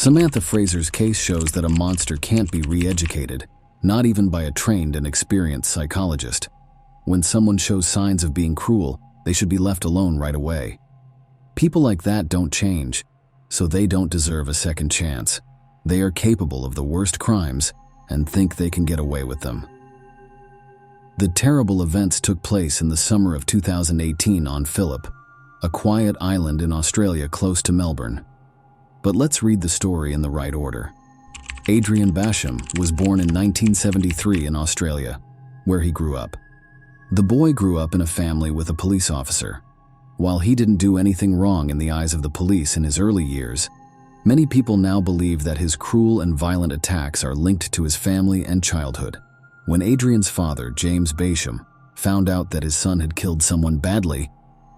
Samantha Fraser's case shows that a monster can't be re-educated, not even by a trained and experienced psychologist. When someone shows signs of being cruel, they should be left alone right away. People like that don't change, so they don't deserve a second chance. They are capable of the worst crimes and think they can get away with them. The terrible events took place in the summer of 2018 on Phillip, a quiet island in Australia close to Melbourne. But let's read the story in the right order. Adrian Basham was born in 1973 in Australia, where he grew up. The boy grew up in a family with a police officer. While he didn't do anything wrong in the eyes of the police in his early years, many people now believe that his cruel and violent attacks are linked to his family and childhood. When Adrian's father, James Basham, found out that his son had killed someone badly,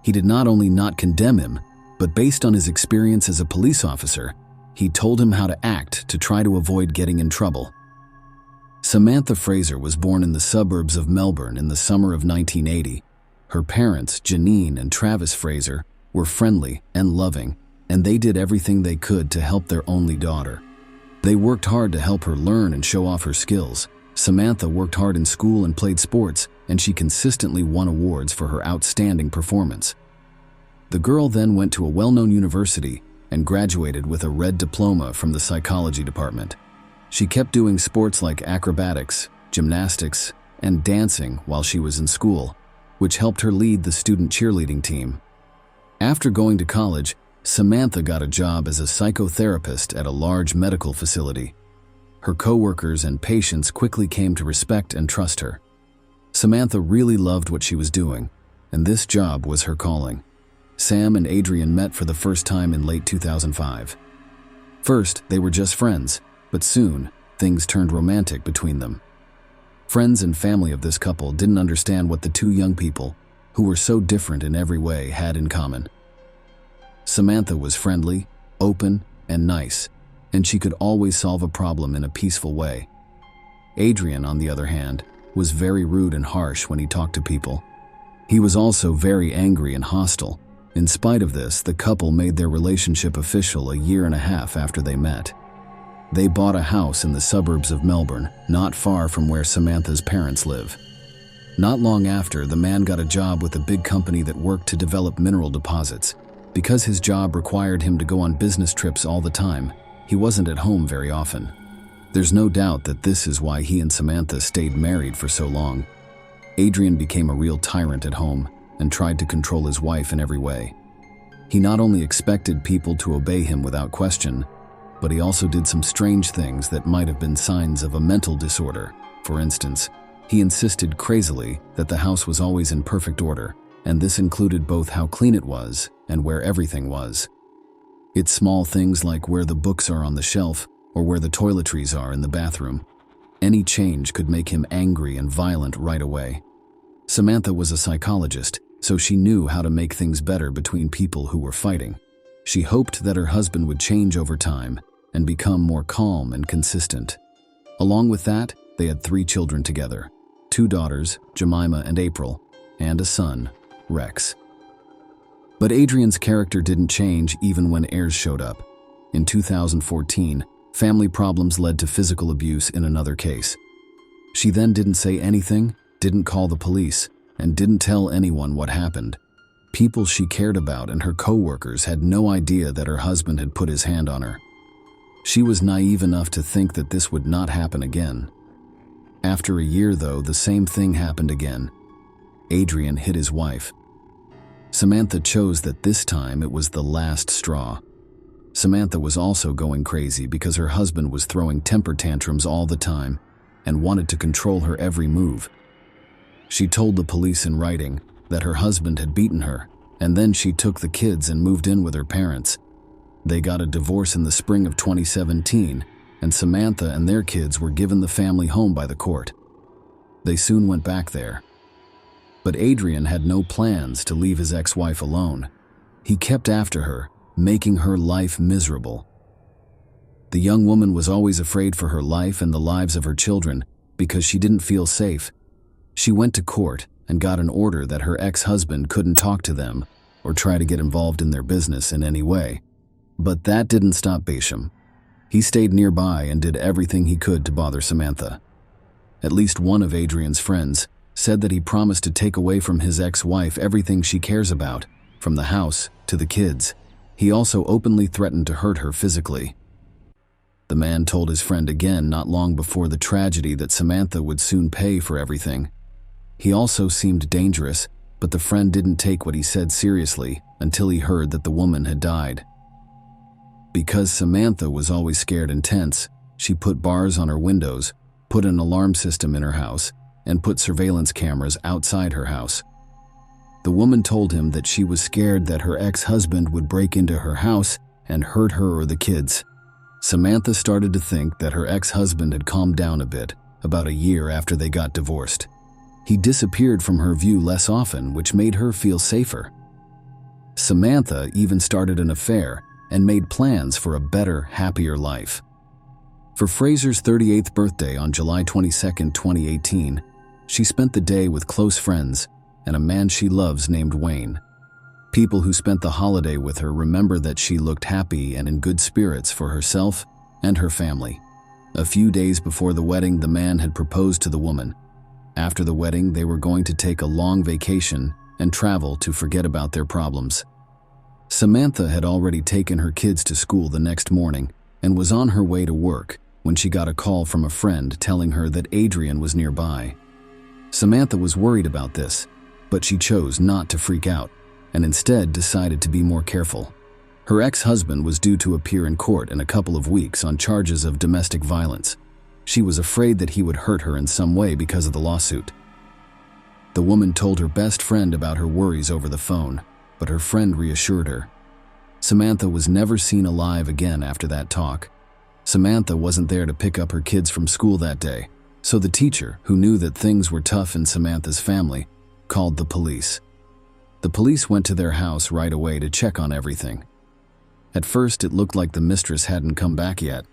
he did not only not condemn him, but based on his experience as a police officer, he told him how to act to try to avoid getting in trouble. Samantha Fraser was born in the suburbs of Melbourne in the summer of 1980. Her parents, Janine and Travis Fraser, were friendly and loving, and they did everything they could to help their only daughter. They worked hard to help her learn and show off her skills. Samantha worked hard in school and played sports, and she consistently won awards for her outstanding performance. The girl then went to a well-known university and graduated with a red diploma from the psychology department. She kept doing sports like acrobatics, gymnastics, and dancing while she was in school, which helped her lead the student cheerleading team. After going to college, Samantha got a job as a psychotherapist at a large medical facility. Her coworkers and patients quickly came to respect and trust her. Samantha really loved what she was doing, and this job was her calling. Sam and Adrian met for the first time in late 2005. First, they were just friends, but soon, things turned romantic between them. Friends and family of this couple didn't understand what the two young people, who were so different in every way, had in common. Samantha was friendly, open, and nice, and she could always solve a problem in a peaceful way. Adrian, on the other hand, was very rude and harsh when he talked to people. He was also very angry and hostile. In spite of this, the couple made their relationship official a year and a half after they met. They bought a house in the suburbs of Melbourne, not far from where Samantha's parents live. Not long after, the man got a job with a big company that worked to develop mineral deposits. Because his job required him to go on business trips all the time, he wasn't at home very often. There's no doubt that this is why he and Samantha stayed married for so long. Adrian became a real tyrant at home and tried to control his wife in every way. He not only expected people to obey him without question, but he also did some strange things that might have been signs of a mental disorder. For instance, he insisted crazily that the house was always in perfect order, and this included both how clean it was and where everything was. It's small things like where the books are on the shelf or where the toiletries are in the bathroom. Any change could make him angry and violent right away. Samantha was a psychologist, so she knew how to make things better between people who were fighting. She hoped that her husband would change over time and become more calm and consistent. Along with that, they had 3 children together, 2 daughters, Jemima and April, and a son, Rex. But Adrian's character didn't change even when heirs showed up. In 2014, family problems led to physical abuse in another case. She then didn't say anything, didn't call the police, and didn't tell anyone what happened. People she cared about and her co-workers had no idea that her husband had put his hand on her. She was naive enough to think that this would not happen again. After a year, though, the same thing happened again. Adrian hit his wife. Samantha chose that this time it was the last straw. Samantha was also going crazy because her husband was throwing temper tantrums all the time and wanted to control her every move. She told the police in writing that her husband had beaten her, and then she took the kids and moved in with her parents. They got a divorce in the spring of 2017, and Samantha and their kids were given the family home by the court. They soon went back there. But Adrian had no plans to leave his ex-wife alone. He kept after her, making her life miserable. The young woman was always afraid for her life and the lives of her children because she didn't feel safe. She went to court and got an order that her ex-husband couldn't talk to them or try to get involved in their business in any way. But that didn't stop Basham. He stayed nearby and did everything he could to bother Samantha. At least one of Adrian's friends said that he promised to take away from his ex-wife everything she cares about, from the house to the kids. He also openly threatened to hurt her physically. The man told his friend again not long before the tragedy that Samantha would soon pay for everything. He also seemed dangerous, but the friend didn't take what he said seriously until he heard that the woman had died. Because Samantha was always scared and tense, she put bars on her windows, put an alarm system in her house, and put surveillance cameras outside her house. The woman told him that she was scared that her ex-husband would break into her house and hurt her or the kids. Samantha started to think that her ex-husband had calmed down a bit about a year after they got divorced. He disappeared from her view less often, which made her feel safer. Samantha even started an affair and made plans for a better, happier life. For Fraser's 38th birthday on July 22, 2018, she spent the day with close friends and a man she loves named Wayne. People who spent the holiday with her remember that she looked happy and in good spirits for herself and her family. A few days before the wedding, the man had proposed to the woman. After the wedding, they were going to take a long vacation and travel to forget about their problems. Samantha had already taken her kids to school the next morning and was on her way to work when she got a call from a friend telling her that Adrian was nearby. Samantha was worried about this, but she chose not to freak out and instead decided to be more careful. Her ex-husband was due to appear in court in a couple of weeks on charges of domestic violence. She was afraid that he would hurt her in some way because of the lawsuit. The woman told her best friend about her worries over the phone, but her friend reassured her. Samantha was never seen alive again after that talk. Samantha wasn't there to pick up her kids from school that day, so the teacher, who knew that things were tough in Samantha's family, called the police. The police went to their house right away to check on everything. At first, it looked like the mistress hadn't come back yet,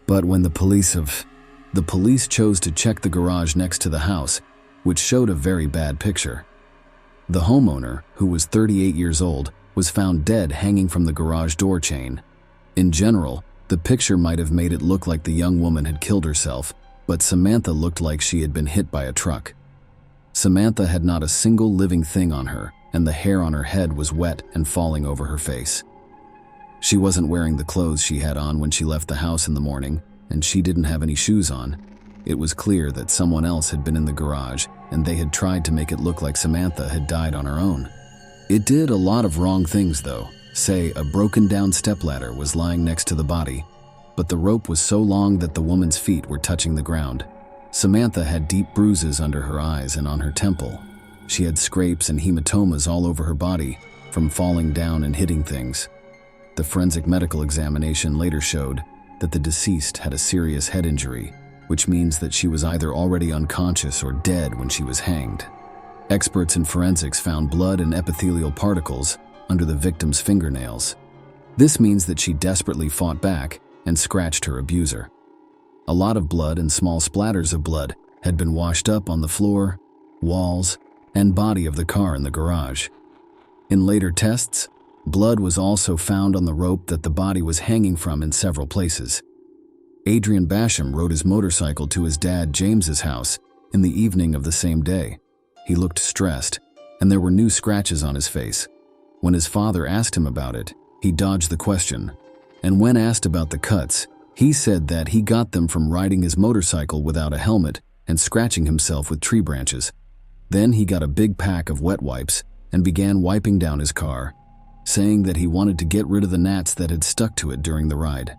but when the police chose to check the garage next to the house, which showed a very bad picture. The homeowner, who was 38 years old, was found dead hanging from the garage door chain. In general, the picture might have made it look like the young woman had killed herself, but Samantha looked like she had been hit by a truck. Samantha had not a single living thing on her, and the hair on her head was wet and falling over her face. She wasn't wearing the clothes she had on when she left the house in the morning, and she didn't have any shoes on. It was clear that someone else had been in the garage, and they had tried to make it look like Samantha had died on her own. It did a lot of wrong things though. Say, a broken down stepladder was lying next to the body, but the rope was so long that the woman's feet were touching the ground. Samantha had deep bruises under her eyes and on her temple. She had scrapes and hematomas all over her body from falling down and hitting things. The forensic medical examination later showed that the deceased had a serious head injury, which means that she was either already unconscious or dead when she was hanged. Experts in forensics found blood and epithelial particles under the victim's fingernails. This means that she desperately fought back and scratched her abuser. A lot of blood and small splatters of blood had been washed up on the floor, walls, and body of the car in the garage. In later tests, blood was also found on the rope that the body was hanging from in several places. Adrian Basham rode his motorcycle to his dad James's house in the evening of the same day. He looked stressed, and there were new scratches on his face. When his father asked him about it, he dodged the question, and when asked about the cuts, he said that he got them from riding his motorcycle without a helmet and scratching himself with tree branches. Then he got a big pack of wet wipes and began wiping down his car, saying that he wanted to get rid of the gnats that had stuck to it during the ride.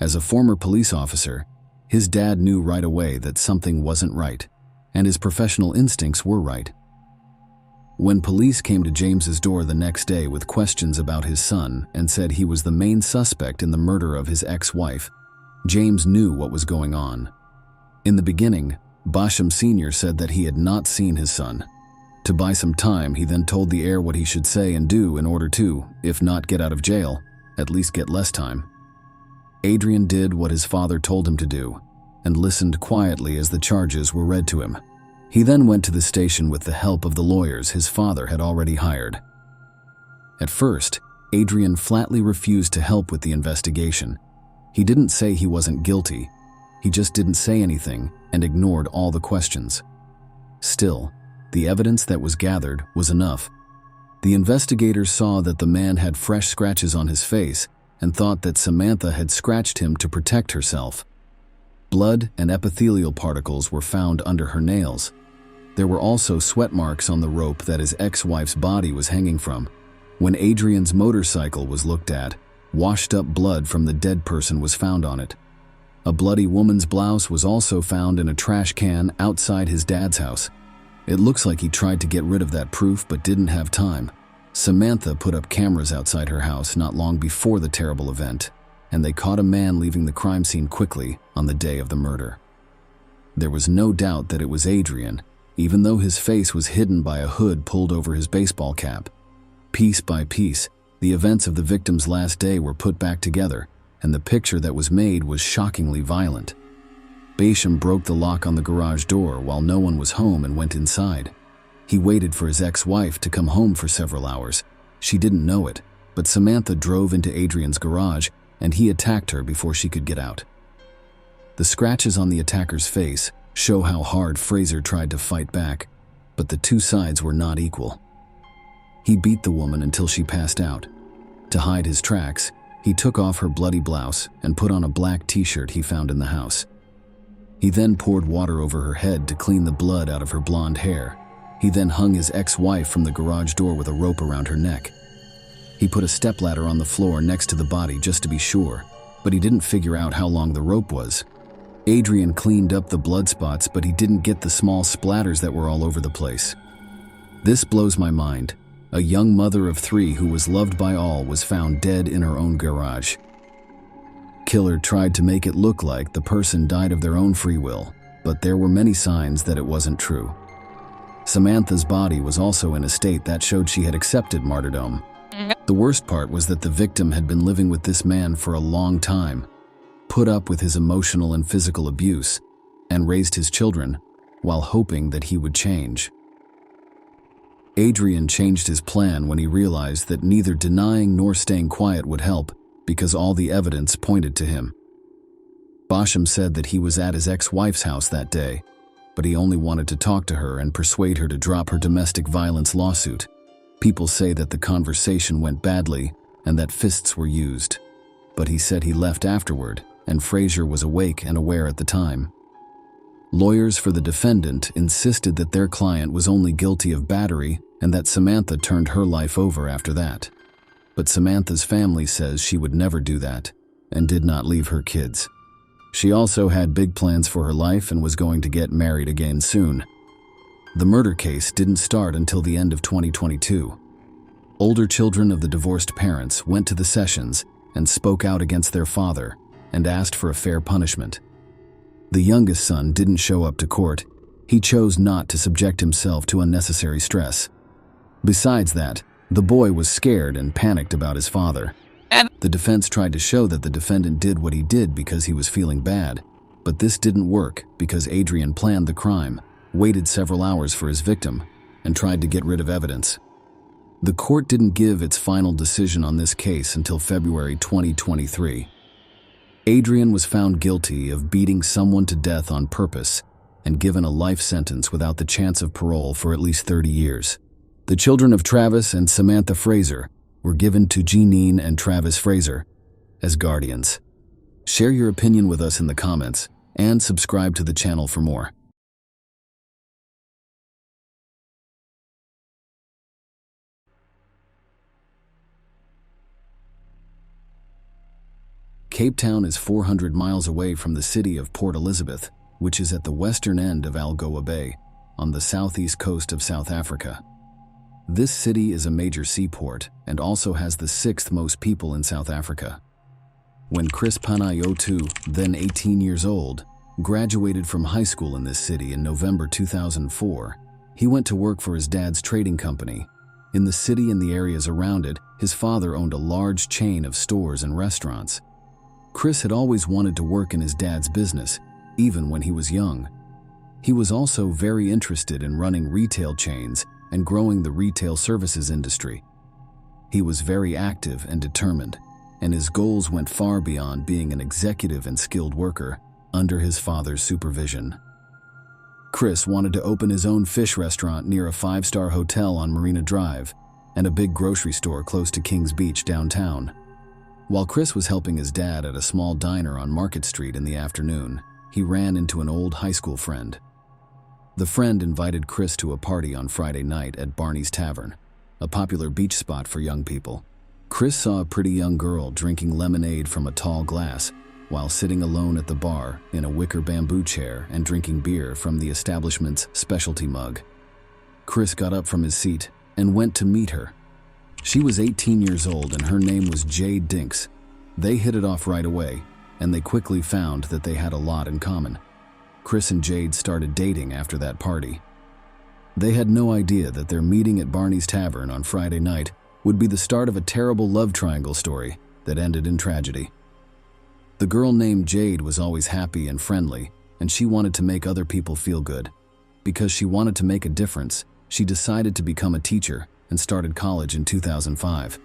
As a former police officer, his dad knew right away that something wasn't right, and his professional instincts were right. When police came to James's door the next day with questions about his son and said he was the main suspect in the murder of his ex-wife, James knew what was going on. In the beginning, Basham Sr. said that he had not seen his son. To buy some time, he then told the heir what he should say and do in order to, if not get out of jail, at least get less time. Adrian did what his father told him to do and listened quietly as the charges were read to him. He then went to the station with the help of the lawyers his father had already hired. At first, Adrian flatly refused to help with the investigation He didn't say he wasn't guilty. He just didn't say anything and ignored all the questions. Still, the evidence that was gathered was enough. The investigators saw that the man had fresh scratches on his face and thought that Samantha had scratched him to protect herself. Blood and epithelial particles were found under her nails. There were also sweat marks on the rope that his ex-wife's body was hanging from. When Adrian's motorcycle was looked at, washed-up blood from the dead person was found on it. A bloody woman's blouse was also found in a trash can outside his dad's house. It looks like he tried to get rid of that proof but didn't have time. Samantha put up cameras outside her house not long before the terrible event, and they caught a man leaving the crime scene quickly on the day of the murder. There was no doubt that it was Adrian, even though his face was hidden by a hood pulled over his baseball cap. Piece by piece, the events of the victim's last day were put back together, and the picture that was made was shockingly violent. Basham broke the lock on the garage door while no one was home and went inside. He waited for his ex-wife to come home for several hours. She didn't know it, but Samantha drove into Adrian's garage and he attacked her before she could get out. The scratches on the attacker's face show how hard Fraser tried to fight back, but the two sides were not equal. He beat the woman until she passed out. To hide his tracks, he took off her bloody blouse and put on a black t-shirt he found in the house. He then poured water over her head to clean the blood out of her blonde hair. He then hung his ex-wife from the garage door with a rope around her neck. He put a stepladder on the floor next to the body just to be sure, but he didn't figure out how long the rope was. Adrian cleaned up the blood spots, but he didn't get the small splatters that were all over the place. This blows my mind. A young mother of 3 who was loved by all was found dead in her own garage. Killer tried to make it look like the person died of their own free will, but there were many signs that it wasn't true. Samantha's body was also in a state that showed she had accepted martyrdom. The worst part was that the victim had been living with this man for a long time, put up with his emotional and physical abuse, and raised his children while hoping that he would change. Adrian changed his plan when he realized that neither denying nor staying quiet would help because all the evidence pointed to him. Basham said that he was at his ex-wife's house that day, but he only wanted to talk to her and persuade her to drop her domestic violence lawsuit. People say that the conversation went badly and that fists were used, but he said he left afterward and Fraser was awake and aware at the time. Lawyers for the defendant insisted that their client was only guilty of battery and that Samantha turned her life over after that. But Samantha's family says she would never do that and did not leave her kids. She also had big plans for her life and was going to get married again soon. The murder case didn't start until the end of 2022. Older children of the divorced parents went to the sessions and spoke out against their father and asked for a fair punishment. The youngest son didn't show up to court. He chose not to subject himself to unnecessary stress. Besides that, the boy was scared and panicked about his father. The defense tried to show that the defendant did what he did because he was feeling bad, but this didn't work because Adrian planned the crime, waited several hours for his victim, and tried to get rid of evidence. The court didn't give its final decision on this case until February 2023. Adrian was found guilty of beating someone to death on purpose and given a life sentence without the chance of parole for at least 30 years. The children of Travis and Samantha Fraser were given to Jeanine and Travis Fraser as guardians. Share your opinion with us in the comments and subscribe to the channel for more. Cape Town is 400 miles away from the city of Port Elizabeth, which is at the western end of Algoa Bay, on the southeast coast of South Africa. This city is a major seaport and also has the 6th most people in South Africa. When Chris Panayotu, then 18 years old, graduated from high school in this city in November 2004, he went to work for his dad's trading company. In the city and the areas around it, his father owned a large chain of stores and restaurants. Chris had always wanted to work in his dad's business, even when he was young. He was also very interested in running retail chains and growing the retail services industry. He was very active and determined. and his goals went far beyond being an executive and skilled worker under his father's supervision. Chris wanted to open his own fish restaurant near a 5-star hotel on Marina Drive and a big grocery store close to Kings Beach downtown. While Chris was helping his dad at a small diner on Market Street in the afternoon, he ran into an old high school friend. The friend invited Chris to a party on Friday night at Barney's Tavern, a popular beach spot for young people. Chris saw a pretty young girl drinking lemonade from a tall glass while sitting alone at the bar in a wicker bamboo chair and drinking beer from the establishment's specialty mug. Chris got up from his seat and went to meet her. She was 18 years old and her name was Jade Dinks. They hit it off right away, and they quickly found that they had a lot in common. Chris and Jade started dating after that party. They had no idea that their meeting at Barney's Tavern on Friday night would be the start of a terrible love triangle story that ended in tragedy. The girl named Jade was always happy and friendly, and she wanted to make other people feel good. Because she wanted to make a difference, she decided to become a teacher and started college in 2005.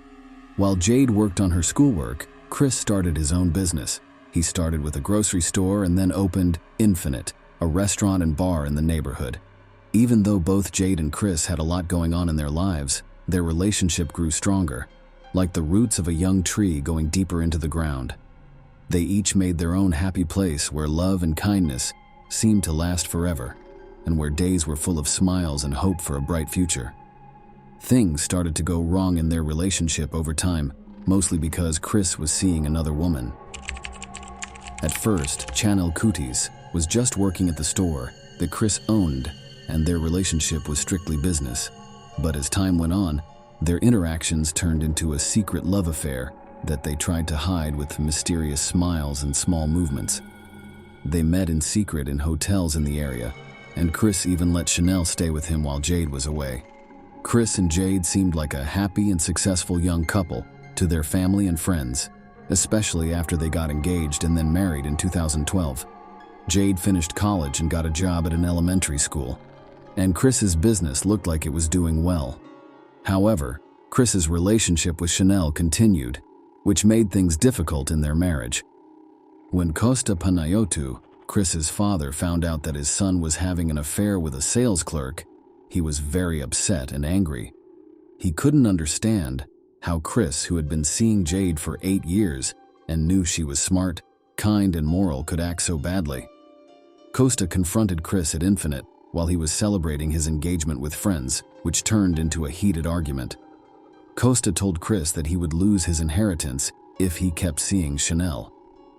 While Jade worked on her schoolwork, Chris started his own business. He started with a grocery store and then opened Infinite, a restaurant and bar in the neighborhood. Even though both Jade and Chris had a lot going on in their lives, their relationship grew stronger, like the roots of a young tree going deeper into the ground. They each made their own happy place where love and kindness seemed to last forever, and where days were full of smiles and hope for a bright future. Things started to go wrong in their relationship over time, mostly because Chris was seeing another woman. At first, Chanel Cooties was just working at the store that Chris owned, and their relationship was strictly business. But as time went on, their interactions turned into a secret love affair that they tried to hide with mysterious smiles and small movements. They met in secret in hotels in the area, and Chris even let Chanel stay with him while Jade was away. Chris and Jade seemed like a happy and successful young couple to their family and friends, especially after they got engaged and then married in 2012. Jade finished college and got a job at an elementary school, and Chris's business looked like it was doing well. However, Chris's relationship with Chanel continued, which made things difficult in their marriage. When Costa Panayotou, Chris's father, found out that his son was having an affair with a sales clerk, he was very upset and angry. He couldn't understand how Chris, who had been seeing Jade for 8 years and knew she was smart, kind, and moral, could act so badly. Costa confronted Chris at Infinite while he was celebrating his engagement with friends, which turned into a heated argument. Costa told Chris that he would lose his inheritance if he kept seeing Chanel.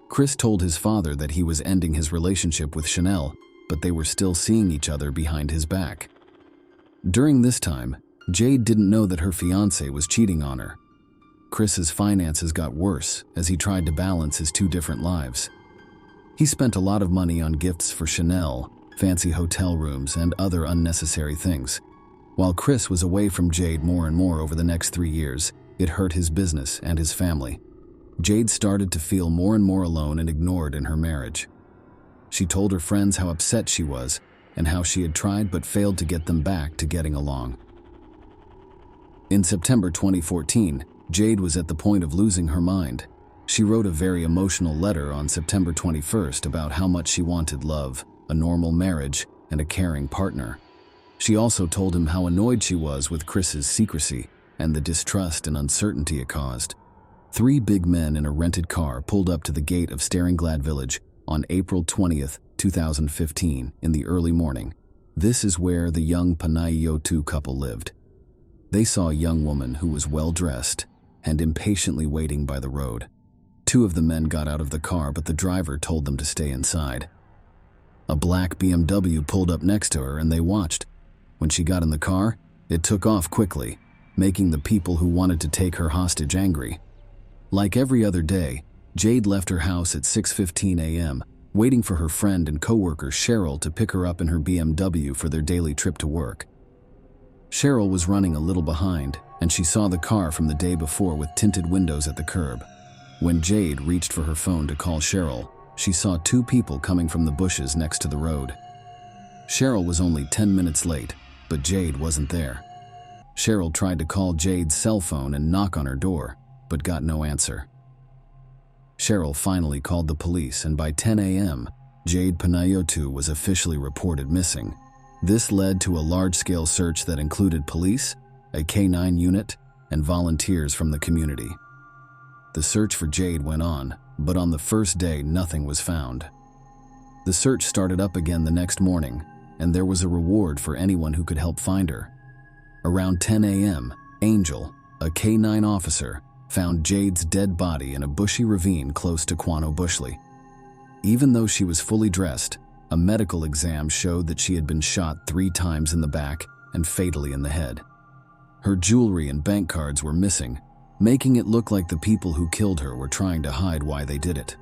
Chris told his father that he was ending his relationship with Chanel, but they were still seeing each other behind his back. During this time, Jade didn't know that her fiancé was cheating on her. Chris's finances got worse as he tried to balance his two different lives. He spent a lot of money on gifts for Chanel, fancy hotel rooms, and other unnecessary things. While Chris was away from Jade more and more over the next 3 years, it hurt his business and his family. Jade started to feel more and more alone and ignored in her marriage. She told her friends how upset she was and how she had tried but failed to get them back to getting along. In September 2014, Jade was at the point of losing her mind. She wrote a very emotional letter on September 21st about how much she wanted love, a normal marriage, and a caring partner. She also told him how annoyed she was with Chris's secrecy and the distrust and uncertainty it caused. 3 big men in a rented car pulled up to the gate of Staring Glad Village on April 20th, 2015, in the early morning. This is where the young Panayotou couple lived. They saw a young woman who was well-dressed and impatiently waiting by the road. 2 of the men got out of the car, but the driver told them to stay inside. A black BMW pulled up next to her and they watched. When she got in the car, it took off quickly, making the people who wanted to take her hostage angry. Like every other day, Jade left her house at 6:15 a.m., waiting for her friend and coworker Cheryl to pick her up in her BMW for their daily trip to work. Cheryl was running a little behind, and she saw the car from the day before with tinted windows at the curb. When Jade reached for her phone to call Cheryl, she saw 2 people coming from the bushes next to the road. Cheryl was only 10 minutes late, but Jade wasn't there. Cheryl tried to call Jade's cell phone and knock on her door, but got no answer. Cheryl finally called the police, and by 10 a.m., Jade Panayotou was officially reported missing. This led to a large-scale search that included police, a K-9 unit, and volunteers from the community. The search for Jade went on, but on the first day, nothing was found. The search started up again the next morning, and there was a reward for anyone who could help find her. Around 10 a.m., Angel, a K-9 officer, found Jade's dead body in a bushy ravine close to Quano Bushley. Even though she was fully dressed, a medical exam showed that she had been shot 3 times in the back and fatally in the head. Her jewelry and bank cards were missing, making it look like the people who killed her were trying to hide why they did it.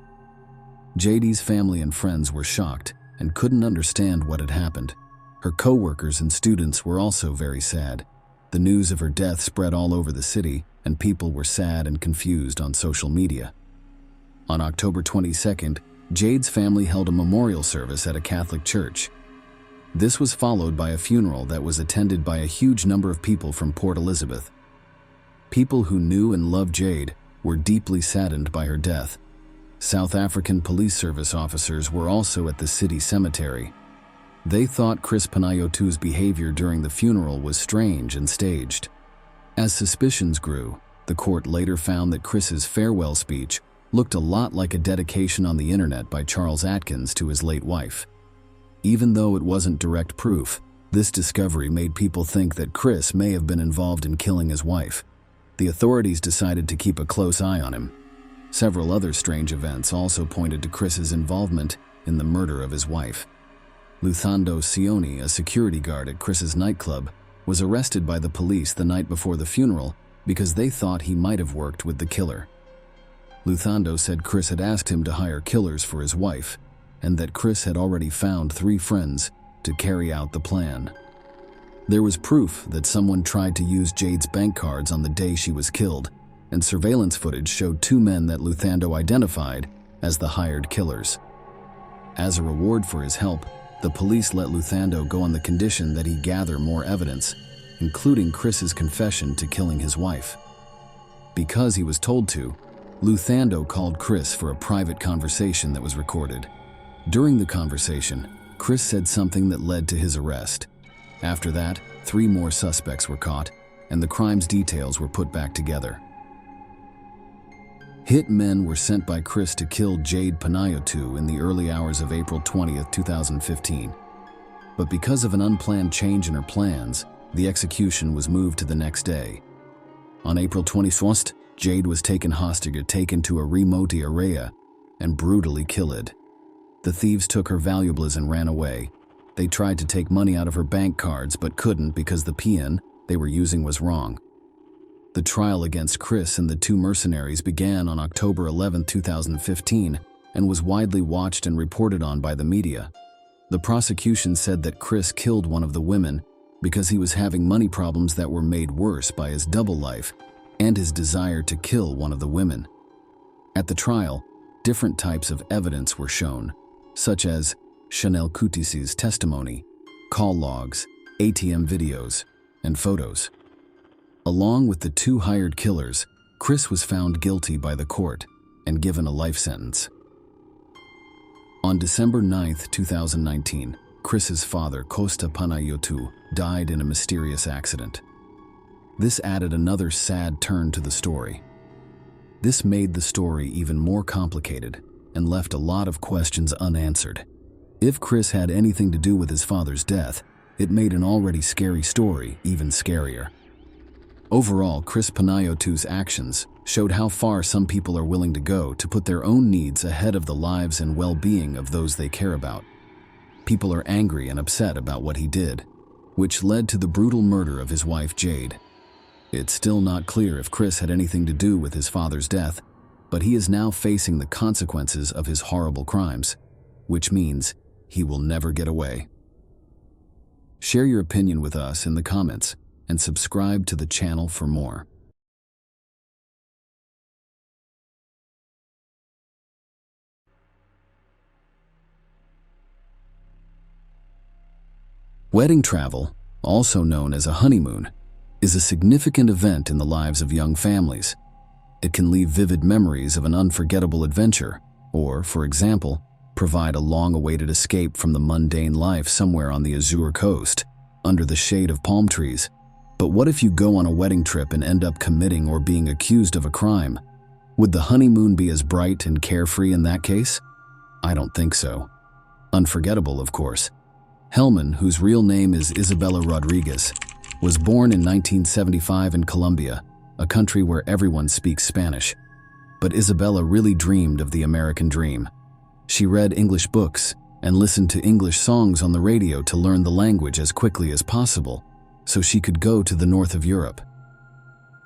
Jade's family and friends were shocked and couldn't understand what had happened. Her co-workers and students were also very sad. The news of her death spread all over the city, and people were sad and confused on social media. On October 22nd, Jade's family held a memorial service at a Catholic church. This was followed by a funeral that was attended by a huge number of people from Port Elizabeth. People who knew and loved Jade were deeply saddened by her death. South African police service officers were also at the city cemetery. They thought Chris Panayotou's behavior during the funeral was strange and staged. As suspicions grew, the court later found that Chris's farewell speech looked a lot like a dedication on the internet by Charles Atkins to his late wife. Even though it wasn't direct proof, this discovery made people think that Chris may have been involved in killing his wife. The authorities decided to keep a close eye on him. Several other strange events also pointed to Chris's involvement in the murder of his wife. Luthando Sioni, a security guard at Chris's nightclub, was arrested by the police the night before the funeral because they thought he might have worked with the killer. Luthando said Chris had asked him to hire killers for his wife, and that Chris had already found 3 friends to carry out the plan. There was proof that someone tried to use Jade's bank cards on the day she was killed, and surveillance footage showed 2 men that Luthando identified as the hired killers. As a reward for his help, the police let Luthando go on the condition that he gather more evidence, including Chris's confession to killing his wife. Because he was told to, Luthando called Chris for a private conversation that was recorded. During the conversation, Chris said something that led to his arrest. After that, 3 more suspects were caught, and the crime's details were put back together. Hit men were sent by Chris to kill Jade Panayotou in the early hours of April 20, 2015. But because of an unplanned change in her plans, the execution was moved to the next day. On April 21st, Jade was taken hostage, taken to a remote area, and brutally killed. The thieves took her valuables and ran away. They tried to take money out of her bank cards but couldn't because the PIN they were using was wrong. The trial against Chris and the 2 mercenaries began on October 11, 2015, and was widely watched and reported on by the media. The prosecution said that Chris killed one of the women because he was having money problems that were made worse by his double life and his desire to kill one of the women. At the trial, different types of evidence were shown, such as Chanel Coutis's testimony, call logs, ATM videos, and photos. Along with the 2 hired killers, Chris was found guilty by the court and given a life sentence. On December 9, 2019, Chris's father, Costa Panayotou, died in a mysterious accident. This added another sad turn to the story. This made the story even more complicated and left a lot of questions unanswered. If Chris had anything to do with his father's death, it made an already scary story even scarier. Overall, Chris Panayotou's actions showed how far some people are willing to go to put their own needs ahead of the lives and well-being of those they care about. People are angry and upset about what he did, which led to the brutal murder of his wife Jade. It's still not clear if Chris had anything to do with his father's death, but he is now facing the consequences of his horrible crimes, which means he will never get away. Share your opinion with us in the comments and subscribe to the channel for more. Wedding travel, also known as a honeymoon, is a significant event in the lives of young families. It can leave vivid memories of an unforgettable adventure, or, for example, provide a long-awaited escape from the mundane life somewhere on the Azure coast, under the shade of palm trees. But what if you go on a wedding trip and end up committing or being accused of a crime? Would the honeymoon be as bright and carefree in that case? I don't think so. Unforgettable, of course. Hellman, whose real name is Isabella Rodriguez, was born in 1975 in Colombia, a country where everyone speaks Spanish. But Isabella really dreamed of the American dream. She read English books and listened to English songs on the radio to learn the language as quickly as possible, so she could go to the north of Europe.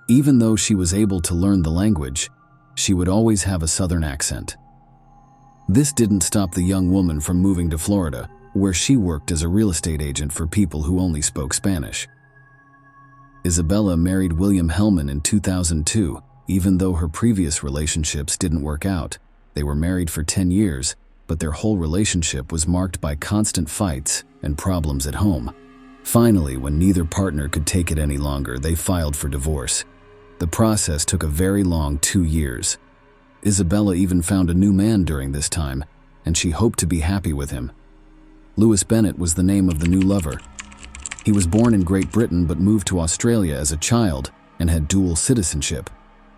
Even though she was able to learn the language, she would always have a southern accent. This didn't stop the young woman from moving to Florida, where she worked as a real estate agent for people who only spoke Spanish. Isabella married William Hellman in 2002, even though her previous relationships didn't work out. They were married for 10 years, but their whole relationship was marked by constant fights and problems at home. Finally, when neither partner could take it any longer, they filed for divorce. The process took a very long 2 years. Isabella even found a new man during this time, and she hoped to be happy with him. Lewis Bennett was the name of the new lover. He was born in Great Britain but moved to Australia as a child and had dual citizenship.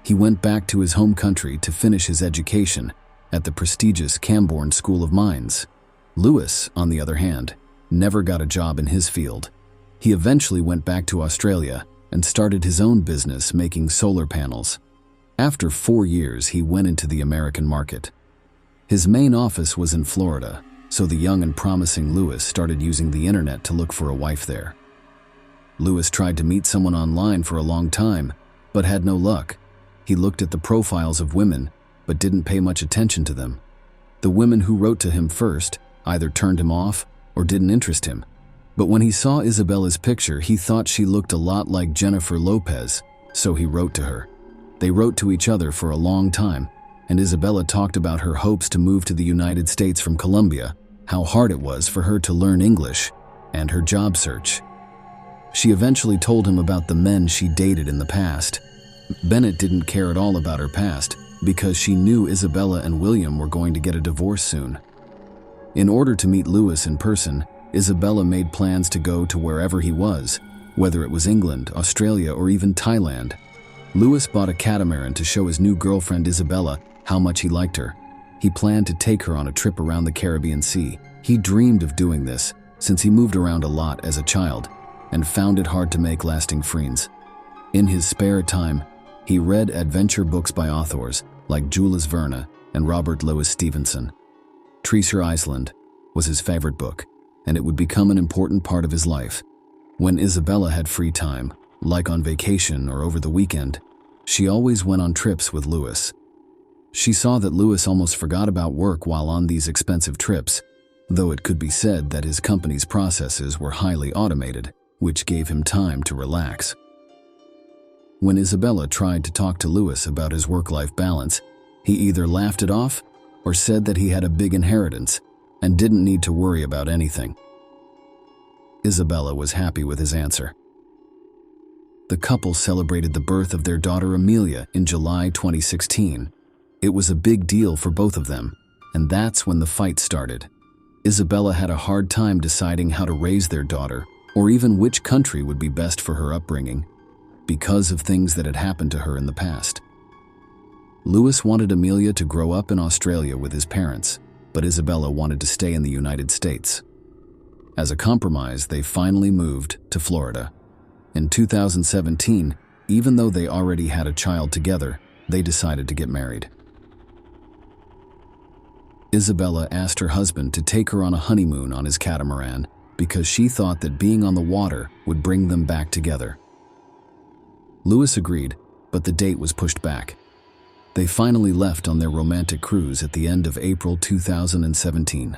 He went back to his home country to finish his education at the prestigious Camborne School of Mines. Lewis, on the other hand, never got a job in his field. He eventually went back to Australia and started his own business making solar panels. After 4 years, he went into the American market. His main office was in Florida, so the young and promising Lewis started using the internet to look for a wife there. Lewis tried to meet someone online for a long time, but had no luck. He looked at the profiles of women, but didn't pay much attention to them. The women who wrote to him first either turned him off or didn't interest him. But when he saw Isabella's picture, he thought she looked a lot like Jennifer Lopez, so he wrote to her. They wrote to each other for a long time, and Isabella talked about her hopes to move to the United States from Colombia, how hard it was for her to learn English, and her job search. She eventually told him about the men she dated in the past. Bennett didn't care at all about her past, because she knew Isabella and William were going to get a divorce soon. In order to meet Lewis in person, Isabella made plans to go to wherever he was, whether it was England, Australia, or even Thailand. Lewis bought a catamaran to show his new girlfriend Isabella how much he liked her. He planned to take her on a trip around the Caribbean Sea. He dreamed of doing this, since he moved around a lot as a child, and found it hard to make lasting friends. In his spare time, he read adventure books by authors like Jules Verne and Robert Louis Stevenson. Treasure Island was his favorite book, and it would become an important part of his life. When Isabella had free time, like on vacation or over the weekend, she always went on trips with Lewis. She saw that Lewis almost forgot about work while on these expensive trips, though it could be said that his company's processes were highly automated, which gave him time to relax. When Isabella tried to talk to Lewis about his work-life balance, he either laughed it off or said that he had a big inheritance and didn't need to worry about anything. Isabella was happy with his answer. The couple celebrated the birth of their daughter Amelia in July 2016. It was a big deal for both of them, and that's when the fight started. Isabella had a hard time deciding how to raise their daughter, or even which country would be best for her upbringing, because of things that had happened to her in the past. Lewis wanted Amelia to grow up in Australia with his parents, but Isabella wanted to stay in the United States. As a compromise, they finally moved to Florida. In 2017, even though they already had a child together, they decided to get married. Isabella asked her husband to take her on a honeymoon on his catamaran because she thought that being on the water would bring them back together. Lewis agreed, but the date was pushed back. They finally left on their romantic cruise at the end of April 2017.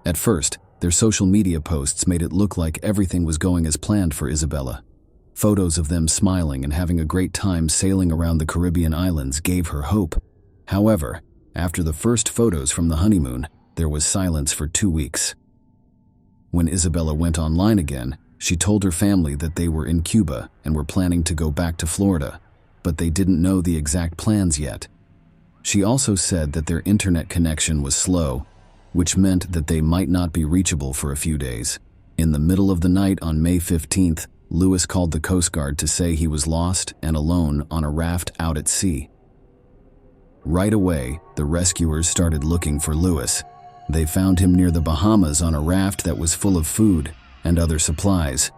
At first, their social media posts made it look like everything was going as planned for Isabella. Photos of them smiling and having a great time sailing around the Caribbean islands gave her hope. However, after the first photos from the honeymoon, there was silence for 2 weeks. When Isabella went online again, she told her family that they were in Cuba and were planning to go back to Florida. but they didn't know the exact plans yet. She also said that their internet connection was slow, which meant that they might not be reachable for a few days. In the middle of the night on May 15th, Lewis called the Coast Guard to say he was lost and alone on a raft out at sea. Right away, the rescuers started looking for Lewis. They found him near the Bahamas on a raft that was full of food and other supplies.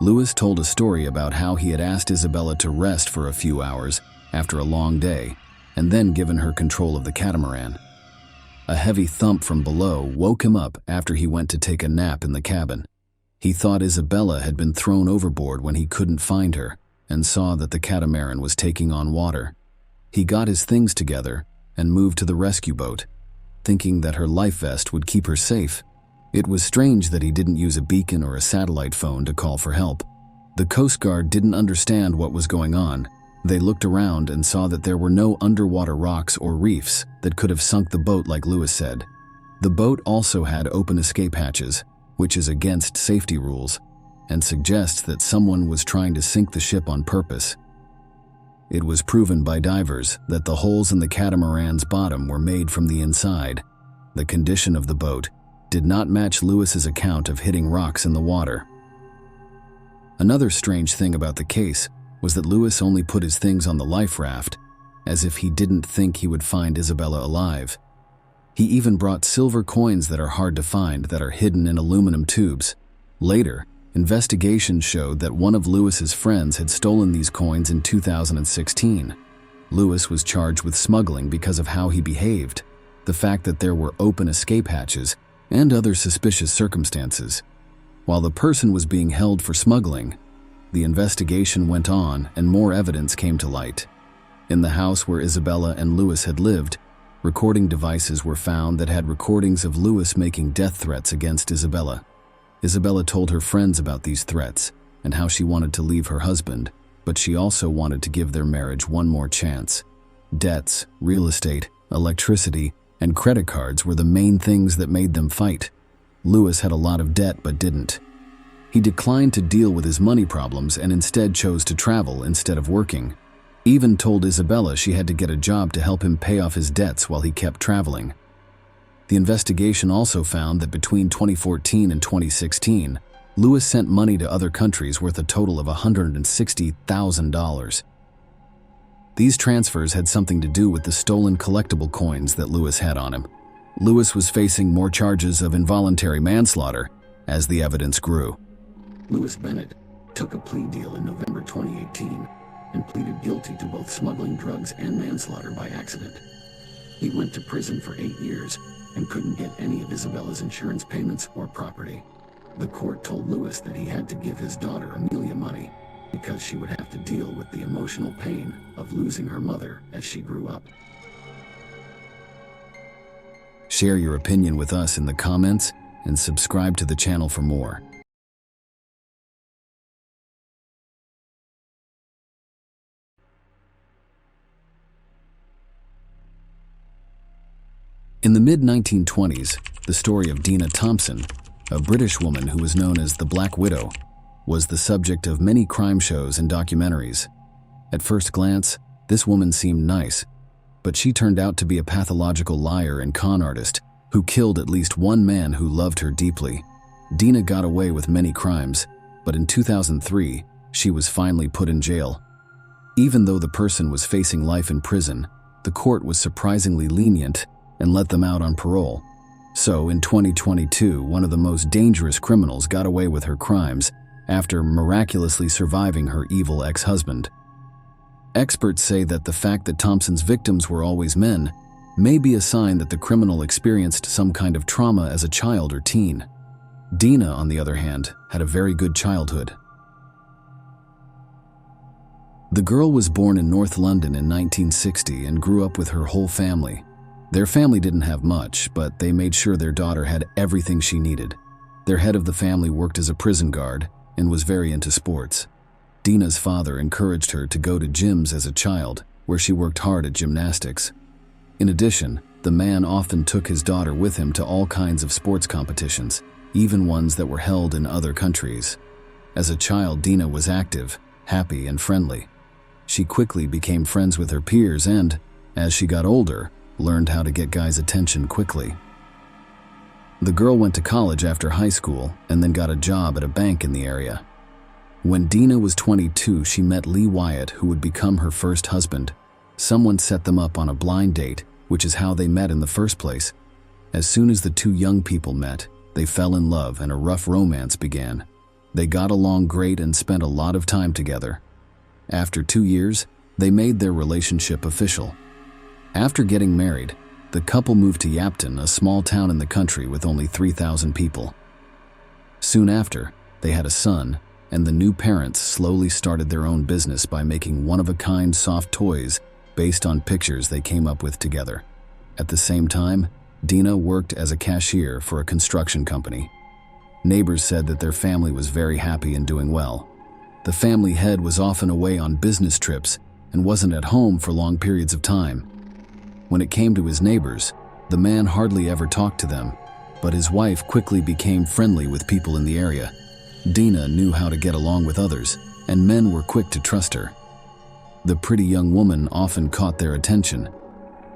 Lewis told a story about how he had asked Isabella to rest for a few hours after a long day, and then given her control of the catamaran. A heavy thump from below woke him up after he went to take a nap in the cabin. He thought Isabella had been thrown overboard when he couldn't find her, and saw that the catamaran was taking on water. He got his things together and moved to the rescue boat, thinking that her life vest would keep her safe. It was strange that he didn't use a beacon or a satellite phone to call for help. The Coast Guard didn't understand what was going on. They looked around and saw that there were no underwater rocks or reefs that could have sunk the boat like Lewis said. The boat also had open escape hatches, which is against safety rules, and suggests that someone was trying to sink the ship on purpose. It was proven by divers that the holes in the catamaran's bottom were made from the inside. The condition of the boat did not match Lewis's account of hitting rocks in the water. Another strange thing about the case was that Lewis only put his things on the life raft, as if he didn't think he would find Isabella alive. He even brought silver coins that are hard to find that are hidden in aluminum tubes. Later, investigations showed that one of Lewis's friends had stolen these coins in 2016. Lewis was charged with smuggling because of how he behaved, the fact that there were open escape hatches, and other suspicious circumstances. While the person was being held for smuggling, the investigation went on and more evidence came to light. In the house where Isabella and Lewis had lived, recording devices were found that had recordings of Lewis making death threats against Isabella. Isabella told her friends about these threats and how she wanted to leave her husband, but she also wanted to give their marriage one more chance. Debts, real estate, electricity, and credit cards were the main things that made them fight. Lewis had a lot of debt but didn't. He declined to deal with his money problems and instead chose to travel instead of working. Even told Isabella she had to get a job to help him pay off his debts while he kept traveling. The investigation also found that between 2014 and 2016, Lewis sent money to other countries worth a total of $160,000. These transfers had something to do with the stolen collectible coins that Lewis had on him. Lewis was facing more charges of involuntary manslaughter as the evidence grew. Lewis Bennett took a plea deal in November 2018 and pleaded guilty to both smuggling drugs and manslaughter by accident. He went to prison for 8 years and couldn't get any of Isabella's insurance payments or property. The court told Lewis that he had to give his daughter Amelia money because she would have to deal with the emotional pain of losing her mother as she grew up. Share your opinion with us in the comments and subscribe to the channel for more. In the mid-1920s, the story of Dina Thompson, a British woman who was known as the Black Widow, was the subject of many crime shows and documentaries. At first glance, this woman seemed nice, but she turned out to be a pathological liar and con artist who killed at least one man who loved her deeply. Dina got away with many crimes, but in 2003, she was finally put in jail. Even though the person was facing life in prison, the court was surprisingly lenient and let them out on parole. So in 2022, one of the most dangerous criminals got away with her crimes after miraculously surviving her evil ex-husband. Experts say that the fact that Thompson's victims were always men may be a sign that the criminal experienced some kind of trauma as a child or teen. Dina, on the other hand, had a very good childhood. The girl was born in North London in 1960 and grew up with her whole family. Their family didn't have much, but they made sure their daughter had everything she needed. Their head of the family worked as a prison guard and was very into sports. Dina's father encouraged her to go to gyms as a child, where she worked hard at gymnastics. In addition, the man often took his daughter with him to all kinds of sports competitions, even ones that were held in other countries. As a child, Dina was active, happy, and friendly. she quickly became friends with her peers and, as she got older, learned how to get guys' attention quickly. The girl went to college after high school and then got a job at a bank in the area. When Dina was 22, she met Lee Wyatt, who would become her first husband. Someone set them up on a blind date, which is how they met in the first place. As soon as the two young people met, they fell in love and a rough romance began. They got along great and spent a lot of time together. After 2 years, they made their relationship official. After getting married, the couple moved to Yapton, a small town in the country with only 3,000 people. Soon after, they had a son, and the new parents slowly started their own business by making one-of-a-kind soft toys based on pictures they came up with together. At the same time, Dina worked as a cashier for a construction company. Neighbors said that their family was very happy and doing well. The family head was often away on business trips and wasn't at home for long periods of time. When it came to his neighbors, the man hardly ever talked to them, but his wife quickly became friendly with people in the area. Dina knew how to get along with others, and men were quick to trust her. The pretty young woman often caught their attention.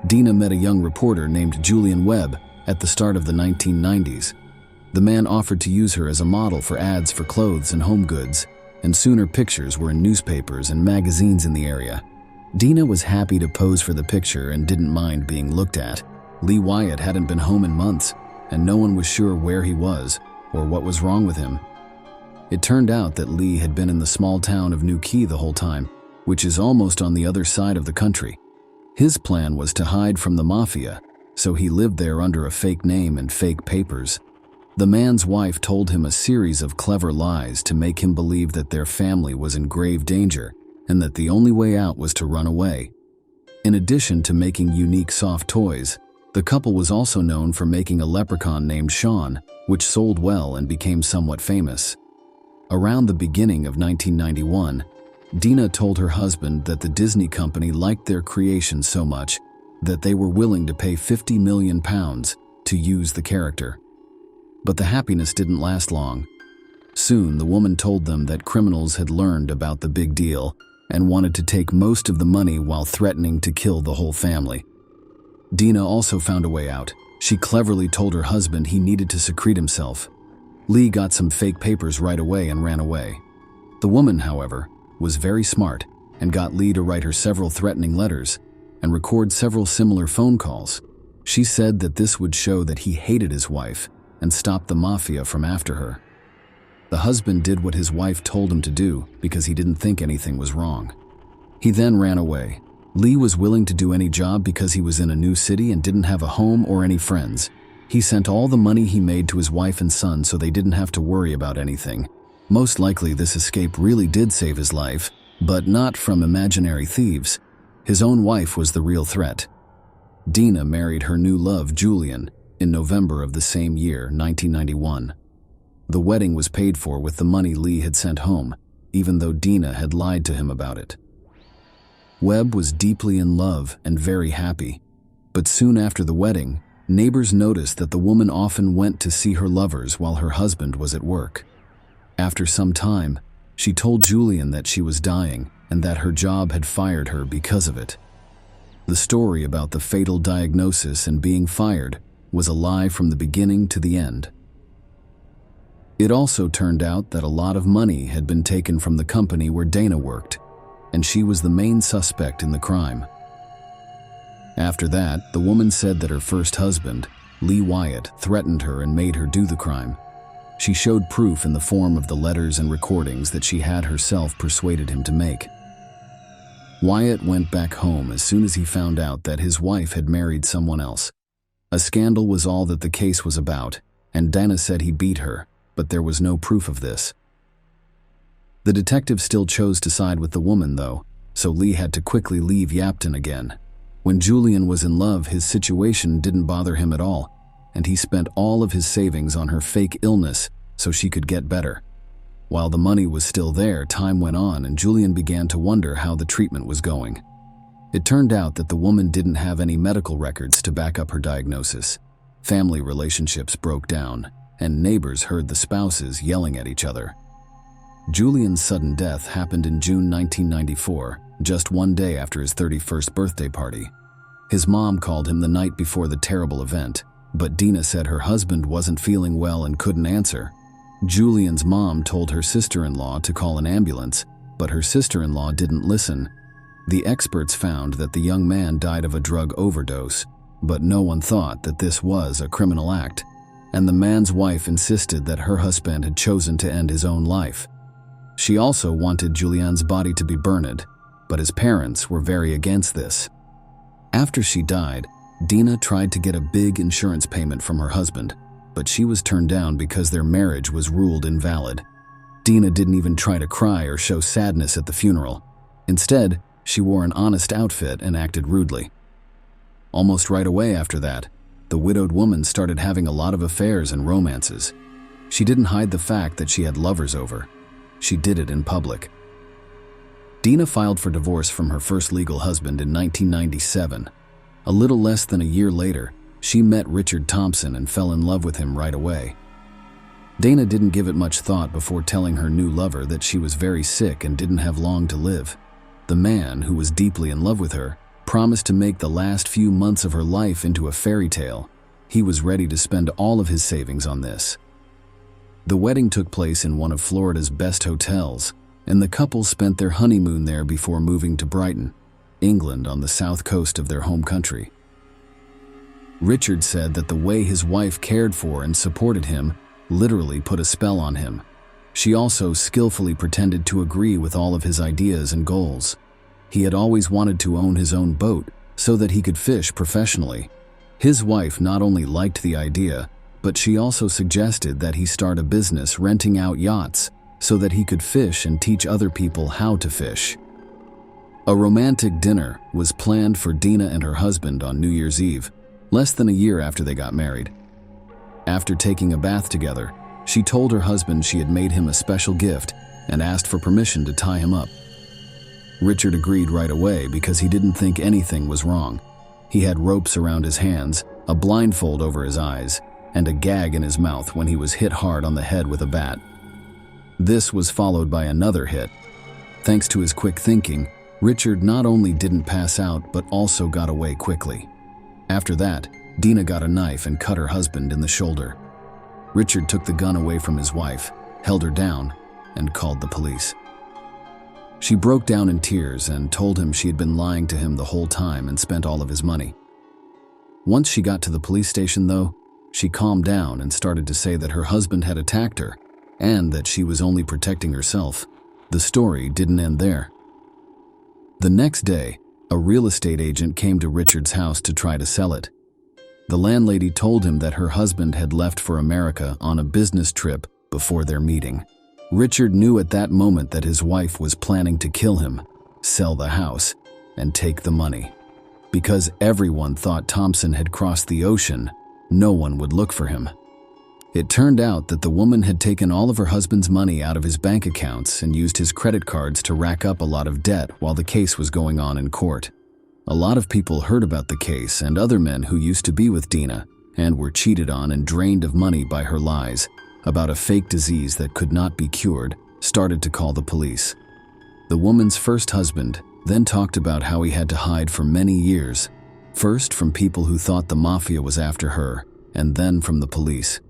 Dina met a young reporter named Julian Webb at the start of the 1990s. The man offered to use her as a model for ads for clothes and home goods, and soon her pictures were in newspapers and magazines in the area. Dina was happy to pose for the picture and didn't mind being looked at. Lee Wyatt hadn't been home in months, and no one was sure where he was or what was wrong with him. It turned out that Lee had been in the small town of New Quay the whole time, which is almost on the other side of the country. His plan was to hide from the mafia, so he lived there under a fake name and fake papers. The man's wife told him a series of clever lies to make him believe that their family was in grave danger and that the only way out was to run away. In addition to making unique soft toys, the couple was also known for making a leprechaun named Sean, which sold well and became somewhat famous. Around the beginning of 1991, Dina told her husband that the Disney company liked their creation so much that they were willing to pay £50 million to use the character. But the happiness didn't last long. Soon, the woman told them that criminals had learned about the big deal and wanted to take most of the money while threatening to kill the whole family. Dina also found a way out. She cleverly told her husband he needed to secrete himself. Lee got some fake papers right away and ran away. The woman, however, was very smart and got Lee to write her several threatening letters and record several similar phone calls. She said that this would show that he hated his wife and stop the mafia from after her. The husband did what his wife told him to do because he didn't think anything was wrong. He then ran away. Lee was willing to do any job because he was in a new city and didn't have a home or any friends. He sent all the money he made to his wife and son so they didn't have to worry about anything. Most likely this escape really did save his life, but not from imaginary thieves. His own wife was the real threat. Dina married her new love, Julian, in November of the same year, 1991. The wedding was paid for with the money Lee had sent home, even though Dina had lied to him about it. Webb was deeply in love and very happy, but soon after the wedding, neighbors noticed that the woman often went to see her lovers while her husband was at work. After some time, she told Julian that she was dying and that her job had fired her because of it. The story about the fatal diagnosis and being fired was a lie from the beginning to the end. It also turned out that a lot of money had been taken from the company where Dana worked, and she was the main suspect in the crime. After that, the woman said that her first husband, Lee Wyatt, threatened her and made her do the crime. She showed proof in the form of the letters and recordings that she had herself persuaded him to make. Wyatt went back home as soon as he found out that his wife had married someone else. A scandal was all that the case was about, and Dana said he beat her, but there was no proof of this. The detective still chose to side with the woman, though, so Lee had to quickly leave Yapton again. When Julian was in love, his situation didn't bother him at all, and he spent all of his savings on her fake illness so she could get better. While the money was still there, time went on and Julian began to wonder how the treatment was going. It turned out that the woman didn't have any medical records to back up her diagnosis. Family relationships broke down, and neighbors heard the spouses yelling at each other. Julian's sudden death happened in June 1994, just one day after his 31st birthday party. His mom called him the night before the terrible event, but Dina said her husband wasn't feeling well and couldn't answer. Julian's mom told her sister-in-law to call an ambulance, but her sister-in-law didn't listen. The experts found that the young man died of a drug overdose, but no one thought that this was a criminal act, and the man's wife insisted that her husband had chosen to end his own life. She also wanted Julian's body to be burned, but his parents were very against this. After she died, Dina tried to get a big insurance payment from her husband, but she was turned down because their marriage was ruled invalid. Dina didn't even try to cry or show sadness at the funeral. Instead, she wore an honest outfit and acted rudely. Almost right away after that, the widowed woman started having a lot of affairs and romances. She didn't hide the fact that she had lovers over. She did it in public. Dina filed for divorce from her first legal husband in 1997. A little less than a year later, she met Richard Thompson and fell in love with him right away. Dana didn't give it much thought before telling her new lover that she was very sick and didn't have long to live. The man, who was deeply in love with her, promised to make the last few months of her life into a fairy tale. He was ready to spend all of his savings on this. The wedding took place in one of Florida's best hotels, and the couple spent their honeymoon there before moving to Brighton, England, on the south coast of their home country. Richard said that the way his wife cared for and supported him literally put a spell on him. She also skillfully pretended to agree with all of his ideas and goals. He had always wanted to own his own boat so that he could fish professionally. His wife not only liked the idea, but she also suggested that he start a business renting out yachts so that he could fish and teach other people how to fish. A romantic dinner was planned for Dina and her husband on New Year's Eve, less than a year after they got married. After taking a bath together, she told her husband she had made him a special gift and asked for permission to tie him up. Richard agreed right away because he didn't think anything was wrong. He had ropes around his hands, a blindfold over his eyes, and a gag in his mouth when he was hit hard on the head with a bat. This was followed by another hit. Thanks to his quick thinking, Richard not only didn't pass out but also got away quickly. After that, Dina got a knife and cut her husband in the shoulder. Richard took the gun away from his wife, held her down, and called the police. She broke down in tears and told him she had been lying to him the whole time and spent all of his money. Once she got to the police station, though, she calmed down and started to say that her husband had attacked her and that she was only protecting herself. The story didn't end there. The next day, a real estate agent came to Richard's house to try to sell it. The landlady told him that her husband had left for America on a business trip before their meeting. Richard knew at that moment that his wife was planning to kill him, sell the house, and take the money. Because everyone thought Thompson had crossed the ocean, no one would look for him. It turned out that the woman had taken all of her husband's money out of his bank accounts and used his credit cards to rack up a lot of debt while the case was going on in court. A lot of people heard about the case, and other men who used to be with Dina and were cheated on and drained of money by her lies about a fake disease that could not be cured started to call the police. The woman's first husband then talked about how he had to hide for many years, first from people who thought the mafia was after her, and then from the police.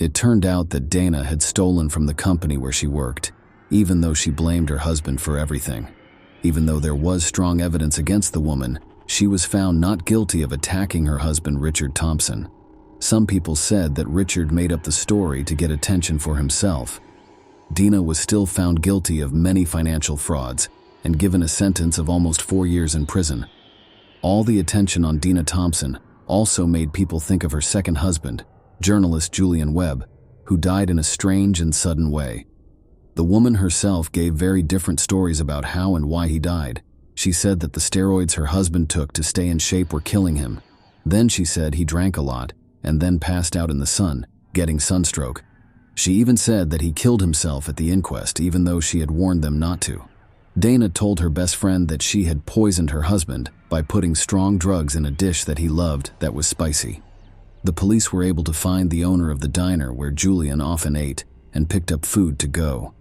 It turned out that Dana had stolen from the company where she worked, even though she blamed her husband for everything. Even though there was strong evidence against the woman, she was found not guilty of attacking her husband, Richard Thompson. Some people said that Richard made up the story to get attention for himself. Dina was still found guilty of many financial frauds and given a sentence of almost 4 years in prison. All the attention on Dina Thompson also made people think of her second husband, journalist Julian Webb, who died in a strange and sudden way. The woman herself gave very different stories about how and why he died. She said that the steroids her husband took to stay in shape were killing him. Then she said he drank a lot and then passed out in the sun, getting sunstroke. She even said that he killed himself at the inquest, even though she had warned them not to. Dana told her best friend that she had poisoned her husband by putting strong drugs in a dish that he loved that was spicy. The police were able to find the owner of the diner where Julian often ate and picked up food to go.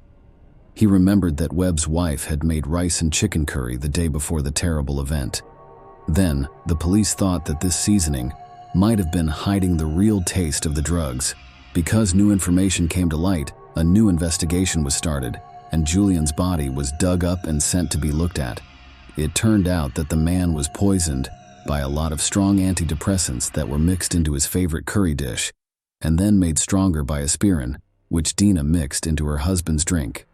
He remembered that Webb's wife had made rice and chicken curry the day before the terrible event. Then, the police thought that this seasoning might have been hiding the real taste of the drugs. Because new information came to light, a new investigation was started, and Julian's body was dug up and sent to be looked at. It turned out that the man was poisoned by a lot of strong antidepressants that were mixed into his favorite curry dish, and then made stronger by aspirin, which Dina mixed into her husband's drink.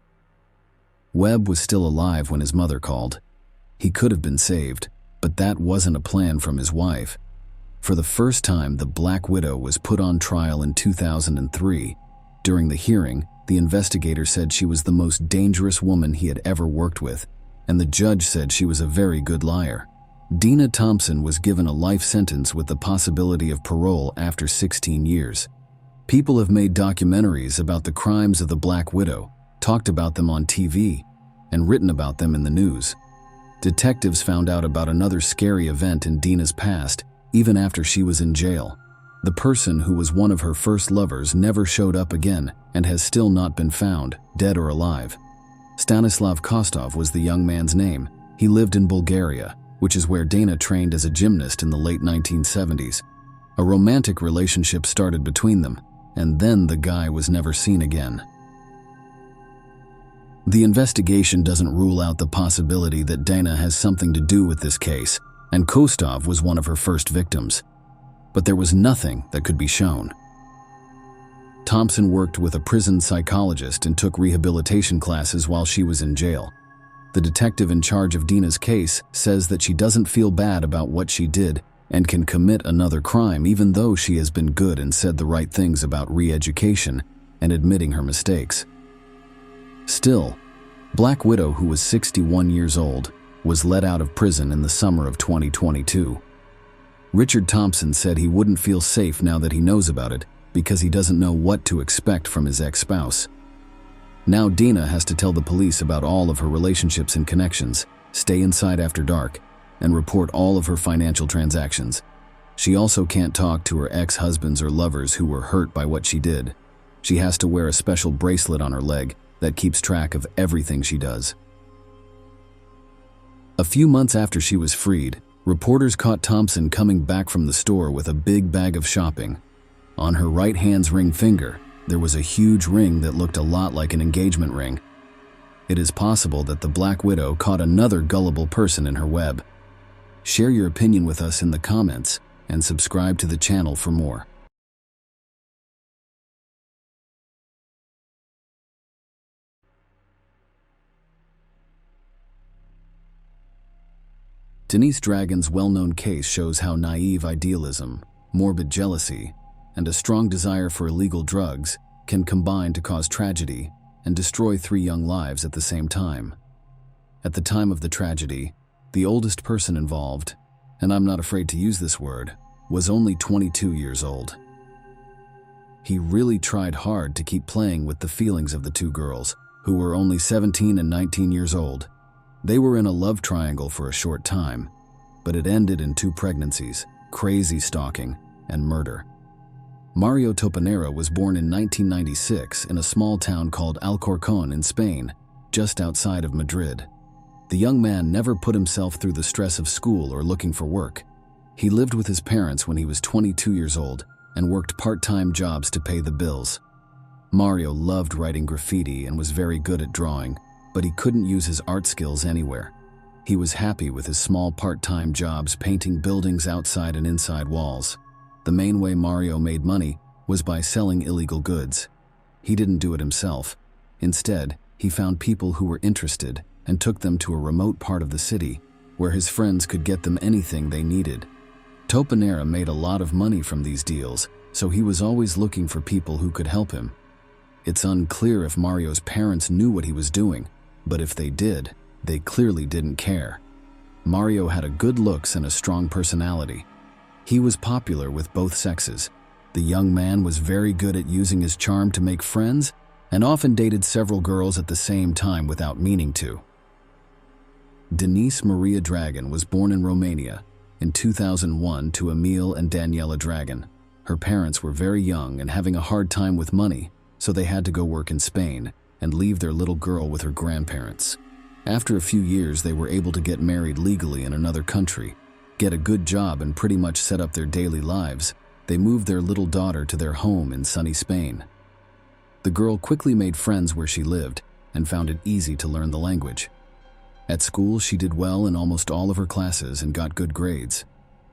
Webb was still alive when his mother called. He could have been saved, but that wasn't a plan from his wife. For the first time, the Black Widow was put on trial in 2003. During the hearing, the investigator said she was the most dangerous woman he had ever worked with, and the judge said she was a very good liar. Dina Thompson was given a life sentence with the possibility of parole after 16 years. People have made documentaries about the crimes of the Black Widow, talked about them on TV, and written about them in the news. Detectives found out about another scary event in Dina's past, even after she was in jail. The person who was one of her first lovers never showed up again and has still not been found, dead or alive. Stanislav Kostov was the young man's name. He lived in Bulgaria, which is where Dana trained as a gymnast in the late 1970s. A romantic relationship started between them, and then the guy was never seen again. The investigation doesn't rule out the possibility that Dana has something to do with this case, and Kostov was one of her first victims. But there was nothing that could be shown. Thompson worked with a prison psychologist and took rehabilitation classes while she was in jail. The detective in charge of Dina's case says that she doesn't feel bad about what she did and can commit another crime even though she has been good and said the right things about re-education and admitting her mistakes. Still, Black Widow, who was 61 years old, was let out of prison in the summer of 2022. Richard Thompson said he wouldn't feel safe now that he knows about it because he doesn't know what to expect from his ex-spouse. Now Dina has to tell the police about all of her relationships and connections, stay inside after dark, and report all of her financial transactions. She also can't talk to her ex-husbands or lovers who were hurt by what she did. She has to wear a special bracelet on her leg that keeps track of everything she does. A few months after she was freed, reporters caught Thompson coming back from the store with a big bag of shopping. On her right hand's ring finger, there was a huge ring that looked a lot like an engagement ring. It is possible that the Black Widow caught another gullible person in her web. Share your opinion with us in the comments and subscribe to the channel for more. Denise Dragon's well-known case shows how naive idealism, morbid jealousy, and a strong desire for illegal drugs can combine to cause tragedy and destroy 3 young lives at the same time. At the time of the tragedy, the oldest person involved, and I'm not afraid to use this word, was only 22 years old. He really tried hard to keep playing with the feelings of the 2 girls, who were only 17 and 19 years old. They were in a love triangle for a short time, but it ended in 2 pregnancies, crazy stalking, and murder. Mario Topanera was born in 1996 in a small town called Alcorcón in Spain, just outside of Madrid. The young man never put himself through the stress of school or looking for work. He lived with his parents when he was 22 years old and worked part-time jobs to pay the bills. Mario loved writing graffiti and was very good at drawing, but he couldn't use his art skills anywhere. He was happy with his small part-time jobs painting buildings outside and inside walls. The main way Mario made money was by selling illegal goods. He didn't do it himself. Instead, he found people who were interested and took them to a remote part of the city where his friends could get them anything they needed. Topanera made a lot of money from these deals, so he was always looking for people who could help him. It's unclear if Mario's parents knew what he was doing, but if they did, they clearly didn't care. Mario had a good looks and a strong personality. He was popular with both sexes. The young man was very good at using his charm to make friends and often dated several girls at the same time without meaning to. Denise Maria Dragon was born in Romania in 2001 to Emil and Daniela Dragon. Her parents were very young and having a hard time with money, so they had to go work in Spain, and leave their little girl with her grandparents. After a few years, they were able to get married legally in another country, get a good job, and pretty much set up their daily lives. They moved their little daughter to their home in sunny Spain. The girl quickly made friends where she lived and found it easy to learn the language. At school, she did well in almost all of her classes and got good grades.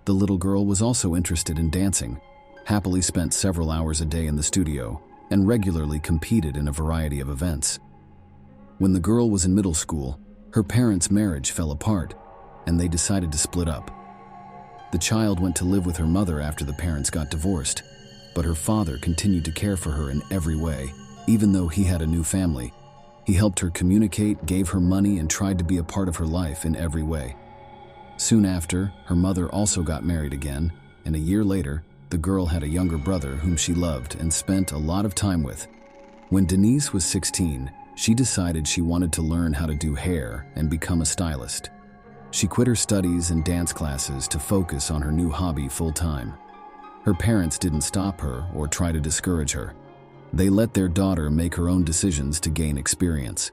The little girl was also interested in dancing, happily spent several hours a day in the studio, and regularly competed in a variety of events. When the girl was in middle school, her parents' marriage fell apart, and they decided to split up. The child went to live with her mother after the parents got divorced, but her father continued to care for her in every way, even though he had a new family. He helped her communicate, gave her money, and tried to be a part of her life in every way. Soon after, her mother also got married again, and a year later, the girl had a younger brother whom she loved and spent a lot of time with. When Denise was 16, she decided she wanted to learn how to do hair and become a stylist. She quit her studies and dance classes to focus on her new hobby full-time. Her parents didn't stop her or try to discourage her. They let their daughter make her own decisions to gain experience.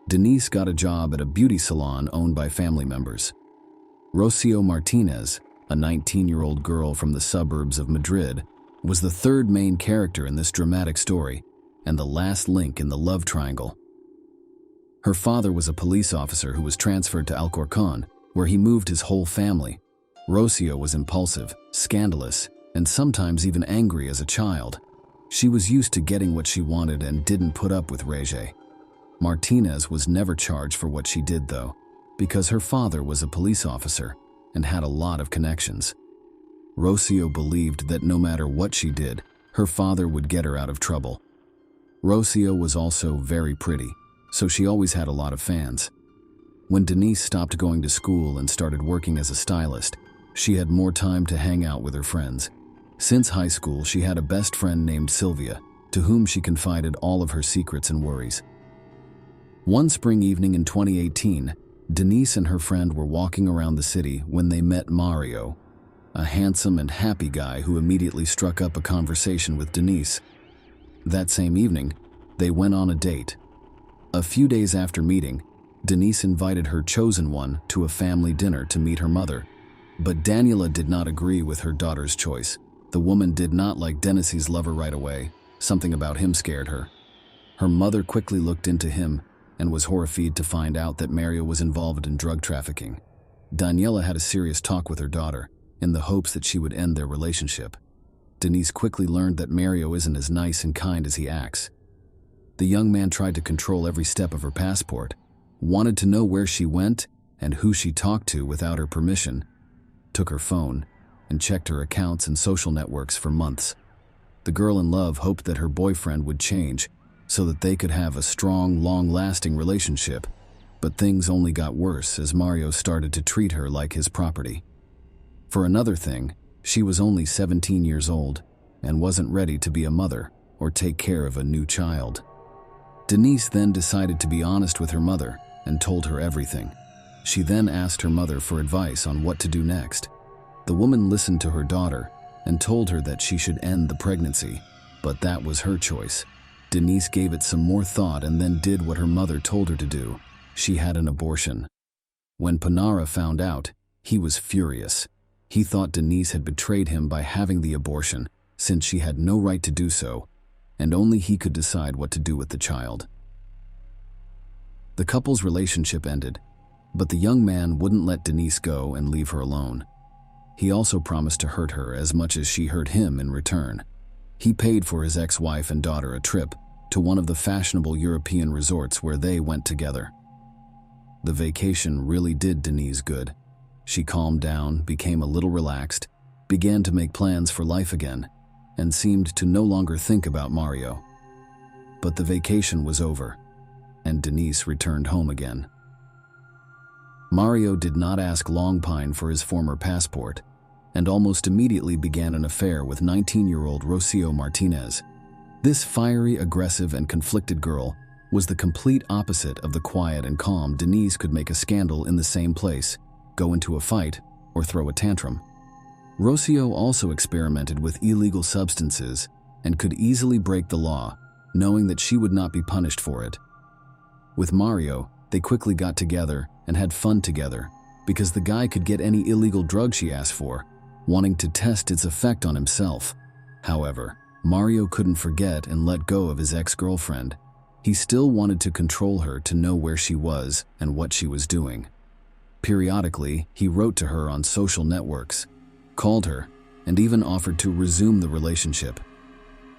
Denise got a job at a beauty salon owned by family members. Rocio Martinez, a 19-year-old girl from the suburbs of Madrid, was the third main character in this dramatic story and the last link in the love triangle. Her father was a police officer who was transferred to Alcorcón, where he moved his whole family. Rocio was impulsive, scandalous, and sometimes even angry as a child. She was used to getting what she wanted and didn't put up with Rege. Martinez was never charged for what she did, though, because her father was a police officer and had a lot of connections. Rocio believed that no matter what she did, her father would get her out of trouble. Rocio was also very pretty, so she always had a lot of fans. When Denise stopped going to school and started working as a stylist, she had more time to hang out with her friends. Since high school, she had a best friend named Sylvia, to whom she confided all of her secrets and worries. One spring evening in 2018, Denise and her friend were walking around the city when they met Mario, a handsome and happy guy who immediately struck up a conversation with Denise. That same evening, they went on a date. A few days after meeting, Denise invited her chosen one to a family dinner to meet her mother, but Daniela did not agree with her daughter's choice. The woman did not like Denise's lover right away. Something about him scared her. Her mother quickly looked into him and was horrified to find out that Mario was involved in drug trafficking. Daniela had a serious talk with her daughter in the hopes that she would end their relationship. Denise quickly learned that Mario isn't as nice and kind as he acts. The young man tried to control every step of her passport, wanted to know where she went and who she talked to without her permission, took her phone, and checked her accounts and social networks for months. The girl in love hoped that her boyfriend would change so that they could have a strong, long-lasting relationship, but things only got worse as Mario started to treat her like his property. For another thing, she was only 17 years old and wasn't ready to be a mother or take care of a new child. Denise then decided to be honest with her mother and told her everything. She then asked her mother for advice on what to do next. The woman listened to her daughter and told her that she should end the pregnancy, but that was her choice. Denise gave it some more thought and then did what her mother told her to do. She had an abortion. When Panara found out, he was furious. He thought Denise had betrayed him by having the abortion, since she had no right to do so, and only he could decide what to do with the child. The couple's relationship ended, but the young man wouldn't let Denise go and leave her alone. He also promised to hurt her as much as she hurt him in return. He paid for his ex-wife and daughter a trip to one of the fashionable European resorts where they went together. The vacation really did Denise good. She calmed down, became a little relaxed, began to make plans for life again, and seemed to no longer think about Mario. But the vacation was over, and Denise returned home again. Mario did not ask Longpine for his former passport, and almost immediately began an affair with 19-year-old Rocio Martinez. This fiery, aggressive, and conflicted girl was the complete opposite of the quiet and calm Denise could make a scandal in the same place, go into a fight, or throw a tantrum. Rocio also experimented with illegal substances and could easily break the law, knowing that she would not be punished for it. With Mario, they quickly got together and had fun together because the guy could get any illegal drug she asked for, wanting to test its effect on himself. However, Mario couldn't forget and let go of his ex-girlfriend. He still wanted to control her, to know where she was and what she was doing. Periodically, he wrote to her on social networks, called her, and even offered to resume the relationship.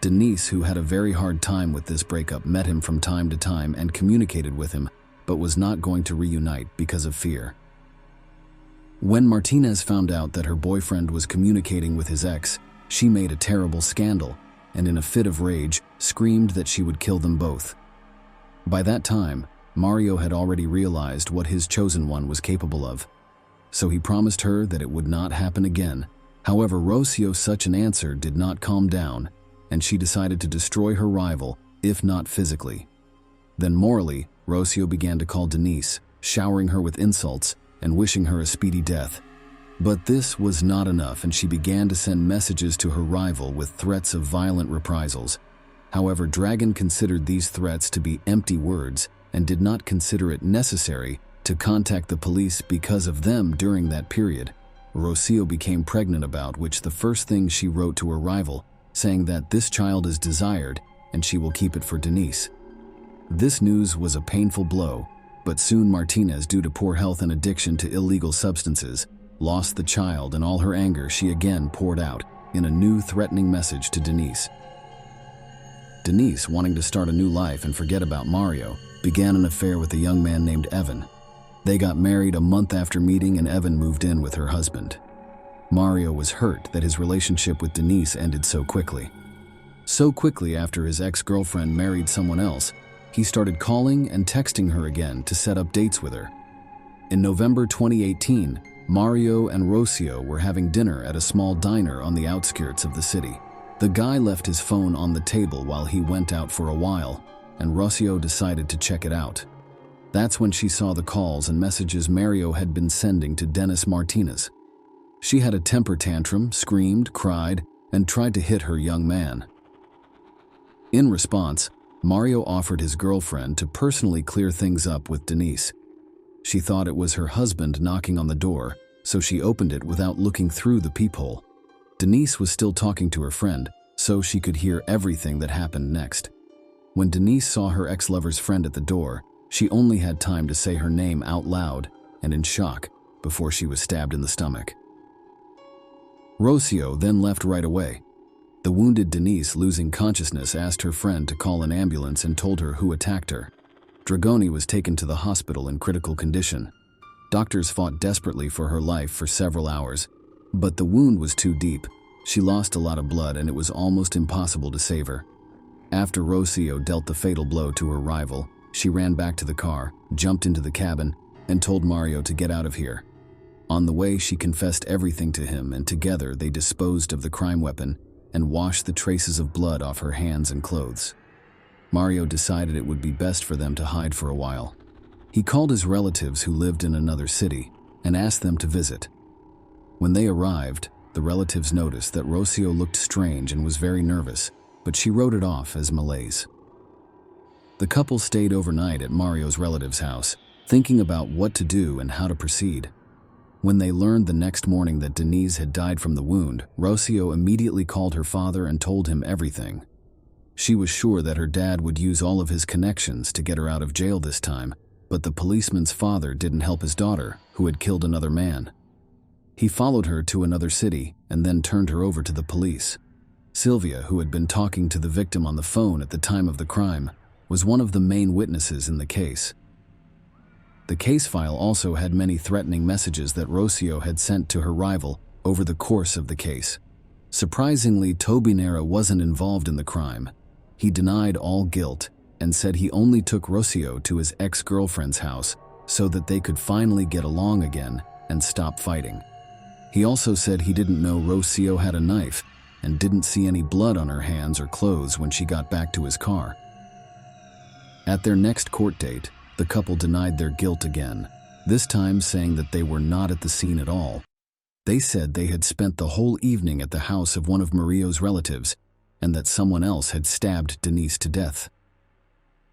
Denise, who had a very hard time with this breakup, met him from time to time and communicated with him, but was not going to reunite because of fear. When Martinez found out that her boyfriend was communicating with his ex, she made a terrible scandal and, in a fit of rage, screamed that she would kill them both. By that time, Mario had already realized what his chosen one was capable of, so he promised her that it would not happen again. However, Rocio's such an answer did not calm down, and she decided to destroy her rival, if not physically. Then morally, Rocio began to call Denise, showering her with insults and wishing her a speedy death. But this was not enough, and she began to send messages to her rival with threats of violent reprisals. However, Dragon considered these threats to be empty words and did not consider it necessary to contact the police because of them. During that period, Rocio became pregnant, about which the first thing she wrote to her rival, saying that this child is desired and she will keep it for Denise. This news was a painful blow, but soon Martinez, due to poor health and addiction to illegal substances, lost the child, and all her anger she again poured out in a new threatening message to Denise. Denise, wanting to start a new life and forget about Mario, began an affair with a young man named Evan. They got married a month after meeting, and Evan moved in with her husband. Mario was hurt that his relationship with Denise ended so quickly. So quickly after his ex-girlfriend married someone else, he started calling and texting her again to set up dates with her. In November 2018, Mario and Rocio were having dinner at a small diner on the outskirts of the city. The guy left his phone on the table while he went out for a while, and Rocio decided to check it out. That's when she saw the calls and messages Mario had been sending to Dennis Martinez. She had a temper tantrum, screamed, cried, and tried to hit her young man. In response, Mario offered his girlfriend to personally clear things up with Denise. She thought it was her husband knocking on the door, so she opened it without looking through the peephole. Denise was still talking to her friend, so she could hear everything that happened next. When Denise saw her ex-lover's friend at the door, she only had time to say her name out loud and in shock before she was stabbed in the stomach. Rocio then left right away. The wounded Denise, losing consciousness, asked her friend to call an ambulance and told her who attacked her. Dragoni was taken to the hospital in critical condition. Doctors fought desperately for her life for several hours, but the wound was too deep. She lost a lot of blood and it was almost impossible to save her. After Rocio dealt the fatal blow to her rival, she ran back to the car, jumped into the cabin, and told Mario to get out of here. On the way, she confessed everything to him, and together they disposed of the crime weapon and washed the traces of blood off her hands and clothes. Mario decided it would be best for them to hide for a while. He called his relatives who lived in another city and asked them to visit. When they arrived, the relatives noticed that Rocio looked strange and was very nervous, but she wrote it off as malaise. The couple stayed overnight at Mario's relative's house, thinking about what to do and how to proceed. When they learned the next morning that Denise had died from the wound, Rocio immediately called her father and told him everything. She was sure that her dad would use all of his connections to get her out of jail this time, but the policeman's father didn't help his daughter, who had killed another man. He followed her to another city and then turned her over to the police. Sylvia, who had been talking to the victim on the phone at the time of the crime, was one of the main witnesses in the case. The case file also had many threatening messages that Rocio had sent to her rival over the course of the case. Surprisingly, Tobinera wasn't involved in the crime. He denied all guilt and said he only took Rocio to his ex-girlfriend's house so that they could finally get along again and stop fighting. He also said he didn't know Rocio had a knife and didn't see any blood on her hands or clothes when she got back to his car. At their next court date, the couple denied their guilt again, this time saying that they were not at the scene at all. They said they had spent the whole evening at the house of one of Mario's relatives and that someone else had stabbed Denise to death.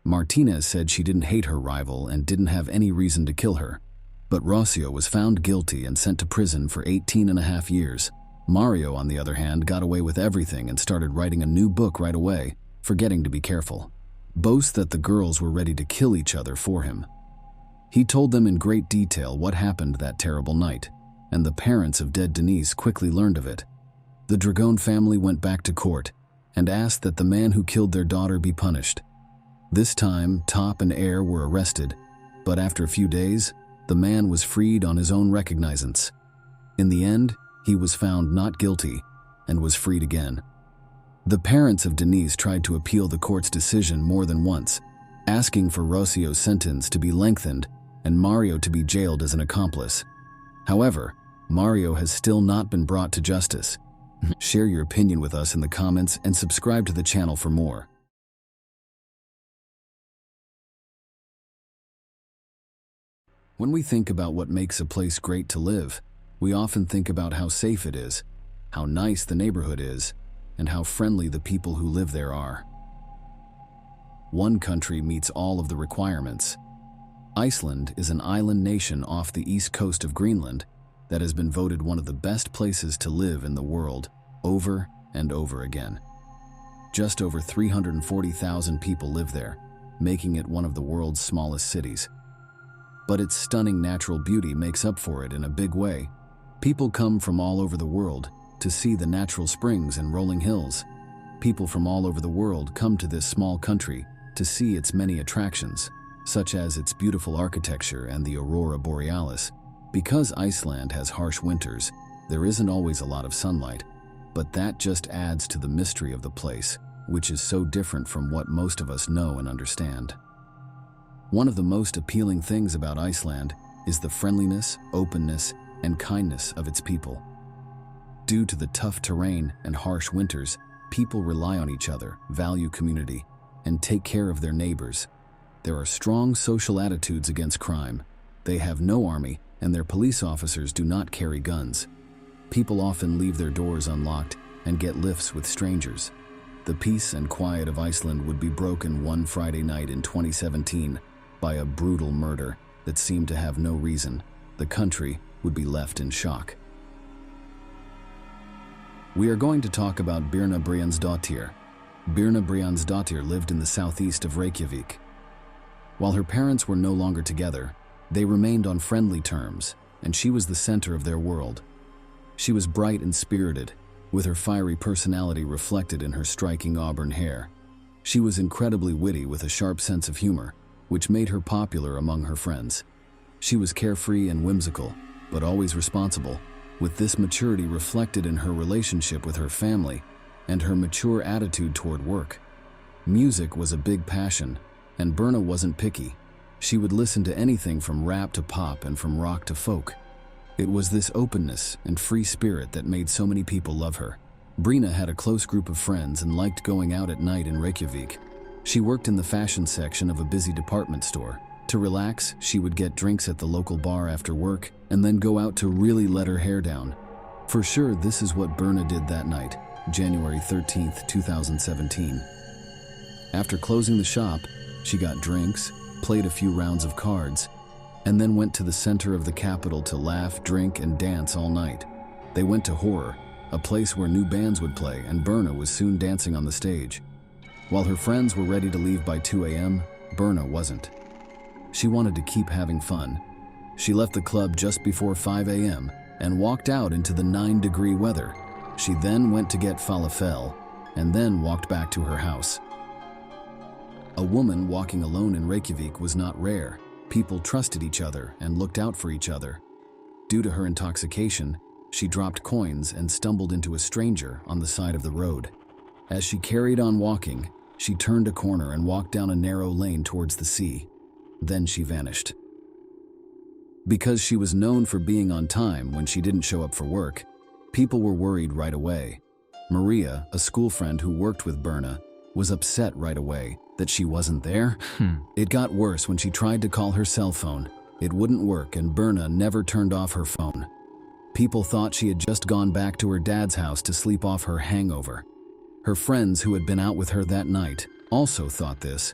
Martinez said she didn't hate her rival and didn't have any reason to kill her, but Rocio was found guilty and sent to prison for 18.5 years. Mario, on the other hand, got away with everything and started writing a new book right away, forgetting to be careful. Boasts that the girls were ready to kill each other for him. He told them in great detail what happened that terrible night, and the parents of dead Denise quickly learned of it. The Dragon family went back to court and asked that the man who killed their daughter be punished. This time, Top and Air were arrested, but after a few days, the man was freed on his own recognizance. In the end, he was found not guilty and was freed again. The parents of Denise tried to appeal the court's decision more than once, asking for Rocio's sentence to be lengthened and Mario to be jailed as an accomplice. However, Mario has still not been brought to justice. Share your opinion with us in the comments and subscribe to the channel for more. When we think about what makes a place great to live, we often think about how safe it is, how nice the neighborhood is, and how friendly the people who live there are. One country meets all of the requirements. Iceland is an island nation off the east coast of Greenland that has been voted one of the best places to live in the world over and over again. Just over 340,000 people live there, making it one of the world's smallest cities. But its stunning natural beauty makes up for it in a big way. People come from all over the world to see the natural springs and rolling hills. People from all over the world come to this small country to see its many attractions, such as its beautiful architecture and the aurora borealis. Because Iceland has harsh winters, there isn't always a lot of sunlight, but that just adds to the mystery of the place, which is so different from what most of us know and understand. One of the most appealing things about Iceland is the friendliness, openness, and kindness of its people. Due to the tough terrain and harsh winters, people rely on each other, value community, and take care of their neighbors. There are strong social attitudes against crime. They have no army, and their police officers do not carry guns. People often leave their doors unlocked and get lifts with strangers. The peace and quiet of Iceland would be broken one Friday night in 2017 by a brutal murder that seemed to have no reason. The country would be left in shock. We are going to talk about Birna Briansdottir. Birna Briansdottir lived in the southeast of Reykjavik. While her parents were no longer together, they remained on friendly terms, and she was the center of their world. She was bright and spirited, with her fiery personality reflected in her striking auburn hair. She was incredibly witty with a sharp sense of humor, which made her popular among her friends. She was carefree and whimsical, but always responsible, with this maturity reflected in her relationship with her family and her mature attitude toward work. Music was a big passion, and Birna wasn't picky. She would listen to anything from rap to pop and from rock to folk. It was this openness and free spirit that made so many people love her. Birna had a close group of friends and liked going out at night in Reykjavik. She worked in the fashion section of a busy department store. To relax, she would get drinks at the local bar after work and then go out to really let her hair down. For sure, this is what Birna did that night, January 13th, 2017. After closing the shop, she got drinks, played a few rounds of cards, and then went to the center of the capital to laugh, drink, and dance all night. They went to Horror, a place where new bands would play, and Birna was soon dancing on the stage. While her friends were ready to leave by 2 a.m., Birna wasn't. She wanted to keep having fun. She left the club just before 5 a.m. and walked out into the 9-degree weather. She then went to get falafel and then walked back to her house. A woman walking alone in Reykjavik was not rare. People trusted each other and looked out for each other. Due to her intoxication, she dropped coins and stumbled into a stranger on the side of the road. As she carried on walking, she turned a corner and walked down a narrow lane towards the sea. Then she vanished. Because she was known for being on time when she didn't show up for work, people were worried right away. Maria, a school friend who worked with Birna, was upset right away that she wasn't there. It got worse when she tried to call her cell phone. It wouldn't work, and Birna never turned off her phone. People thought she had just gone back to her dad's house to sleep off her hangover. Her friends who had been out with her that night also thought this,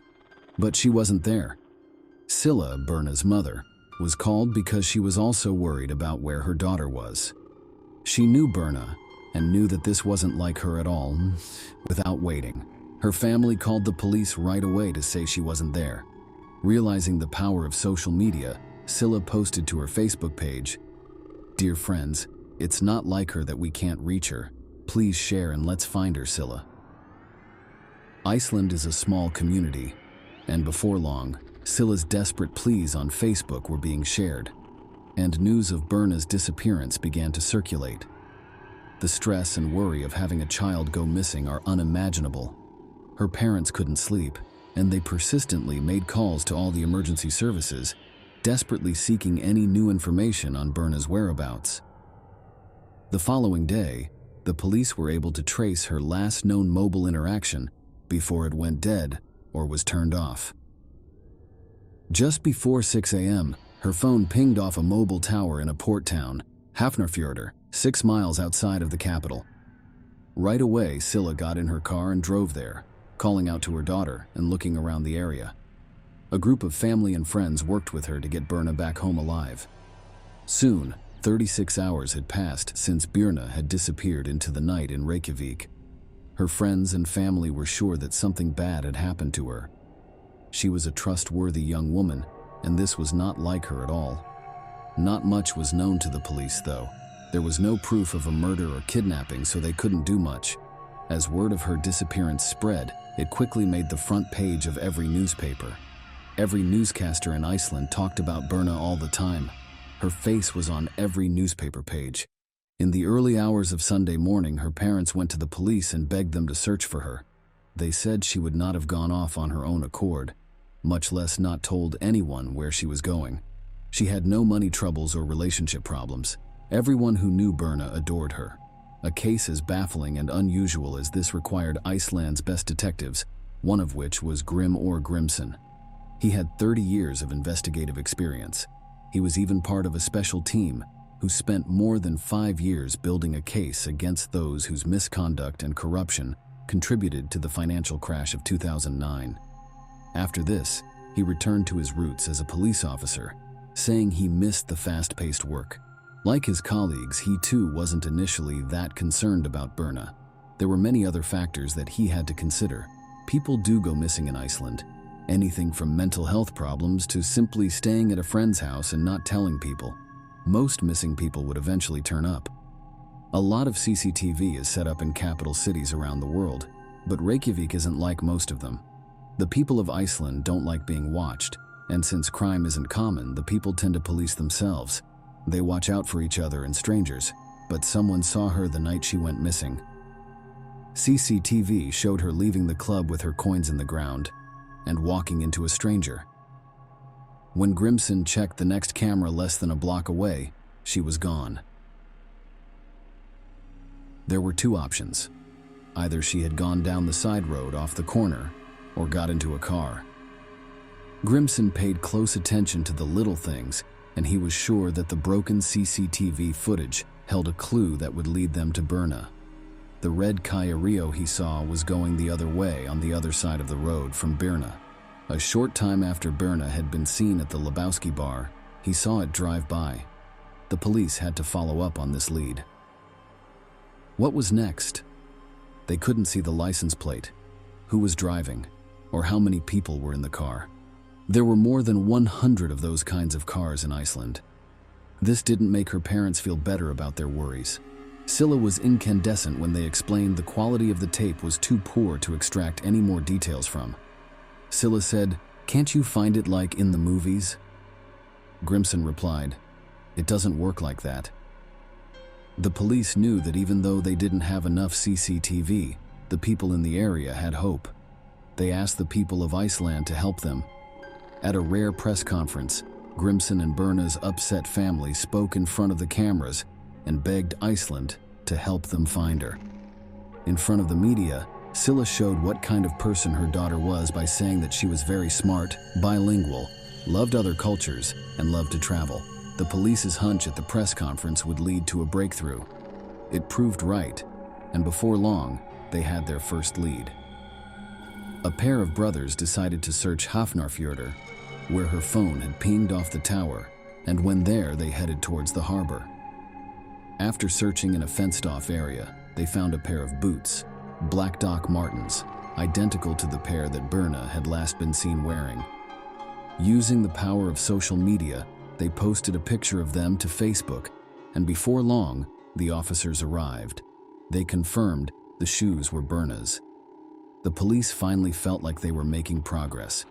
but she wasn't there. Scylla, Berna's mother, was called because she was also worried about where her daughter was. She knew Berna and knew that this wasn't like her at all. Without waiting, her family called the police right away to say she wasn't there. Realizing the power of social media, Scylla posted to her Facebook page, "Dear friends, it's not like her that we can't reach her. Please share and let's find her, Scylla." Iceland is a small community, and before long, Scylla's desperate pleas on Facebook were being shared, and news of Berna's disappearance began to circulate. The stress and worry of having a child go missing are unimaginable. Her parents couldn't sleep, and they persistently made calls to all the emergency services, desperately seeking any new information on Berna's whereabouts. The following day, the police were able to trace her last known mobile interaction before it went dead or was turned off. Just before 6 a.m., her phone pinged off a mobile tower in a port town, Hafnarfjordur, 6 miles outside of the capital. Right away, Scylla got in her car and drove there, calling out to her daughter and looking around the area. A group of family and friends worked with her to get Berna back home alive. Soon, 36 hours had passed since Birna had disappeared into the night in Reykjavik. Her friends and family were sure that something bad had happened to her. She was a trustworthy young woman, and this was not like her at all. Not much was known to the police, though. There was no proof of a murder or kidnapping, so they couldn't do much. As word of her disappearance spread, it quickly made the front page of every newspaper. Every newscaster in Iceland talked about Berna all the time. Her face was on every newspaper page. In the early hours of Sunday morning, her parents went to the police and begged them to search for her. They said she would not have gone off on her own accord, much less not told anyone where she was going. She had no money troubles or relationship problems. Everyone who knew Berna adored her. A case as baffling and unusual as this required Iceland's best detectives, one of which was Grim or Grimson. He had 30 years of investigative experience. He was even part of a special team who spent more than 5 years building a case against those whose misconduct and corruption contributed to the financial crash of 2009. After this, he returned to his roots as a police officer, saying he missed the fast-paced work. Like his colleagues, he too wasn't initially that concerned about Berna. There were many other factors that he had to consider. People do go missing in Iceland. Anything from mental health problems to simply staying at a friend's house and not telling people. Most missing people would eventually turn up. A lot of CCTV is set up in capital cities around the world, but Reykjavik isn't like most of them. The people of Iceland don't like being watched, and since crime isn't common, the people tend to police themselves. They watch out for each other and strangers, but someone saw her the night she went missing. CCTV showed her leaving the club with her coins in the ground and walking into a stranger. When Grimson checked the next camera less than a block away, she was gone. There were two options. Either she had gone down the side road off the corner or got into a car. Grimson paid close attention to the little things, and he was sure that the broken CCTV footage held a clue that would lead them to Berna. The red Kia Rio he saw was going the other way on the other side of the road from Birna. A short time after Berna had been seen at the Lebowski bar, he saw it drive by. The police had to follow up on this lead. What was next? They couldn't see the license plate, who was driving, or how many people were in the car. There were more than 100 of those kinds of cars in Iceland. This didn't make her parents feel better about their worries. Scylla was incandescent when they explained the quality of the tape was too poor to extract any more details from. Scylla said, "Can't you find it like in the movies?" Grimson replied, "It doesn't work like that." The police knew that even though they didn't have enough CCTV, the people in the area had hope. They asked the people of Iceland to help them. At a rare press conference, Grimson and Berna's upset family spoke in front of the cameras and begged Iceland to help them find her. In front of the media, Scylla showed what kind of person her daughter was by saying that she was very smart, bilingual, loved other cultures, and loved to travel. The police's hunch at the press conference would lead to a breakthrough. It proved right, and before long, they had their first lead. A pair of brothers decided to search Hafnarfjordur, where her phone had pinged off the tower, and when there, they headed towards the harbor. After searching in a fenced-off area, they found a pair of boots, black Doc Martens, identical to the pair that Birna had last been seen wearing. Using the power of social media, they posted a picture of them to Facebook, and before long, the officers arrived. They confirmed the shoes were Birna's. The police finally felt like they were making progress.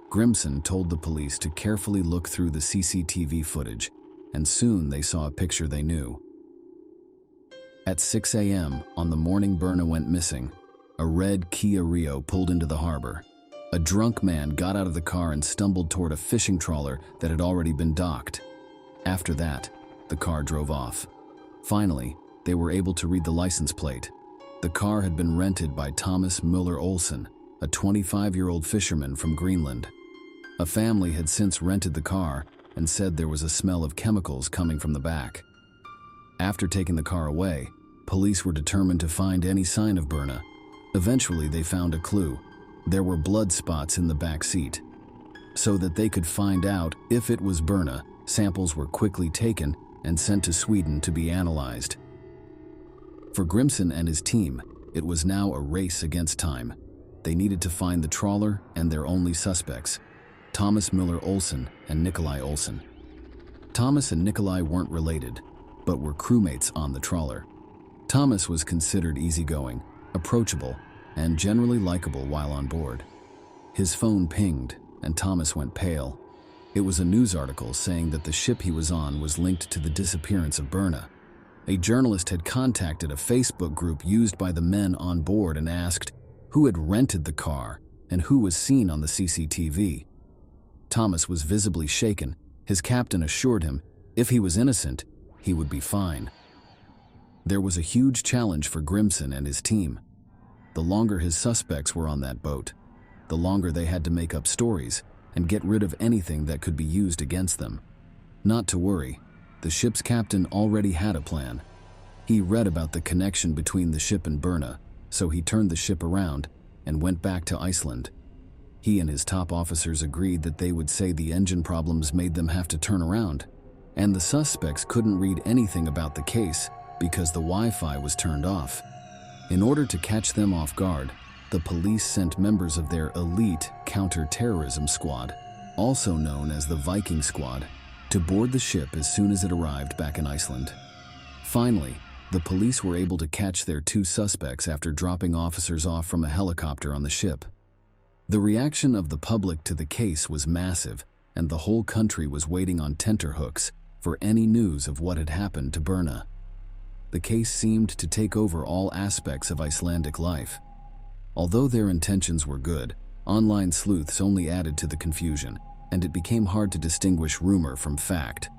Grimson told the police to carefully look through the CCTV footage, and soon they saw a picture they knew. At 6 a.m. on the morning Birna went missing, a red Kia Rio pulled into the harbor. A drunk man got out of the car and stumbled toward a fishing trawler that had already been docked. After that, the car drove off. Finally, they were able to read the license plate. The car had been rented by Thomas Muller Olsen, a 25-year-old fisherman from Greenland. A family had since rented the car and said there was a smell of chemicals coming from the back. After taking the car away, police were determined to find any sign of Birna. Eventually, they found a clue. There were blood spots in the back seat. So that they could find out if it was Birna, samples were quickly taken and sent to Sweden to be analyzed. For Grimson and his team, it was now a race against time. They needed to find the trawler and their only suspects, Thomas Muller Olsen and Nikolai Olsen. Thomas and Nikolai weren't related, but were crewmates on the trawler. Thomas was considered easygoing, approachable, and generally likable while on board. His phone pinged, and Thomas went pale. It was a news article saying that the ship he was on was linked to the disappearance of Birna. A journalist had contacted a Facebook group used by the men on board and asked who had rented the car and who was seen on the CCTV. Thomas was visibly shaken. His captain assured him if he was innocent, he would be fine. There was a huge challenge for Grimson and his team. The longer his suspects were on that boat, the longer they had to make up stories and get rid of anything that could be used against them. Not to worry, the ship's captain already had a plan. He read about the connection between the ship and Birna, so he turned the ship around and went back to Iceland. He and his top officers agreed that they would say the engine problems made them have to turn around, and the suspects couldn't read anything about the case because the Wi-Fi was turned off. In order to catch them off guard, the police sent members of their elite counter-terrorism squad, also known as the Viking Squad, to board the ship as soon as it arrived back in Iceland. Finally, the police were able to catch their two suspects after dropping officers off from a helicopter on the ship. The reaction of the public to the case was massive, and the whole country was waiting on tenterhooks for any news of what had happened to Birna. The case seemed to take over all aspects of Icelandic life. Although their intentions were good, online sleuths only added to the confusion, and it became hard to distinguish rumor from fact.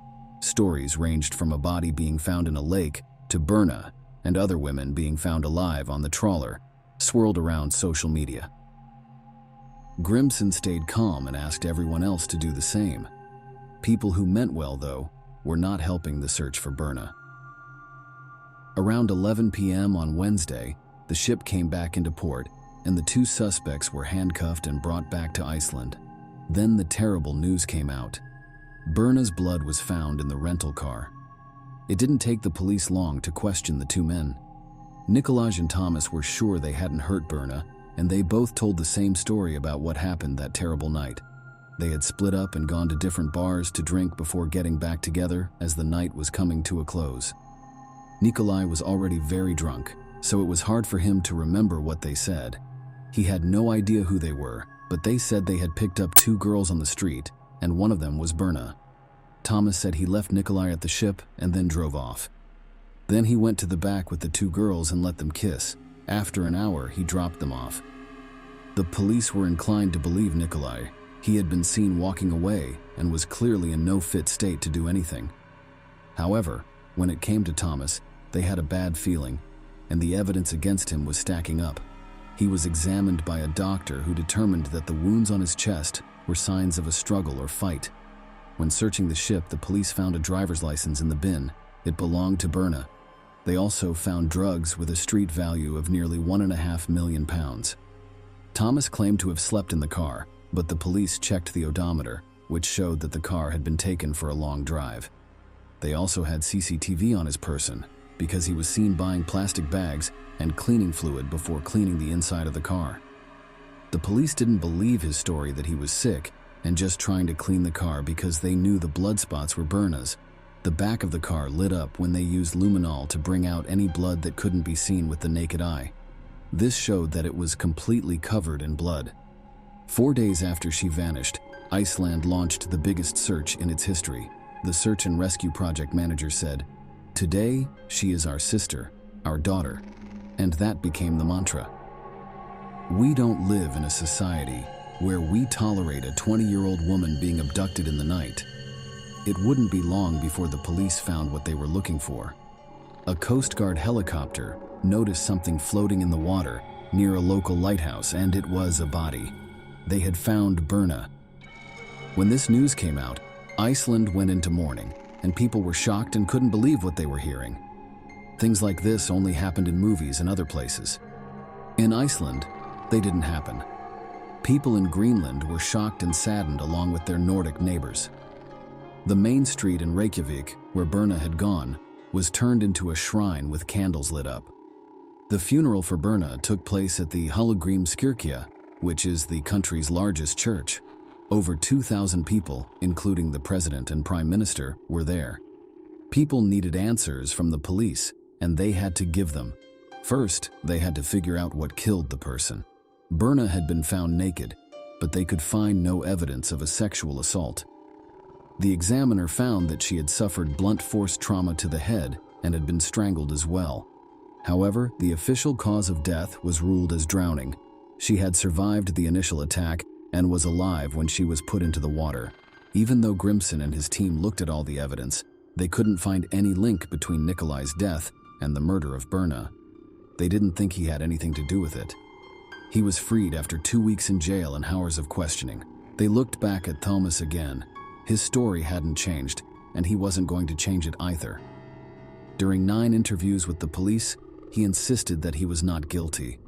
Stories ranged from a body being found in a lake to Birna and other women being found alive on the trawler, swirled around social media. Grimson stayed calm and asked everyone else to do the same. People who meant well, though, were not helping the search for Birna. Around 11 p.m. on Wednesday, the ship came back into port, and the two suspects were handcuffed and brought back to Iceland. Then the terrible news came out. Birna's blood was found in the rental car. It didn't take the police long to question the two men. Nikolaj and Thomas were sure they hadn't hurt Birna, and they both told the same story about what happened that terrible night. They had split up and gone to different bars to drink before getting back together as the night was coming to a close. Nikolai was already very drunk, so it was hard for him to remember what they said. He had no idea who they were, but they said they had picked up two girls on the street, and one of them was Birna. Thomas said he left Nikolai at the ship and then drove off. Then he went to the back with the two girls and let them kiss. After an hour, he dropped them off. The police were inclined to believe Nikolai. He had been seen walking away and was clearly in no fit state to do anything. However, when it came to Thomas, they had a bad feeling, and the evidence against him was stacking up. He was examined by a doctor who determined that the wounds on his chest were signs of a struggle or fight. When searching the ship, the police found a driver's license in the bin. It belonged to Birna. They also found drugs with a street value of nearly £1.5 million. Thomas claimed to have slept in the car, but the police checked the odometer, which showed that the car had been taken for a long drive. They also had CCTV on his person, because he was seen buying plastic bags and cleaning fluid before cleaning the inside of the car. The police didn't believe his story that he was sick and just trying to clean the car because they knew the blood spots were Berna's. The back of the car lit up when they used luminol to bring out any blood that couldn't be seen with the naked eye. This showed that it was completely covered in blood. 4 days after she vanished, Iceland launched the biggest search in its history. The search and rescue project manager said, "Today, she is our sister, our daughter." And that became the mantra. We don't live in a society where we tolerate a 20-year-old woman being abducted in the night. It wouldn't be long before the police found what they were looking for. A Coast Guard helicopter noticed something floating in the water near a local lighthouse, and it was a body. They had found Berna. When this news came out, Iceland went into mourning, and people were shocked and couldn't believe what they were hearing. Things like this only happened in movies and other places. In Iceland, they didn't happen. People in Greenland were shocked and saddened along with their Nordic neighbors. The main street in Reykjavik, where Berna had gone, was turned into a shrine with candles lit up. The funeral for Berna took place at the Hallgrímskirkja, which is the country's largest church. Over 2,000 people, including the president and prime minister, were there. People needed answers from the police, and they had to give them. First, they had to figure out what killed the person. Berna had been found naked, but they could find no evidence of a sexual assault. The examiner found that she had suffered blunt force trauma to the head and had been strangled as well. However, the official cause of death was ruled as drowning. She had survived the initial attack and was alive when she was put into the water. Even though Grimson and his team looked at all the evidence, they couldn't find any link between Nikolai's death and the murder of Berna. They didn't think he had anything to do with it. He was freed after 2 weeks in jail and hours of questioning. They looked back at Thomas again. His story hadn't changed, and he wasn't going to change it either. During 9 interviews with the police, he insisted that he was not guilty.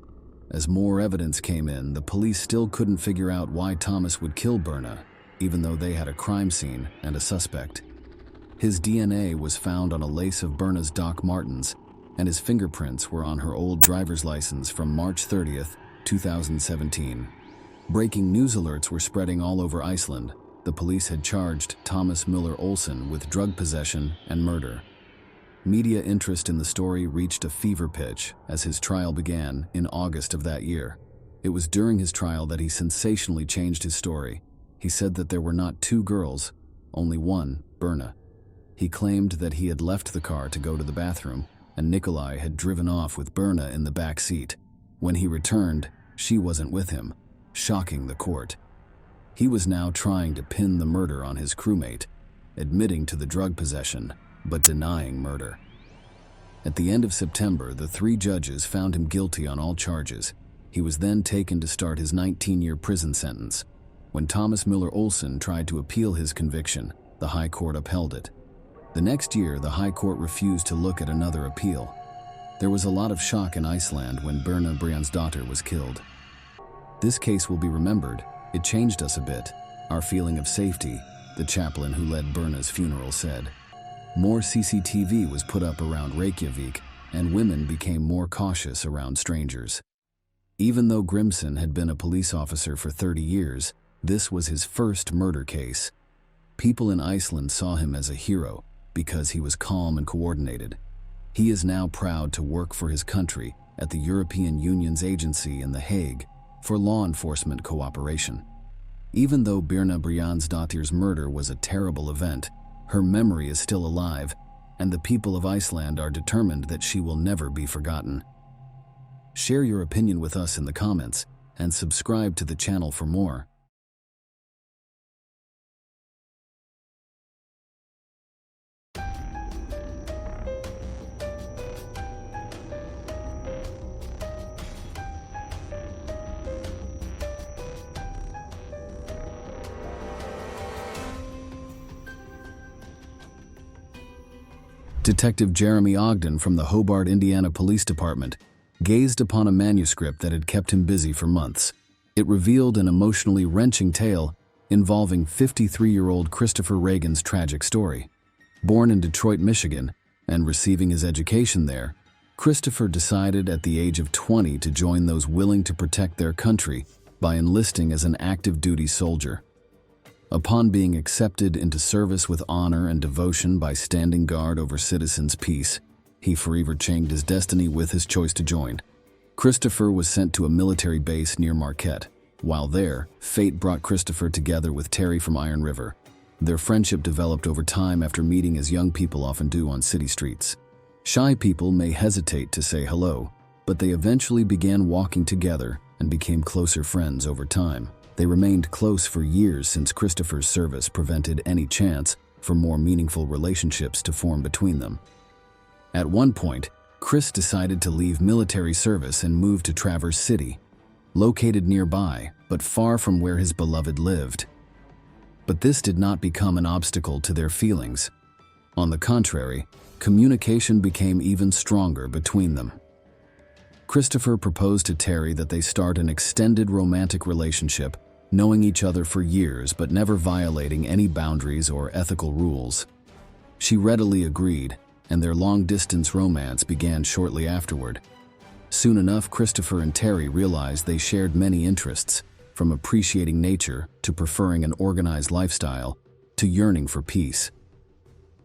As more evidence came in, the police still couldn't figure out why Thomas would kill Berna, even though they had a crime scene and a suspect. His DNA was found on a lace of Berna's Doc Martens, and his fingerprints were on her old driver's license from March 30th, 2017. Breaking news alerts were spreading all over Iceland. The police had charged Thomas Müller Olsen with drug possession and murder. Media interest in the story reached a fever pitch as his trial began in August of that year. It was during his trial that he sensationally changed his story. He said that there were not 2 girls, only one, Berna. He claimed that he had left the car to go to the bathroom, and Nikolai had driven off with Berna in the back seat. When he returned, she wasn't with him, shocking the court. He was now trying to pin the murder on his crewmate, admitting to the drug possession, but denying murder. At the end of September, the 3 judges found him guilty on all charges. He was then taken to start his 19-year prison sentence. When Thomas Müller Olsen tried to appeal his conviction, the High Court upheld it. The next year, the High Court refused to look at another appeal. There was a lot of shock in Iceland when Berna Briansdóttir was killed. This case will be remembered. It changed us a bit, our feeling of safety, the chaplain who led Berna's funeral said. More CCTV was put up around Reykjavik, and women became more cautious around strangers. Even though Grimson had been a police officer for 30 years, this was his first murder case. People in Iceland saw him as a hero because he was calm and coordinated. He is now proud to work for his country at the European Union's agency in The Hague for law enforcement cooperation. Even though Birna Briansdóttir's murder was a terrible event, her memory is still alive, and the people of Iceland are determined that she will never be forgotten. Share your opinion with us in the comments, and subscribe to the channel for more. Detective Jeremy Ogden from the Hobart, Indiana Police Department gazed upon a manuscript that had kept him busy for months. It revealed an emotionally wrenching tale involving 53-year-old Christopher Reagan's tragic story. Born in Detroit, Michigan, and receiving his education there, Christopher decided at the age of 20 to join those willing to protect their country by enlisting as an active duty soldier. Upon being accepted into service with honor and devotion by standing guard over citizens' peace, he forever changed his destiny with his choice to join. Christopher was sent to a military base near Marquette. While there, fate brought Christopher together with Terry from Iron River. Their friendship developed over time after meeting as young people often do on city streets. Shy people may hesitate to say hello, but they eventually began walking together and became closer friends over time. They remained close for years since Christopher's service prevented any chance for more meaningful relationships to form between them. At one point, Chris decided to leave military service and move to Traverse City, located nearby but far from where his beloved lived. But this did not become an obstacle to their feelings. On the contrary, communication became even stronger between them. Christopher proposed to Terry that they start an extended romantic relationship, knowing each other for years but never violating any boundaries or ethical rules. She readily agreed, and their long-distance romance began shortly afterward. Soon enough, Christopher and Terry realized they shared many interests, from appreciating nature to preferring an organized lifestyle to yearning for peace.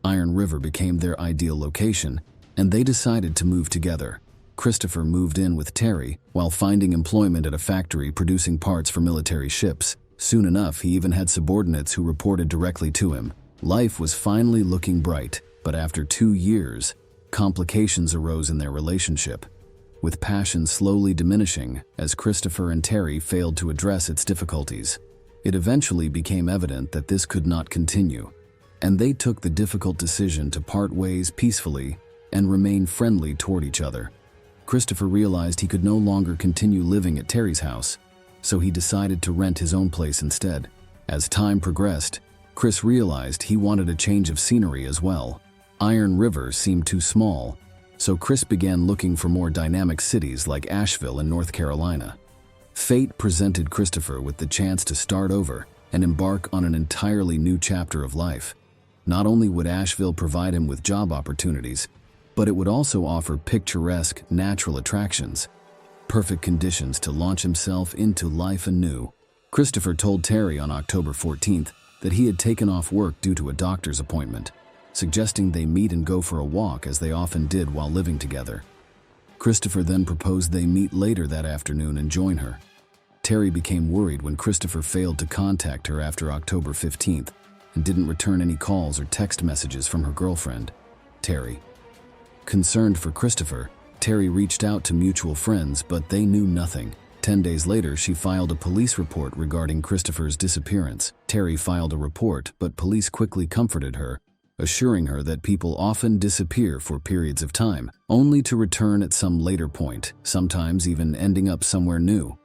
Iron River became their ideal location, and they decided to move together. Christopher moved in with Terry while finding employment at a factory producing parts for military ships. Soon enough, he even had subordinates who reported directly to him. Life was finally looking bright, but after 2 years, complications arose in their relationship, with passion slowly diminishing as Christopher and Terry failed to address its difficulties. It eventually became evident that this could not continue, and they took the difficult decision to part ways peacefully and remain friendly toward each other. Christopher realized he could no longer continue living at Terry's house, so he decided to rent his own place instead. As time progressed, Chris realized he wanted a change of scenery as well. Iron River seemed too small, so Chris began looking for more dynamic cities like Asheville in North Carolina. Fate presented Christopher with the chance to start over and embark on an entirely new chapter of life. Not only would Asheville provide him with job opportunities, but it would also offer picturesque natural attractions, perfect conditions to launch himself into life anew. Christopher told Terry on October 14th that he had taken off work due to a doctor's appointment, suggesting they meet and go for a walk as they often did while living together. Christopher then proposed they meet later that afternoon and join her. Terry became worried when Christopher failed to contact her after October 15th and didn't return any calls or text messages from her girlfriend, Terry. Concerned for Christopher, Terry reached out to mutual friends, but they knew nothing. 10 days later, she filed a police report regarding Christopher's disappearance. Terry filed a report, but police quickly comforted her, assuring her that people often disappear for periods of time, only to return at some later point, sometimes even ending up somewhere new.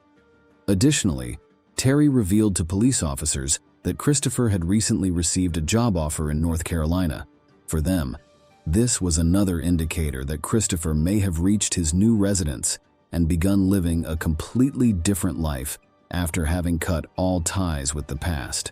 Additionally, Terry revealed to police officers that Christopher had recently received a job offer in North Carolina. For them, this was another indicator that Christopher may have reached his new residence and begun living a completely different life after having cut all ties with the past.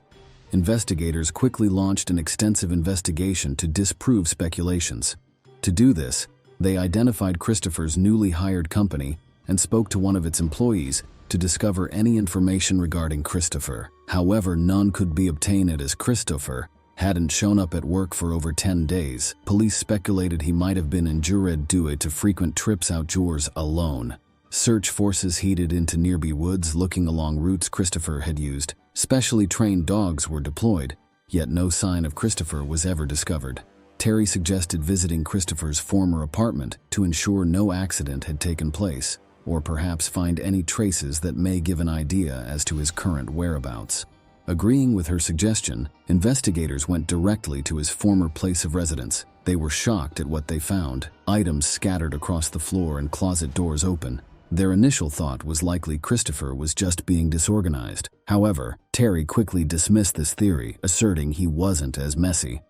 Investigators quickly launched an extensive investigation to disprove speculations. To do this, they identified Christopher's newly hired company and spoke to one of its employees to discover any information regarding Christopher. However, none could be obtained as Christopher hadn't shown up at work for over 10 days. Police speculated he might have been injured due to frequent trips outdoors alone. Search forces headed into nearby woods looking along routes Christopher had used. Specially trained dogs were deployed, yet no sign of Christopher was ever discovered. Terry suggested visiting Christopher's former apartment to ensure no accident had taken place, or perhaps find any traces that may give an idea as to his current whereabouts. Agreeing with her suggestion, investigators went directly to his former place of residence. They were shocked at what they found: items scattered across the floor and closet doors open. Their initial thought was likely Christopher was just being disorganized. However, Terry quickly dismissed this theory, asserting he wasn't as messy.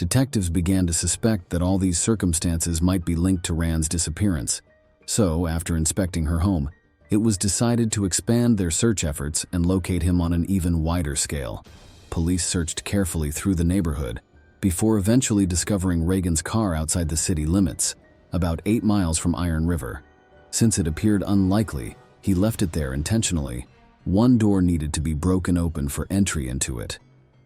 Detectives began to suspect that all these circumstances might be linked to Rand's disappearance. So, after inspecting her home, it was decided to expand their search efforts and locate him on an even wider scale. Police searched carefully through the neighborhood before eventually discovering Reagan's car outside the city limits, about 8 miles from Iron River. Since it appeared unlikely he left it there intentionally, one door needed to be broken open for entry into it.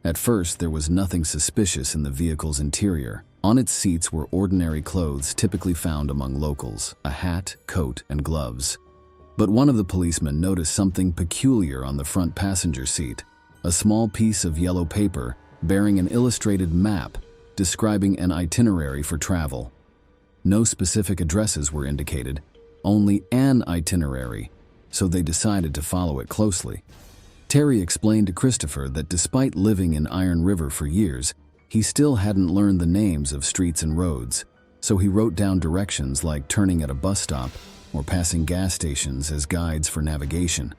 At first, there was nothing suspicious in the vehicle's interior. On its seats were ordinary clothes typically found among locals, a hat, coat, and gloves. But one of the policemen noticed something peculiar on the front passenger seat, a small piece of yellow paper bearing an illustrated map describing an itinerary for travel. No specific addresses were indicated, only an itinerary, so they decided to follow it closely. Terry explained to Christopher that despite living in Iron River for years, he still hadn't learned the names of streets and roads, so he wrote down directions like turning at a bus stop or passing gas stations as guides for navigation.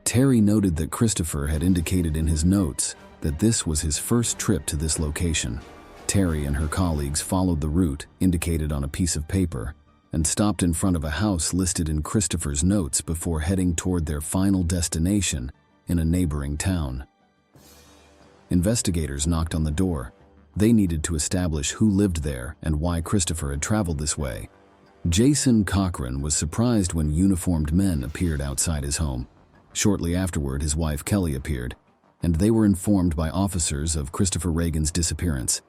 Terry noted that Christopher had indicated in his notes that this was his first trip to this location. Terry and her colleagues followed the route indicated on a piece of paper and stopped in front of a house listed in Christopher's notes before heading toward their final destination in a neighboring town. Investigators knocked on the door. They needed to establish who lived there and why Christopher had traveled this way. Jason Cochran was surprised when uniformed men appeared outside his home. Shortly afterward, his wife Kelly appeared, and they were informed by officers of Christopher Reagan's disappearance,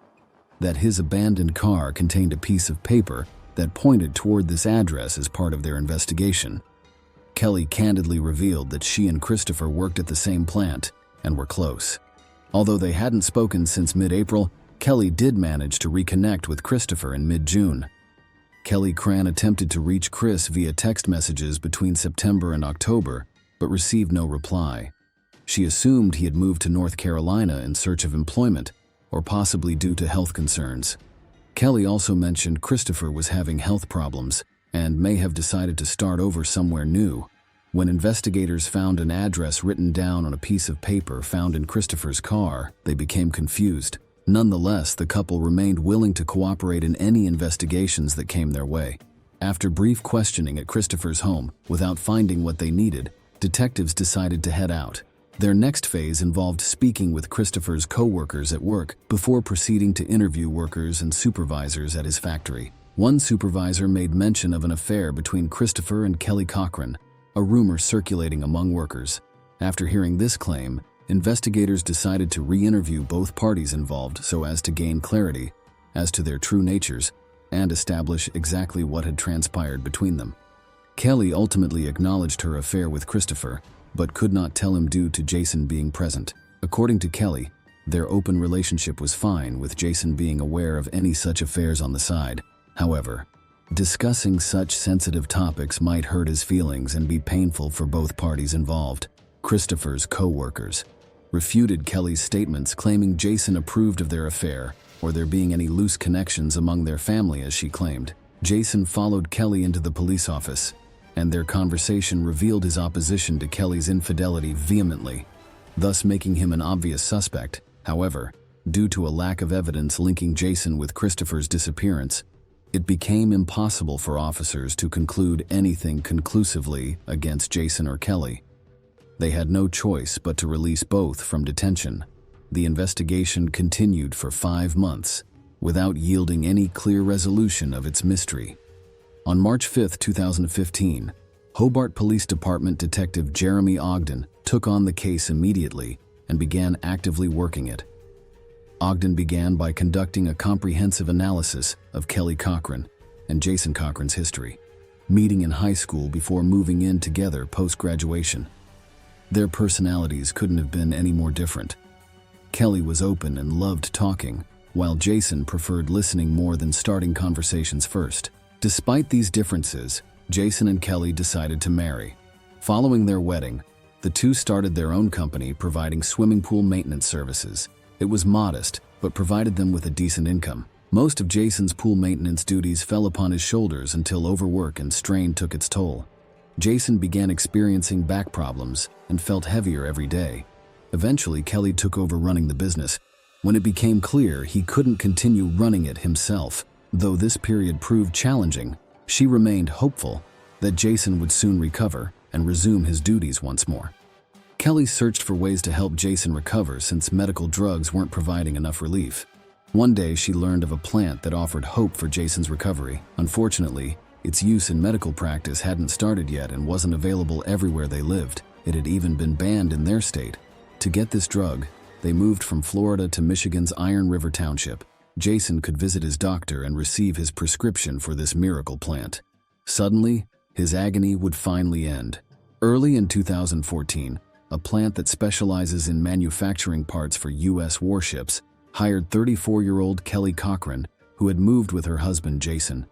that his abandoned car contained a piece of paper that pointed toward this address as part of their investigation. Kelly candidly revealed that she and Christopher worked at the same plant and were close. Although they hadn't spoken since mid-April, Kelly did manage to reconnect with Christopher in mid-June. Kelly Cran attempted to reach Chris via text messages between September and October, but received no reply. She assumed he had moved to North Carolina in search of employment, or possibly due to health concerns. Kelly also mentioned Christopher was having health problems and may have decided to start over somewhere new. When investigators found an address written down on a piece of paper found in Christopher's car, they became confused. Nonetheless, the couple remained willing to cooperate in any investigations that came their way. After brief questioning at Christopher's home, without finding what they needed, detectives decided to head out. Their next phase involved speaking with Christopher's co-workers at work before proceeding to interview workers and supervisors at his factory. One supervisor made mention of an affair between Christopher and Kelly Cochran, a rumor circulating among workers. After hearing this claim, investigators decided to re-interview both parties involved so as to gain clarity as to their true natures and establish exactly what had transpired between them. Kelly ultimately acknowledged her affair with Christopher, but could not tell him due to Jason being present. According to Kelly, their open relationship was fine, with Jason being aware of any such affairs on the side. However, discussing such sensitive topics might hurt his feelings and be painful for both parties involved. Christopher's co-workers refuted Kelly's statements, claiming Jason approved of their affair or there being any loose connections among their family, as she claimed. Jason followed Kelly into the police office, and their conversation revealed his opposition to Kelly's infidelity vehemently, thus making him an obvious suspect. However, due to a lack of evidence linking Jason with Christopher's disappearance, it became impossible for officers to conclude anything conclusively against Jason or Kelly. They had no choice but to release both from detention. The investigation continued for 5 months, without yielding any clear resolution of its mystery. On March 5, 2015, Hobart Police Department Detective Jeremy Ogden took on the case immediately and began actively working it. Ogden began by conducting a comprehensive analysis of Kelly Cochran and Jason Cochran's history, meeting in high school before moving in together post-graduation. Their personalities couldn't have been any more different. Kelly was open and loved talking, while Jason preferred listening more than starting conversations first. Despite these differences, Jason and Kelly decided to marry. Following their wedding, the two started their own company providing swimming pool maintenance services. It was modest, but provided them with a decent income. Most of Jason's pool maintenance duties fell upon his shoulders until overwork and strain took its toll. Jason began experiencing back problems and felt heavier every day. Eventually, Kelly took over running the business. when it became clear he couldn't continue running it himself. Though this period proved challenging, she remained hopeful that Jason would soon recover and resume his duties once more. Kelly searched for ways to help Jason recover since medical drugs weren't providing enough relief. One day, she learned of a plant that offered hope for Jason's recovery. Unfortunately, its use in medical practice hadn't started yet and wasn't available everywhere they lived. It had even been banned in their state. To get this drug, they moved from Florida to Michigan's Iron River Township. Jason could visit his doctor and receive his prescription for this miracle plant. Suddenly, his agony would finally end. Early in 2014, a plant that specializes in manufacturing parts for U.S. warships hired 34-year-old Kelly Cochran, who had moved with her husband Jason.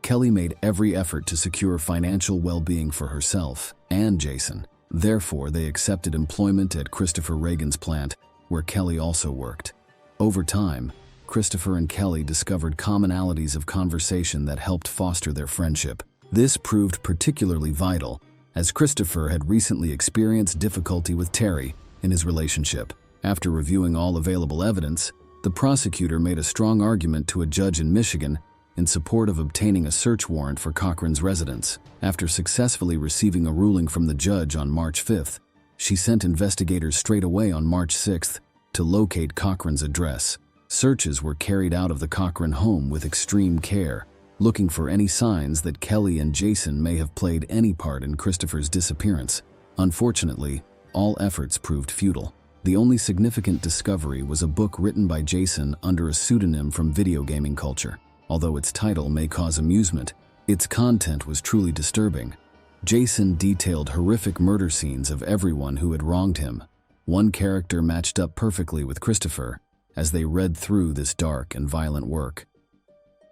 Kelly made every effort to secure financial well-being for herself and Jason. Therefore, they accepted employment at Christopher Reagan's plant, where Kelly also worked. Over time, Christopher and Kelly discovered commonalities of conversation that helped foster their friendship. This proved particularly vital, as Christopher had recently experienced difficulty with Terry in his relationship. After reviewing all available evidence, the prosecutor made a strong argument to a judge in Michigan in support of obtaining a search warrant for Cochran's residence. After successfully receiving a ruling from the judge on March 5th, she sent investigators straight away on March 6th to locate Cochran's address. Searches were carried out of the Cochran home with extreme care, looking for any signs that Kelly and Jason may have played any part in Christopher's disappearance. Unfortunately, all efforts proved futile. The only significant discovery was a book written by Jason under a pseudonym from video gaming culture. Although its title may cause amusement, its content was truly disturbing. Jason detailed horrific murder scenes of everyone who had wronged him. One character matched up perfectly with Christopher as they read through this dark and violent work.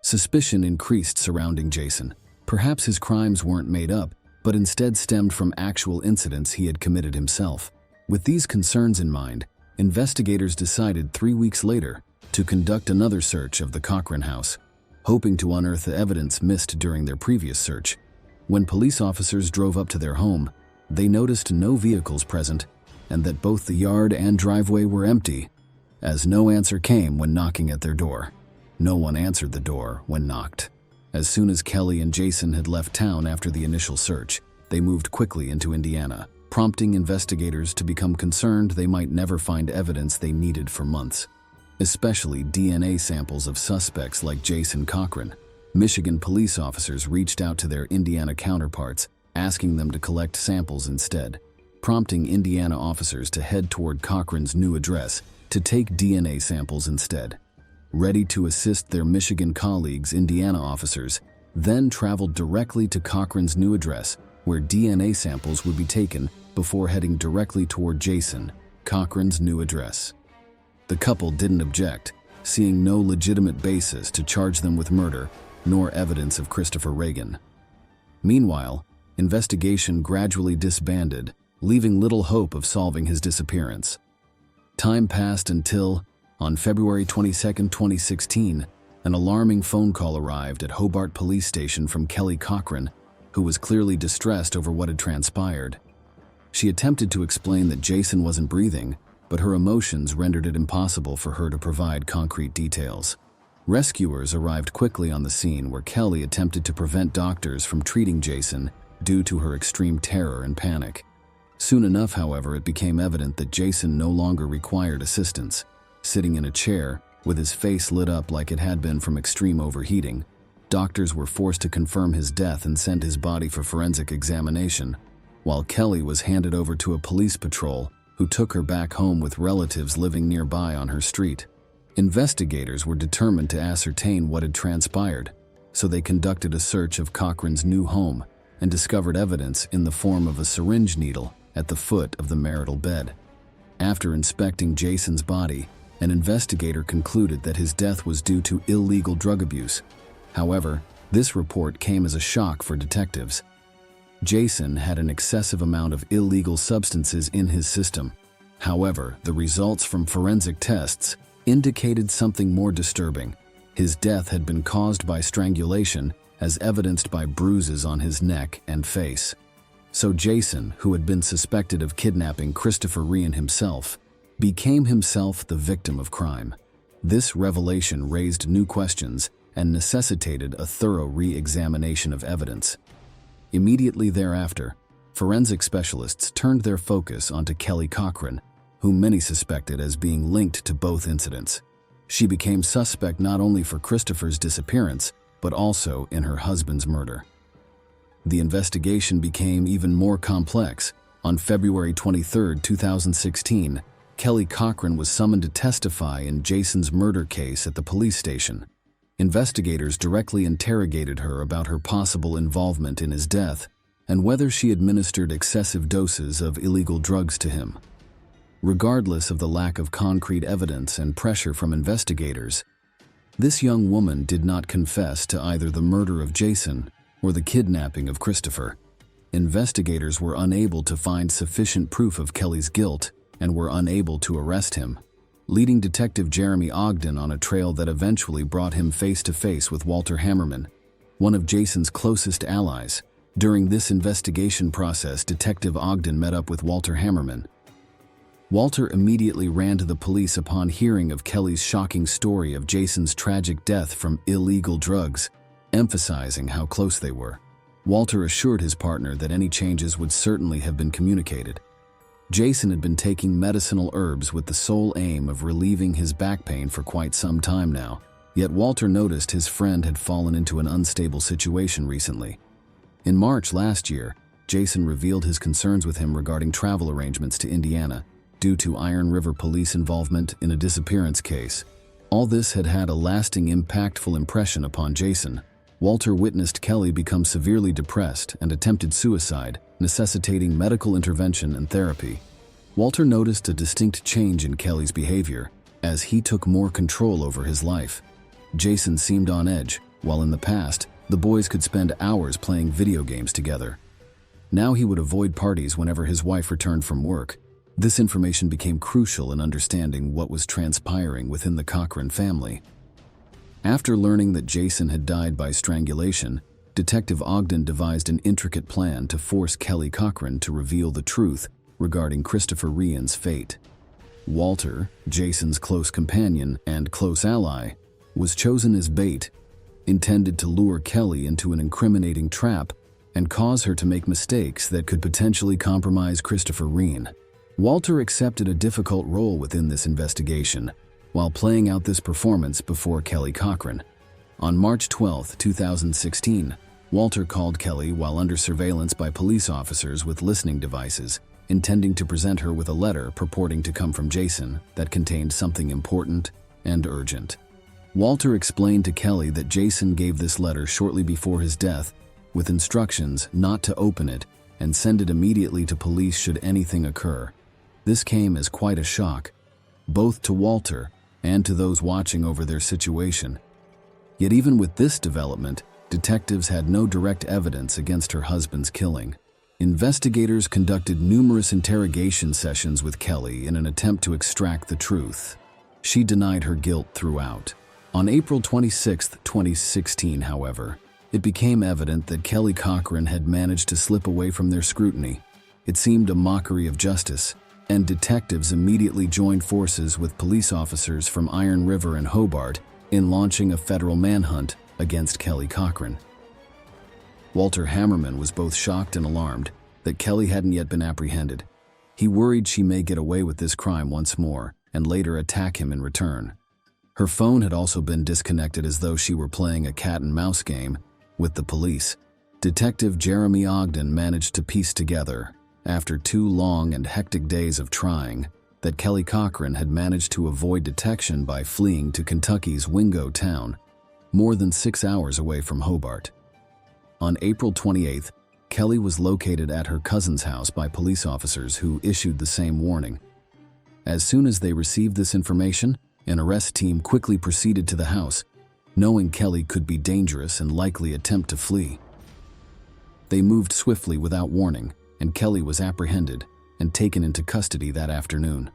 Suspicion increased surrounding Jason. Perhaps his crimes weren't made up, but instead stemmed from actual incidents he had committed himself. With these concerns in mind, investigators decided 3 weeks later to conduct another search of the Cochran house, hoping to unearth the evidence missed during their previous search. When police officers drove up to their home, they noticed no vehicles present and that both the yard and driveway were empty, as no answer came when knocking at their door. No one answered the door when knocked. As soon as Kelly and Jason had left town after the initial search, they moved quickly into Indiana, prompting investigators to become concerned they might never find evidence they needed for months, especially DNA samples of suspects like Jason Cochran. Michigan police officers reached out to their Indiana counterparts, asking them to collect samples instead, prompting Indiana officers to head toward Cochran's new address to take DNA samples instead. Ready to assist their Michigan colleagues, Indiana officers then traveled directly to Cochran's new address, where DNA samples would be taken before heading directly toward Jason, Cochran's new address. The couple didn't object, seeing no legitimate basis to charge them with murder, nor evidence of Christopher Reagan. Meanwhile, investigation gradually disbanded, leaving little hope of solving his disappearance. Time passed until, on February 22, 2016, an alarming phone call arrived at Hobart Police Station from Kelly Cochran, who was clearly distressed over what had transpired. She attempted to explain that Jason wasn't breathing, but her emotions rendered it impossible for her to provide concrete details. Rescuers arrived quickly on the scene, where Kelly attempted to prevent doctors from treating Jason due to her extreme terror and panic. Soon enough, however, it became evident that Jason no longer required assistance. Sitting in a chair, with his face lit up like it had been from extreme overheating, doctors were forced to confirm his death and send his body for forensic examination, while Kelly was handed over to a police patrol who took her back home with relatives living nearby on her street. Investigators were determined to ascertain what had transpired, so they conducted a search of Cochran's new home and discovered evidence in the form of a syringe needle at the foot of the marital bed. After inspecting Jason's body, an investigator concluded that his death was due to illegal drug abuse. However, this report came as a shock for detectives. Jason had an excessive amount of illegal substances in his system. However, the results from forensic tests indicated something more disturbing. His death had been caused by strangulation, as evidenced by bruises on his neck and face. So Jason, who had been suspected of kidnapping Christopher Reagan himself, became himself the victim of crime. This revelation raised new questions and necessitated a thorough re-examination of evidence. Immediately thereafter, forensic specialists turned their focus onto Kelly Cochran, whom many suspected as being linked to both incidents. She became suspect not only for Christopher's disappearance, but also in her husband's murder. The investigation became even more complex. On February 23, 2016, Kelly Cochran was summoned to testify in Jason's murder case at the police station. Investigators directly interrogated her about her possible involvement in his death and whether she administered excessive doses of illegal drugs to him. Regardless of the lack of concrete evidence and pressure from investigators, this young woman did not confess to either the murder of Jason or the kidnapping of Christopher. Investigators were unable to find sufficient proof of Kelly's guilt and were unable to arrest him, leading Detective Jeremy Ogden on a trail that eventually brought him face to face with Walter Hammerman, one of Jason's closest allies. During this investigation process, Detective Ogden met up with Walter Hammerman. Walter immediately ran to the police upon hearing of Kelly's shocking story of Jason's tragic death from illegal drugs, emphasizing how close they were. Walter assured his partner that any changes would certainly have been communicated. Jason had been taking medicinal herbs with the sole aim of relieving his back pain for quite some time now, yet Walter noticed his friend had fallen into an unstable situation recently. In March last year, Jason revealed his concerns with him regarding travel arrangements to Indiana due to Iron River police involvement in a disappearance case. All this had had a lasting, impactful impression upon Jason. Walter witnessed Kelly become severely depressed and attempted suicide, necessitating medical intervention and therapy. Walter noticed a distinct change in Kelly's behavior as he took more control over his life. Jason seemed on edge, while in the past, the boys could spend hours playing video games together. Now he would avoid parties whenever his wife returned from work. This information became crucial in understanding what was transpiring within the Cochran family. After learning that Jason had died by strangulation, Detective Ogden devised an intricate plan to force Kelly Cochran to reveal the truth regarding Christopher Rian's fate. Walter, Jason's close companion and close ally, was chosen as bait, intended to lure Kelly into an incriminating trap and cause her to make mistakes that could potentially compromise Christopher Rian. Walter accepted a difficult role within this investigation, while playing out this performance before Kelly Cochran. On March 12, 2016, Walter called Kelly while under surveillance by police officers with listening devices, intending to present her with a letter purporting to come from Jason that contained something important and urgent. Walter explained to Kelly that Jason gave this letter shortly before his death, with instructions not to open it and send it immediately to police should anything occur. This came as quite a shock, both to Walter and to those watching over their situation. Yet even with this development, detectives had no direct evidence against her husband's killing. Investigators conducted numerous interrogation sessions with Kelly in an attempt to extract the truth. She denied her guilt throughout. On April 26, 2016, however, it became evident that Kelly Cochran had managed to slip away from their scrutiny. It seemed a mockery of justice, and detectives immediately joined forces with police officers from Iron River and Hobart in launching a federal manhunt against Kelly Cochran. Walter Hammerman was both shocked and alarmed that Kelly hadn't yet been apprehended. He worried she may get away with this crime once more and later attack him in return. Her phone had also been disconnected as though she were playing a cat-and-mouse game with the police. Detective Jeremy Ogden managed to piece together, after 2 long and hectic days of trying, that Kelly Cochran had managed to avoid detection by fleeing to Kentucky's Wingo town, more than 6 hours away from Hobart. On April 28th, Kelly was located at her cousin's house by police officers who issued the same warning. As soon as they received this information, an arrest team quickly proceeded to the house, knowing Kelly could be dangerous and likely attempt to flee. They moved swiftly without warning, and Kelly was apprehended and taken into custody that afternoon.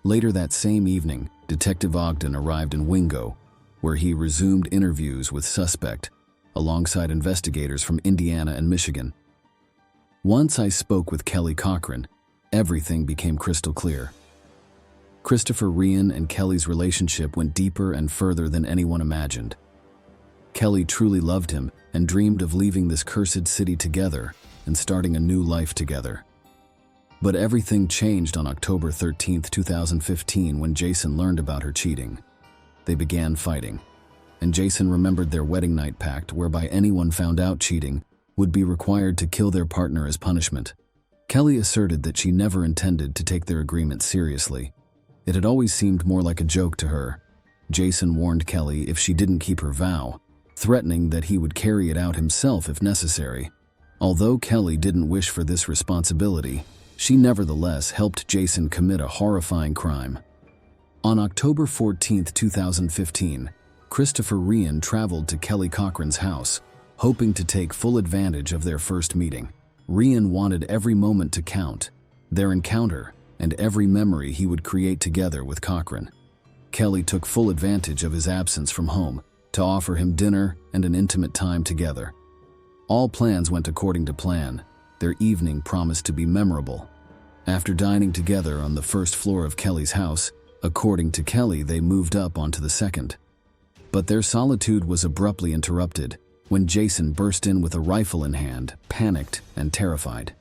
Later that same evening, Detective Ogden arrived in Wingo, where he resumed interviews with suspect, alongside investigators from Indiana and Michigan. Once I spoke with Kelly Cochran, everything became crystal clear. Christopher Ryan and Kelly's relationship went deeper and further than anyone imagined. Kelly truly loved him and dreamed of leaving this cursed city together and starting a new life together. But everything changed on October 13, 2015, when Jason learned about her cheating. They began fighting, and Jason remembered their wedding night pact whereby anyone found out cheating would be required to kill their partner as punishment. Kelly asserted that she never intended to take their agreement seriously. It had always seemed more like a joke to her. Jason warned Kelly if she didn't keep her vow, threatening that he would carry it out himself if necessary. Although Kelly didn't wish for this responsibility, she nevertheless helped Jason commit a horrifying crime. On October 14, 2015, Christopher Ryan traveled to Kelly Cochran's house, hoping to take full advantage of their first meeting. Ryan wanted every moment to count, their encounter, and every memory he would create together with Cochran. Kelly took full advantage of his absence from home to offer him dinner and an intimate time together. All plans went according to plan. Their evening promised to be memorable. After dining together on the first floor of Kelly's house, according to Kelly, they moved up onto the second. But their solitude was abruptly interrupted when Jason burst in with a rifle in hand, panicked and terrified.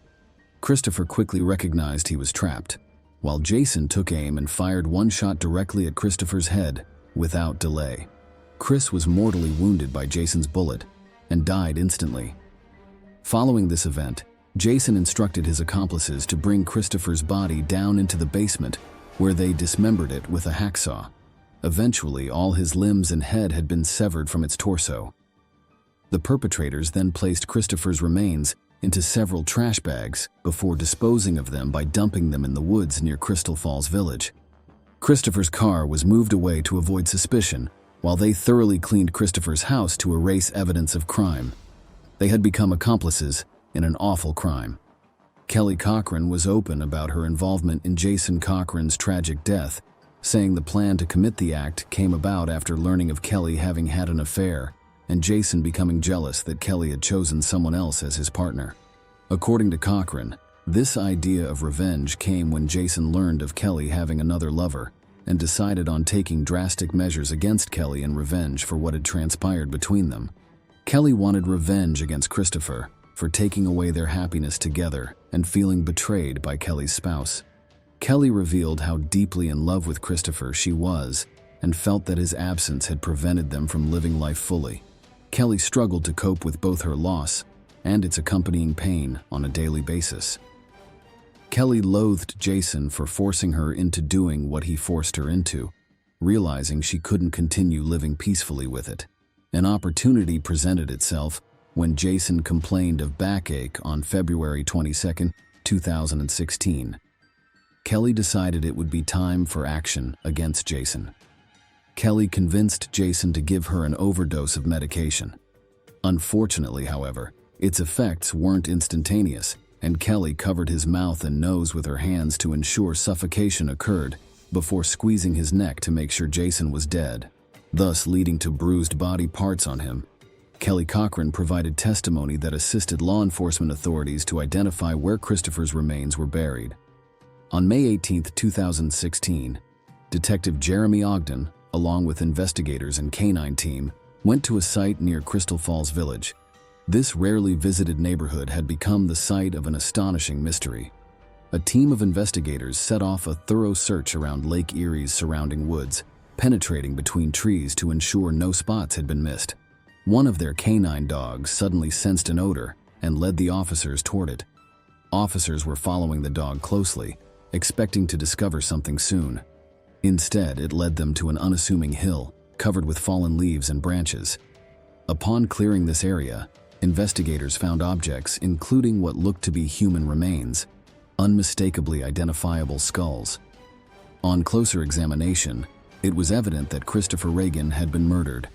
Christopher quickly recognized he was trapped, while Jason took aim and fired one shot directly at Christopher's head without delay. Chris was mortally wounded by Jason's bullet and died instantly. Following this event, Jason instructed his accomplices to bring Christopher's body down into the basement, where they dismembered it with a hacksaw. Eventually, all his limbs and head had been severed from its torso. The perpetrators then placed Christopher's remains into several trash bags before disposing of them by dumping them in the woods near Crystal Falls Village. Christopher's car was moved away to avoid suspicion, while they thoroughly cleaned Christopher's house to erase evidence of crime. They had become accomplices in an awful crime. Kelly Cochran was open about her involvement in Jason Cochran's tragic death, saying the plan to commit the act came about after learning of Kelly having had an affair and Jason becoming jealous that Kelly had chosen someone else as his partner. According to Cochran, this idea of revenge came when Jason learned of Kelly having another lover and decided on taking drastic measures against Kelly in revenge for what had transpired between them. Kelly wanted revenge against Christopher for taking away their happiness together and feeling betrayed by Kelly's spouse. Kelly revealed how deeply in love with Christopher she was and felt that his absence had prevented them from living life fully. Kelly struggled to cope with both her loss and its accompanying pain on a daily basis. Kelly loathed Jason for forcing her into doing what he forced her into, realizing she couldn't continue living peacefully with it. An opportunity presented itself when Jason complained of backache on February 22, 2016. Kelly decided it would be time for action against Jason. Kelly convinced Jason to give her an overdose of medication. Unfortunately, however, its effects weren't instantaneous, and Kelly covered his mouth and nose with her hands to ensure suffocation occurred before squeezing his neck to make sure Jason was dead, thus leading to bruised body parts on him. Kelly Cochran provided testimony that assisted law enforcement authorities to identify where Christopher's remains were buried. On May 18, 2016, Detective Jeremy Ogden, along with investigators and canine team, went to a site near Crystal Falls Village. This rarely visited neighborhood had become the site of an astonishing mystery. A team of investigators set off a thorough search around Lake Erie's surrounding woods, penetrating between trees to ensure no spots had been missed. One of their canine dogs suddenly sensed an odor and led the officers toward it. Officers were following the dog closely, expecting to discover something soon. Instead, it led them to an unassuming hill, covered with fallen leaves and branches. Upon clearing this area, investigators found objects including what looked to be human remains, unmistakably identifiable skulls. On closer examination, it was evident that Christopher Reagan had been murdered.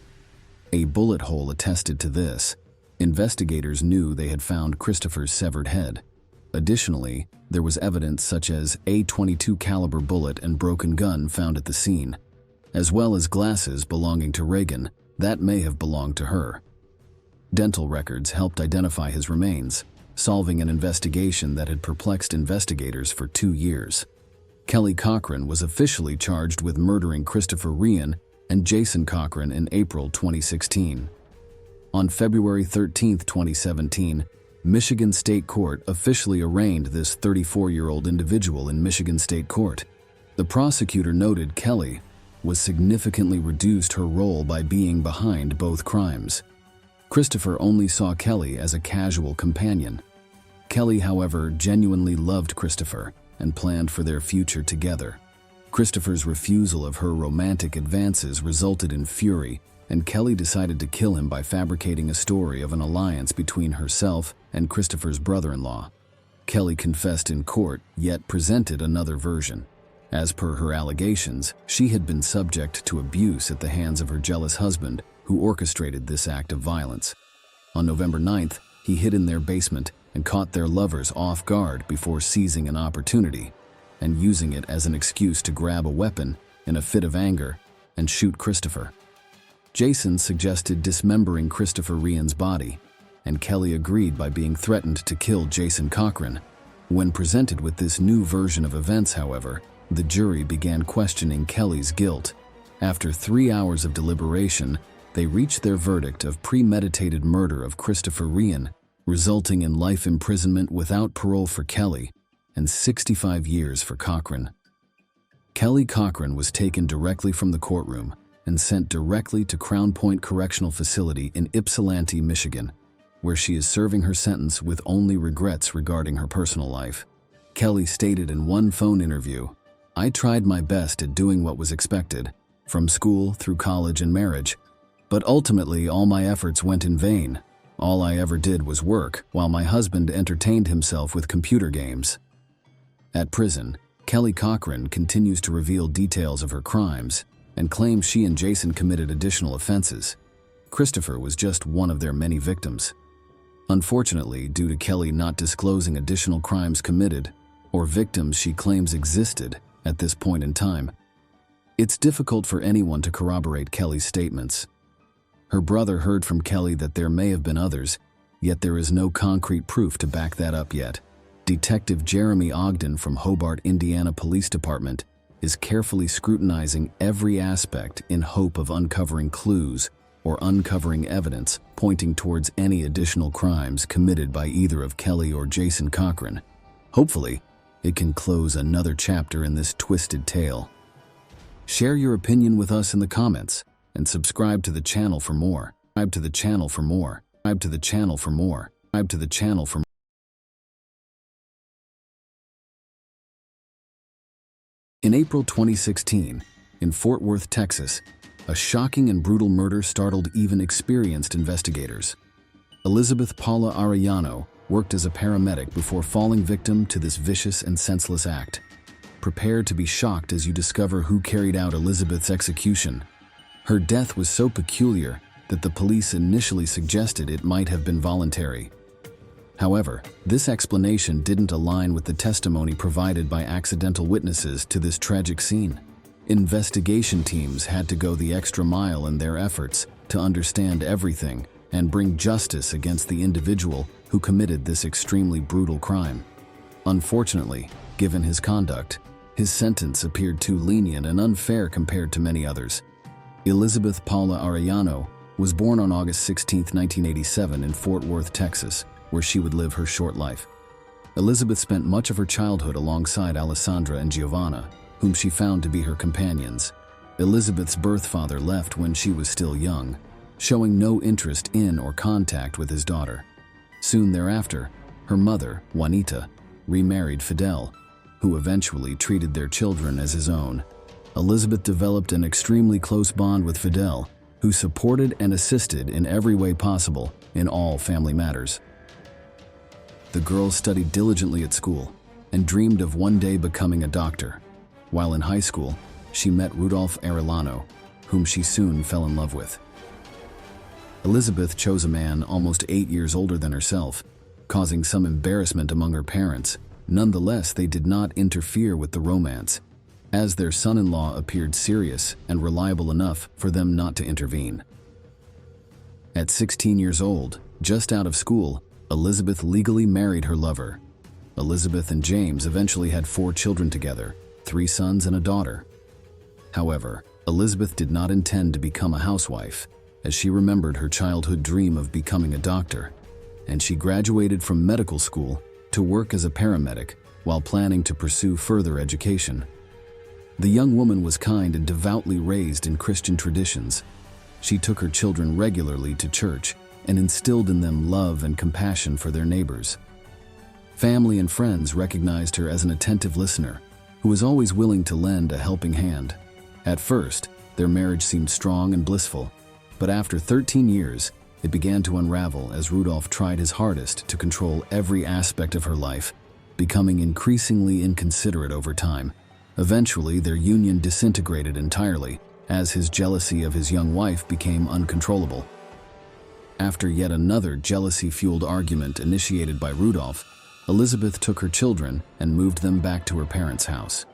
A bullet hole attested to this. Investigators knew they had found Christopher's severed head. Additionally, there was evidence such as a .22 caliber bullet and broken gun found at the scene, as well as glasses belonging to Reagan that may have belonged to her. Dental records helped identify his remains, solving an investigation that had perplexed investigators for 2 years. Kelly Cochran was officially charged with murdering Christopher Ryan and Jason Cochran in April 2016. On February 13, 2017, Michigan State Court officially arraigned this 34-year-old individual in Michigan State Court. The prosecutor noted Kelly was significantly reduced her role by being behind both crimes. Christopher only saw Kelly as a casual companion. Kelly, however, genuinely loved Christopher and planned for their future together. Christopher's refusal of her romantic advances resulted in fury, and Kelly decided to kill him by fabricating a story of an alliance between herself and Christopher's brother-in-law. Kelly confessed in court, yet presented another version. As per her allegations, she had been subject to abuse at the hands of her jealous husband, who orchestrated this act of violence. On November 9th, he hid in their basement and caught their lovers off guard before seizing an opportunity and using it as an excuse to grab a weapon in a fit of anger and shoot Christopher. Jason suggested dismembering Christopher Ryan's body, and Kelly agreed by being threatened to kill Jason Cochran. When presented with this new version of events, however, the jury began questioning Kelly's guilt. After 3 hours of deliberation, they reached their verdict of premeditated murder of Christopher Ryan, resulting in life imprisonment without parole for Kelly and 65 years for Cochran. Kelly Cochran was taken directly from the courtroom and sent directly to Crown Point Correctional Facility in Ypsilanti, Michigan, where she is serving her sentence with only regrets regarding her personal life. Kelly stated in one phone interview, "I tried my best at doing what was expected, from school through college and marriage, but ultimately all my efforts went in vain. All I ever did was work, while my husband entertained himself with computer games." At prison, Kelly Cochran continues to reveal details of her crimes and claims she and Jason committed additional offenses. Christopher was just one of their many victims. Unfortunately, due to Kelly not disclosing additional crimes committed or victims she claims existed at this point in time, it's difficult for anyone to corroborate Kelly's statements. Her brother heard from Kelly that there may have been others, yet there is no concrete proof to back that up yet. Detective Jeremy Ogden from Hobart, Indiana Police Department is carefully scrutinizing every aspect in hope of uncovering clues or uncovering evidence pointing towards any additional crimes committed by either of Kelly or Jason Cochran. Hopefully, it can close another chapter in this twisted tale. Share your opinion with us in the comments and subscribe to the channel for more. Subscribe to the channel for more. Subscribe to the channel for more. Subscribe to the channel for more. In April 2016, in Fort Worth, Texas, a shocking and brutal murder startled even experienced investigators. Elizabeth Paula Arellano worked as a paramedic before falling victim to this vicious and senseless act. Prepare to be shocked as you discover who carried out Elizabeth's execution. Her death was so peculiar that the police initially suggested it might have been voluntary. However, this explanation didn't align with the testimony provided by accidental witnesses to this tragic scene. Investigation teams had to go the extra mile in their efforts to understand everything and bring justice against the individual who committed this extremely brutal crime. Unfortunately, given his conduct, his sentence appeared too lenient and unfair compared to many others. Elizabeth Paula Arellano was born on August 16, 1987 in Fort Worth, Texas, where she would live her short life. Elizabeth spent much of her childhood alongside Alessandra and Giovanna, whom she found to be her companions. Elizabeth's birth father left when she was still young, showing no interest in or contact with his daughter. Soon thereafter, her mother, Juanita, remarried Fidel, who eventually treated their children as his own. Elizabeth developed an extremely close bond with Fidel, who supported and assisted in every way possible in all family matters. The girl studied diligently at school and dreamed of one day becoming a doctor. While in high school, she met Rudolph Arellano, whom she soon fell in love with. Elizabeth chose a man almost 8 years older than herself, causing some embarrassment among her parents. Nonetheless, they did not interfere with the romance, as their son-in-law appeared serious and reliable enough for them not to intervene. At 16 years old, just out of school, Elizabeth legally married her lover. Elizabeth and James eventually had 4 children together, 3 sons and a daughter. However, Elizabeth did not intend to become a housewife, as she remembered her childhood dream of becoming a doctor, and she graduated from medical school to work as a paramedic while planning to pursue further education. The young woman was kind and devoutly raised in Christian traditions. She took her children regularly to church and instilled in them love and compassion for their neighbors. Family and friends recognized her as an attentive listener who was always willing to lend a helping hand. At first, their marriage seemed strong and blissful, but after 13 years, it began to unravel as Rudolph tried his hardest to control every aspect of her life, becoming increasingly inconsiderate over time. Eventually, their union disintegrated entirely, as his jealousy of his young wife became uncontrollable. After yet another jealousy-fueled argument initiated by Rudolph, Elizabeth took her children and moved them back to her parents' house.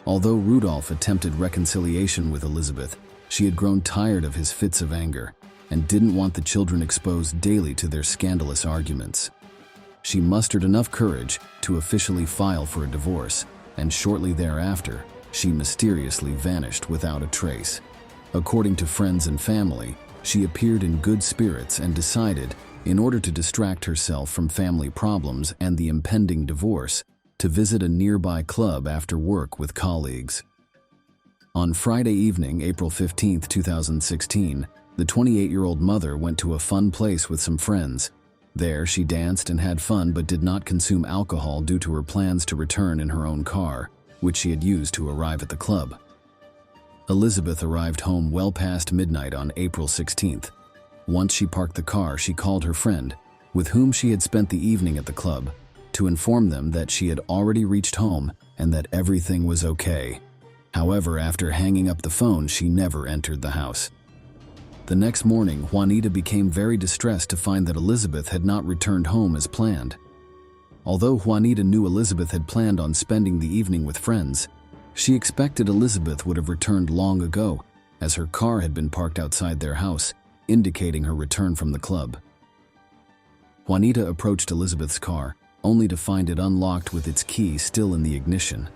Although Rudolph attempted reconciliation with Elizabeth, she had grown tired of his fits of anger and didn't want the children exposed daily to their scandalous arguments. She mustered enough courage to officially file for a divorce, and shortly thereafter, she mysteriously vanished without a trace. According to friends and family, she appeared in good spirits and decided, in order to distract herself from family problems and the impending divorce, to visit a nearby club after work with colleagues. On Friday evening, April 15, 2016, the 28-year-old mother went to a fun place with some friends. There, she danced and had fun but did not consume alcohol due to her plans to return in her own car, which she had used to arrive at the club. Elizabeth arrived home well past midnight on April 16th. Once she parked the car, she called her friend, with whom she had spent the evening at the club, to inform them that she had already reached home and that everything was okay. However, after hanging up the phone, she never entered the house. The next morning, Juanita became very distressed to find that Elizabeth had not returned home as planned. Although Juanita knew Elizabeth had planned on spending the evening with friends, she expected Elizabeth would have returned long ago, as her car had been parked outside their house, indicating her return from the club. Juanita approached Elizabeth's car, only to find it unlocked with its key still in the ignition.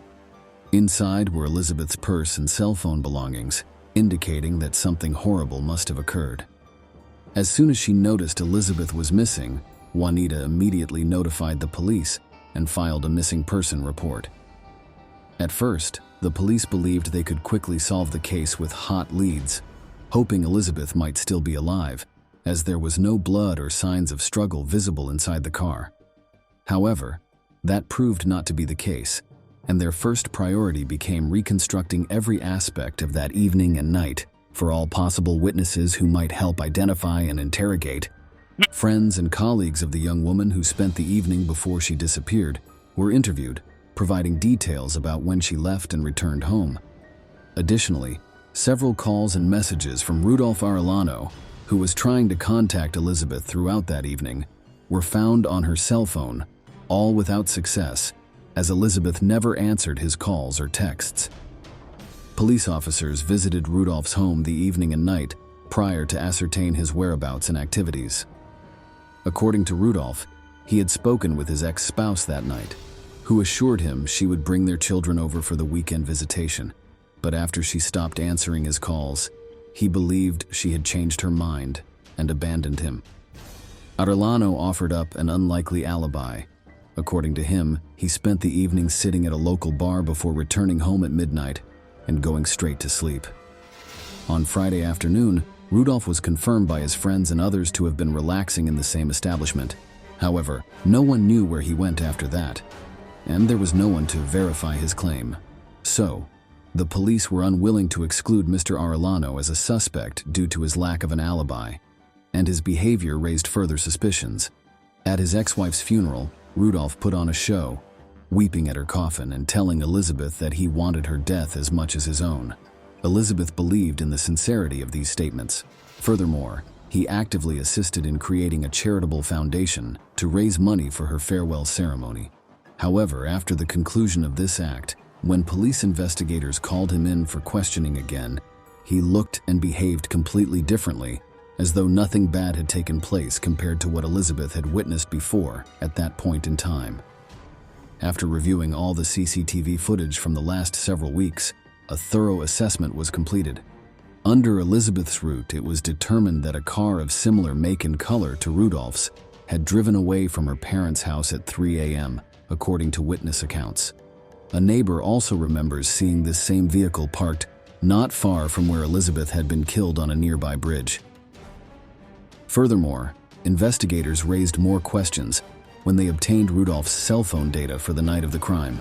Inside were Elizabeth's purse and cell phone belongings, indicating that something horrible must have occurred. As soon as she noticed Elizabeth was missing, Juanita immediately notified the police and filed a missing person report. At first, the police believed they could quickly solve the case with hot leads, hoping Elizabeth might still be alive, as there was no blood or signs of struggle visible inside the car. However, that proved not to be the case, and their first priority became reconstructing every aspect of that evening and night for all possible witnesses who might help identify and interrogate. Friends and colleagues of the young woman who spent the evening before she disappeared were interviewed, providing details about when she left and returned home. Additionally, several calls and messages from Rudolph Arellano, who was trying to contact Elizabeth throughout that evening, were found on her cell phone, all without success, as Elizabeth never answered his calls or texts. Police officers visited Rudolph's home the evening and night prior to ascertain his whereabouts and activities. According to Rudolph, he had spoken with his ex-spouse that night, who assured him she would bring their children over for the weekend visitation, but after she stopped answering his calls, he believed she had changed her mind and abandoned him. Arellano offered up an unlikely alibi. According to him, he spent the evening sitting at a local bar before returning home at midnight and going straight to sleep. On Friday afternoon, Rudolph was confirmed by his friends and others to have been relaxing in the same establishment. However, no one knew where he went after that, and there was no one to verify his claim. So, the police were unwilling to exclude Mr. Arellano as a suspect due to his lack of an alibi, and his behavior raised further suspicions. At his ex-wife's funeral, Rudolph put on a show, weeping at her coffin and telling Elizabeth that he wanted her death as much as his own. Elizabeth believed in the sincerity of these statements. Furthermore, he actively assisted in creating a charitable foundation to raise money for her farewell ceremony. However, after the conclusion of this act, when police investigators called him in for questioning again, he looked and behaved completely differently, as though nothing bad had taken place compared to what Elizabeth had witnessed before at that point in time. after reviewing all the CCTV footage from the last several weeks, a thorough assessment was completed. Under Elizabeth's route, it was determined that a car of similar make and color to Rudolph's had driven away from her parents' house at 3 a.m., according to witness accounts. A neighbor also remembers seeing this same vehicle parked not far from where Elizabeth had been killed on a nearby bridge. Furthermore, investigators raised more questions when they obtained Rudolph's cell phone data for the night of the crime.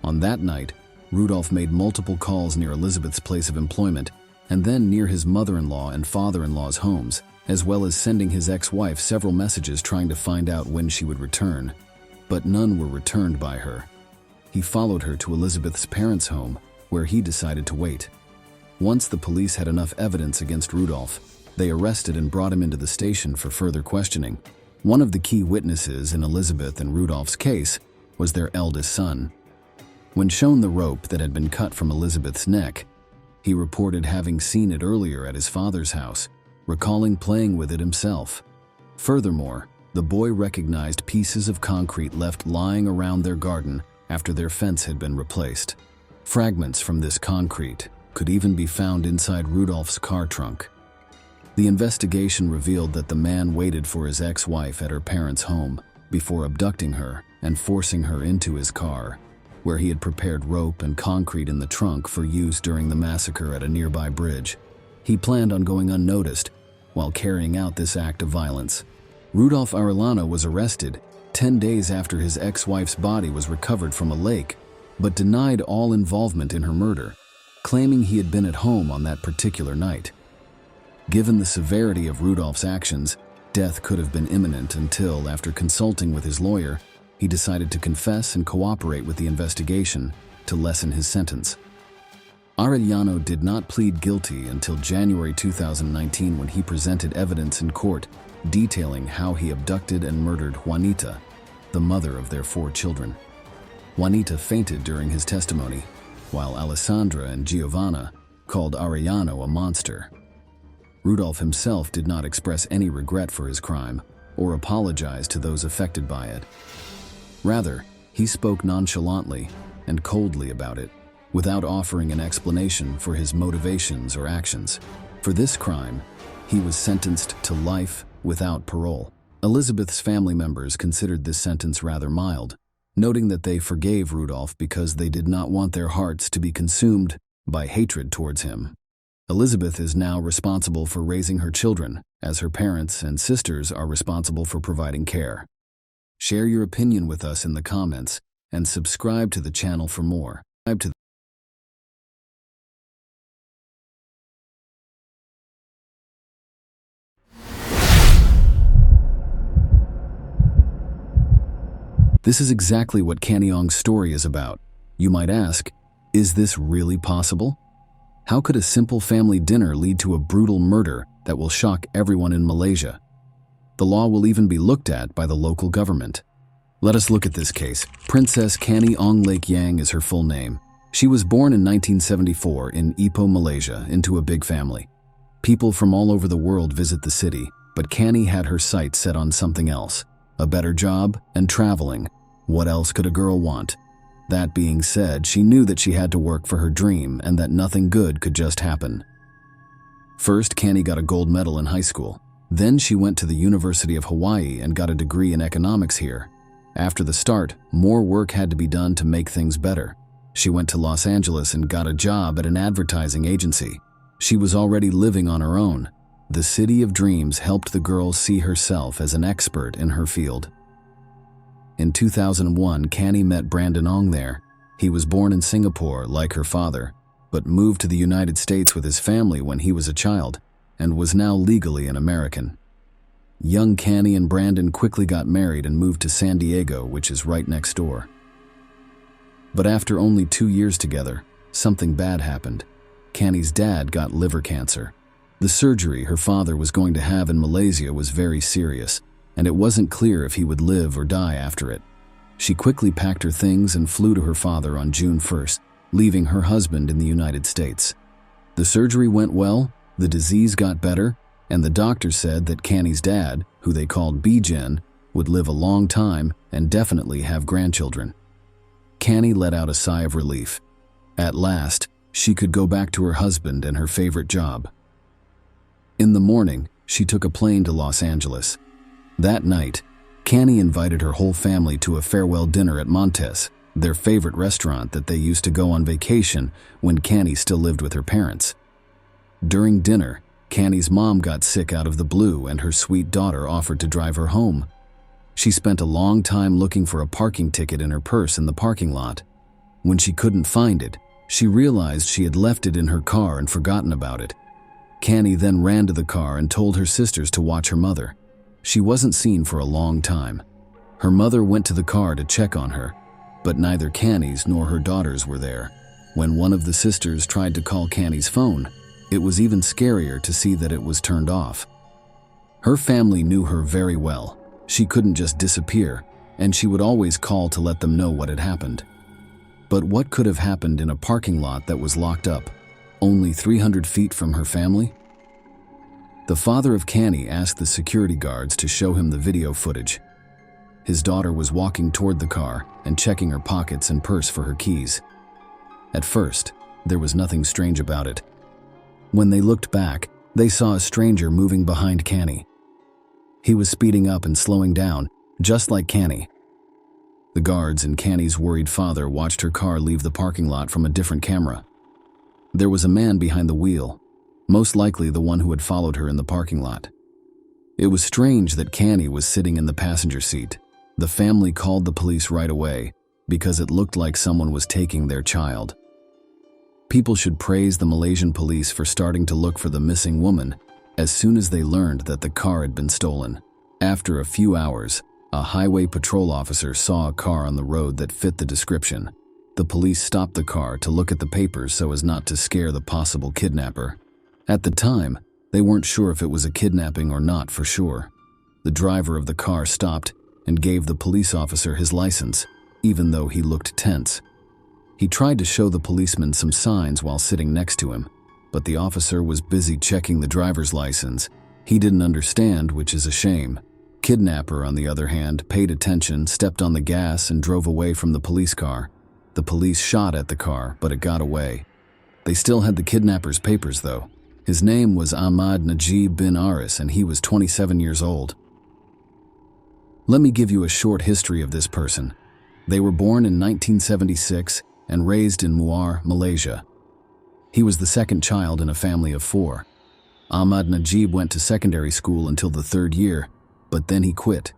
On that night, Rudolph made multiple calls near Elizabeth's place of employment and then near his mother-in-law and father-in-law's homes, as well as sending his ex-wife several messages trying to find out when she would return, but none were returned by her. He followed her to Elizabeth's parents' home, where he decided to wait. Once the police had enough evidence against Rudolph, they arrested and brought him into the station for further questioning. One of the key witnesses in Elizabeth and Rudolph's case was their eldest son. When shown the rope that had been cut from Elizabeth's neck, he reported having seen it earlier at his father's house, recalling playing with it himself. Furthermore, the boy recognized pieces of concrete left lying around their garden after their fence had been replaced. Fragments from this concrete could even be found inside Rudolph's car trunk. The investigation revealed that the man waited for his ex-wife at her parents' home before abducting her and forcing her into his car, where he had prepared rope and concrete in the trunk for use during the massacre at a nearby bridge. He planned on going unnoticed while carrying out this act of violence. Rudolph Arellano was arrested 10 days after his ex-wife's body was recovered from a lake, but denied all involvement in her murder, claiming he had been at home on that particular night. Given the severity of Rudolph's actions, death could have been imminent until, after consulting with his lawyer, he decided to confess and cooperate with the investigation to lessen his sentence. Arellano did not plead guilty until January 2019 when he presented evidence in court detailing how he abducted and murdered Juanita, the mother of their 4 children. Juanita fainted during his testimony, while Alessandra and Giovanna called Arellano a monster. Rudolph himself did not express any regret for his crime or apologize to those affected by it. Rather, he spoke nonchalantly and coldly about it, without offering an explanation for his motivations or actions. For this crime, he was sentenced to life without parole. Elizabeth's family members considered this sentence rather mild, noting that they forgave Rudolph because they did not want their hearts to be consumed by hatred towards him. Elizabeth is now responsible for raising her children, as her parents and sisters are responsible for providing care. Share your opinion with us in the comments and subscribe to the channel for more. This is exactly what Kanyong's story is about. You might ask, is this really possible? How could a simple family dinner lead to a brutal murder that will shock everyone in Malaysia? The law will even be looked at by the local government. Let us look at this case. Princess Kany Ong Lake Yang is her full name. She was born in 1974 in Ipoh, Malaysia, into a big family. People from all over the world visit the city, but Kany had her sights set on something else: a better job and traveling. What else could a girl want? That being said, she knew that she had to work for her dream and that nothing good could just happen. First, Kany got a gold medal in high school. Then she went to the University of Hawaii and got a degree in economics here. After the start, more work had to be done to make things better. She went to Los Angeles and got a job at an advertising agency. She was already living on her own. The city of dreams helped the girl see herself as an expert in her field. In 2001, Kany met Brandon Ong there. He was born in Singapore, like her father, but moved to the United States with his family when he was a child, and was now legally an American. Young Kany and Brandon quickly got married and moved to San Diego, which is right next door. But after only 2 years together, something bad happened. Kany's dad got liver cancer. The surgery her father was going to have in Malaysia was very serious, and it wasn't clear if he would live or die after it. She quickly packed her things and flew to her father on June 1st, leaving her husband in the United States. The surgery went well, the disease got better, and the doctor said that Kany's dad, who they called Bijan, would live a long time and definitely have grandchildren. Canny let out a sigh of relief. At last, she could go back to her husband and her favorite job. In the morning, she took a plane to Los Angeles. That night, Canny invited her whole family to a farewell dinner at Montes, their favorite restaurant that they used to go on vacation when Canny still lived with her parents. During dinner, Canny's mom got sick out of the blue and her sweet daughter offered to drive her home. She spent a long time looking for a parking ticket in her purse in the parking lot. When she couldn't find it, she realized she had left it in her car and forgotten about it. Canny then ran to the car and told her sisters to watch her mother. She wasn't seen for a long time. Her mother went to the car to check on her, but neither Canny's nor her daughters were there. When one of the sisters tried to call Canny's phone, it was even scarier to see that it was turned off. Her family knew her very well. She couldn't just disappear, and she would always call to let them know what had happened. But what could have happened in a parking lot that was locked up, only 300 feet from her family? The father of Canny asked the security guards to show him the video footage. His daughter was walking toward the car and checking her pockets and purse for her keys. At first, there was nothing strange about it. When they looked back, they saw a stranger moving behind Canny. He was speeding up and slowing down, just like Canny. The guards and Canny's worried father watched her car leave the parking lot from a different camera. There was a man behind the wheel, most likely the one who had followed her in the parking lot. It was strange that Canny was sitting in the passenger seat. The family called the police right away because it looked like someone was taking their child. People should praise the Malaysian police for starting to look for the missing woman as soon as they learned that the car had been stolen. After a few hours, a highway patrol officer saw a car on the road that fit the description. The police stopped the car to look at the papers so as not to scare the possible kidnapper. At the time, they weren't sure if it was a kidnapping or not for sure. The driver of the car stopped and gave the police officer his license, even though he looked tense. He tried to show the policeman some signs while sitting next to him, but the officer was busy checking the driver's license. He didn't understand, which is a shame. Kidnapper, on the other hand, paid attention, stepped on the gas, and drove away from the police car. The police shot at the car, but it got away. They still had the kidnapper's papers, though. His name was Ahmad Najib bin Aris, and he was 27 years old. Let me give you a short history of this person. They were born in 1976 and raised in Muar, Malaysia. He was the second child in a family of 4. Ahmad Najib went to secondary school until the 3rd year, but then he quit.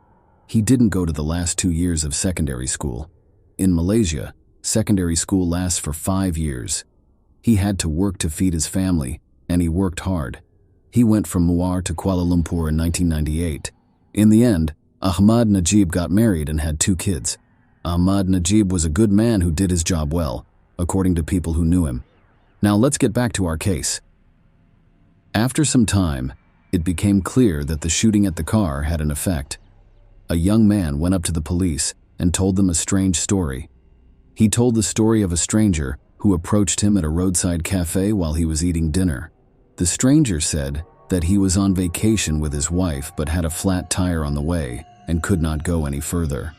He didn't go to the last 2 years of secondary school. In Malaysia, secondary school lasts for 5 years. He had to work to feed his family, and he worked hard. He went from Muar to Kuala Lumpur in 1998. In the end, Ahmad Najib got married and had 2 kids. Ahmad Najib was a good man who did his job well, according to people who knew him. Now let's get back to our case. After some time, it became clear that the shooting at the car had an effect. A young man went up to the police and told them a strange story. He told the story of a stranger who approached him at a roadside cafe while he was eating dinner. The stranger said that he was on vacation with his wife but had a flat tire on the way and could not go any further.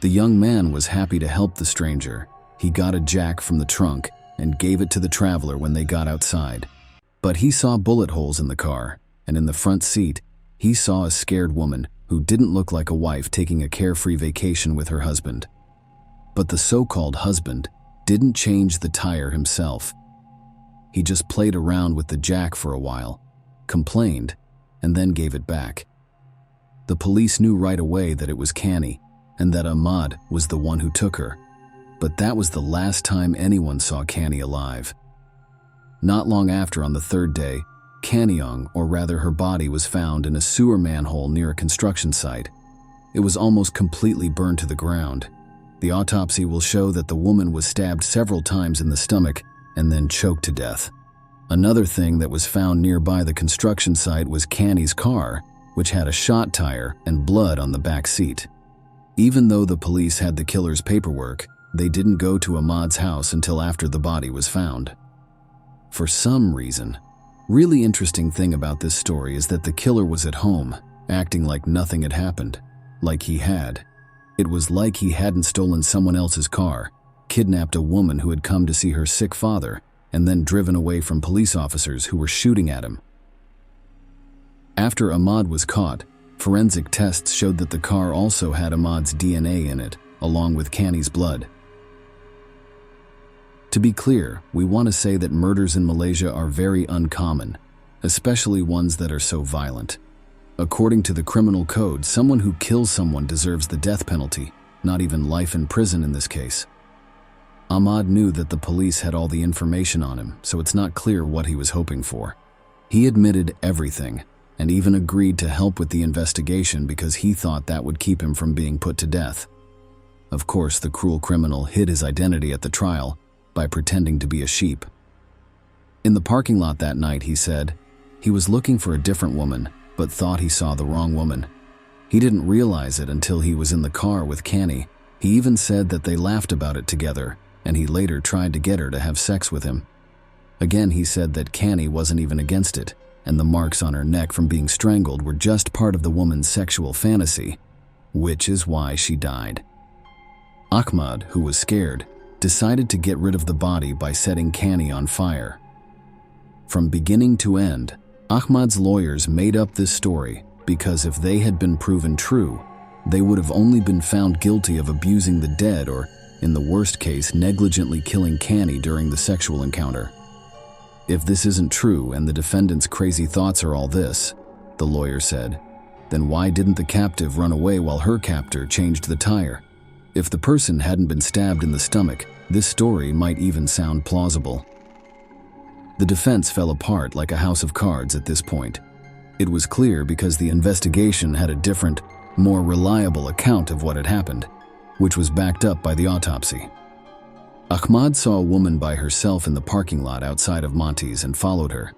The young man was happy to help the stranger. He got a jack from the trunk and gave it to the traveler when they got outside. But he saw bullet holes in the car, and in the front seat, he saw a scared woman who didn't look like a wife taking a carefree vacation with her husband. But the so-called husband didn't change the tire himself. He just played around with the jack for a while, complained, and then gave it back. The police knew right away that it was Canny, and that Ahmad was the one who took her. But that was the last time anyone saw Canny alive. Not long after, on the 3rd day, Cannyong, or rather her body, was found in a sewer manhole near a construction site. It was almost completely burned to the ground. The autopsy will show that the woman was stabbed several times in the stomach and then choked to death. Another thing that was found nearby the construction site was Canny's car, which had a shot tire and blood on the back seat. Even though the police had the killer's paperwork, they didn't go to Ahmad's house until after the body was found. For some reason, really interesting thing about this story is that the killer was at home, acting like nothing had happened, like he had. It was like he hadn't stolen someone else's car, kidnapped a woman who had come to see her sick father, and then driven away from police officers who were shooting at him. After Ahmad was caught, forensic tests showed that the car also had Ahmad's DNA in it, along with Kani's blood. To be clear, we want to say that murders in Malaysia are very uncommon, especially ones that are so violent. According to the criminal code, someone who kills someone deserves the death penalty, not even life in prison in this case. Ahmad knew that the police had all the information on him, so it's not clear what he was hoping for. He admitted everything, and even agreed to help with the investigation because he thought that would keep him from being put to death. Of course, the cruel criminal hid his identity at the trial by pretending to be a sheep. In the parking lot that night, he said, he was looking for a different woman, but thought he saw the wrong woman. He didn't realize it until he was in the car with Kani. He even said that they laughed about it together, and he later tried to get her to have sex with him. Again, he said that Kani wasn't even against it, and the marks on her neck from being strangled were just part of the woman's sexual fantasy, which is why she died. Ahmad, who was scared, decided to get rid of the body by setting Kani on fire. From beginning to end, Ahmad's lawyers made up this story because if they had been proven true, they would have only been found guilty of abusing the dead or, in the worst case, negligently killing Kani during the sexual encounter. If this isn't true and the defendant's crazy thoughts are all this, the lawyer said, then why didn't the captive run away while her captor changed the tire? If the person hadn't been stabbed in the stomach, this story might even sound plausible. The defense fell apart like a house of cards at this point. It was clear because the investigation had a different, more reliable account of what had happened, which was backed up by the autopsy. Ahmad saw a woman by herself in the parking lot outside of Monty's and followed her.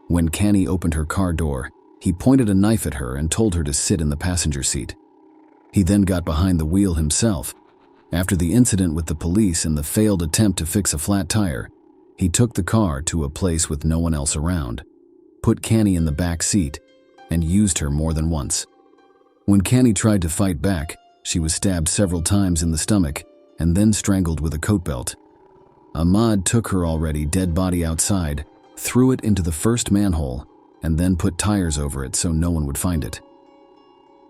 When Kani opened her car door, he pointed a knife at her and told her to sit in the passenger seat. He then got behind the wheel himself. After the incident with the police and the failed attempt to fix a flat tire, he took the car to a place with no one else around, put Kani in the back seat, and used her more than once. When Kani tried to fight back, she was stabbed several times in the stomach and then strangled with a coat belt. Ahmad took her already dead body outside, threw it into the first manhole, and then put tires over it so no one would find it.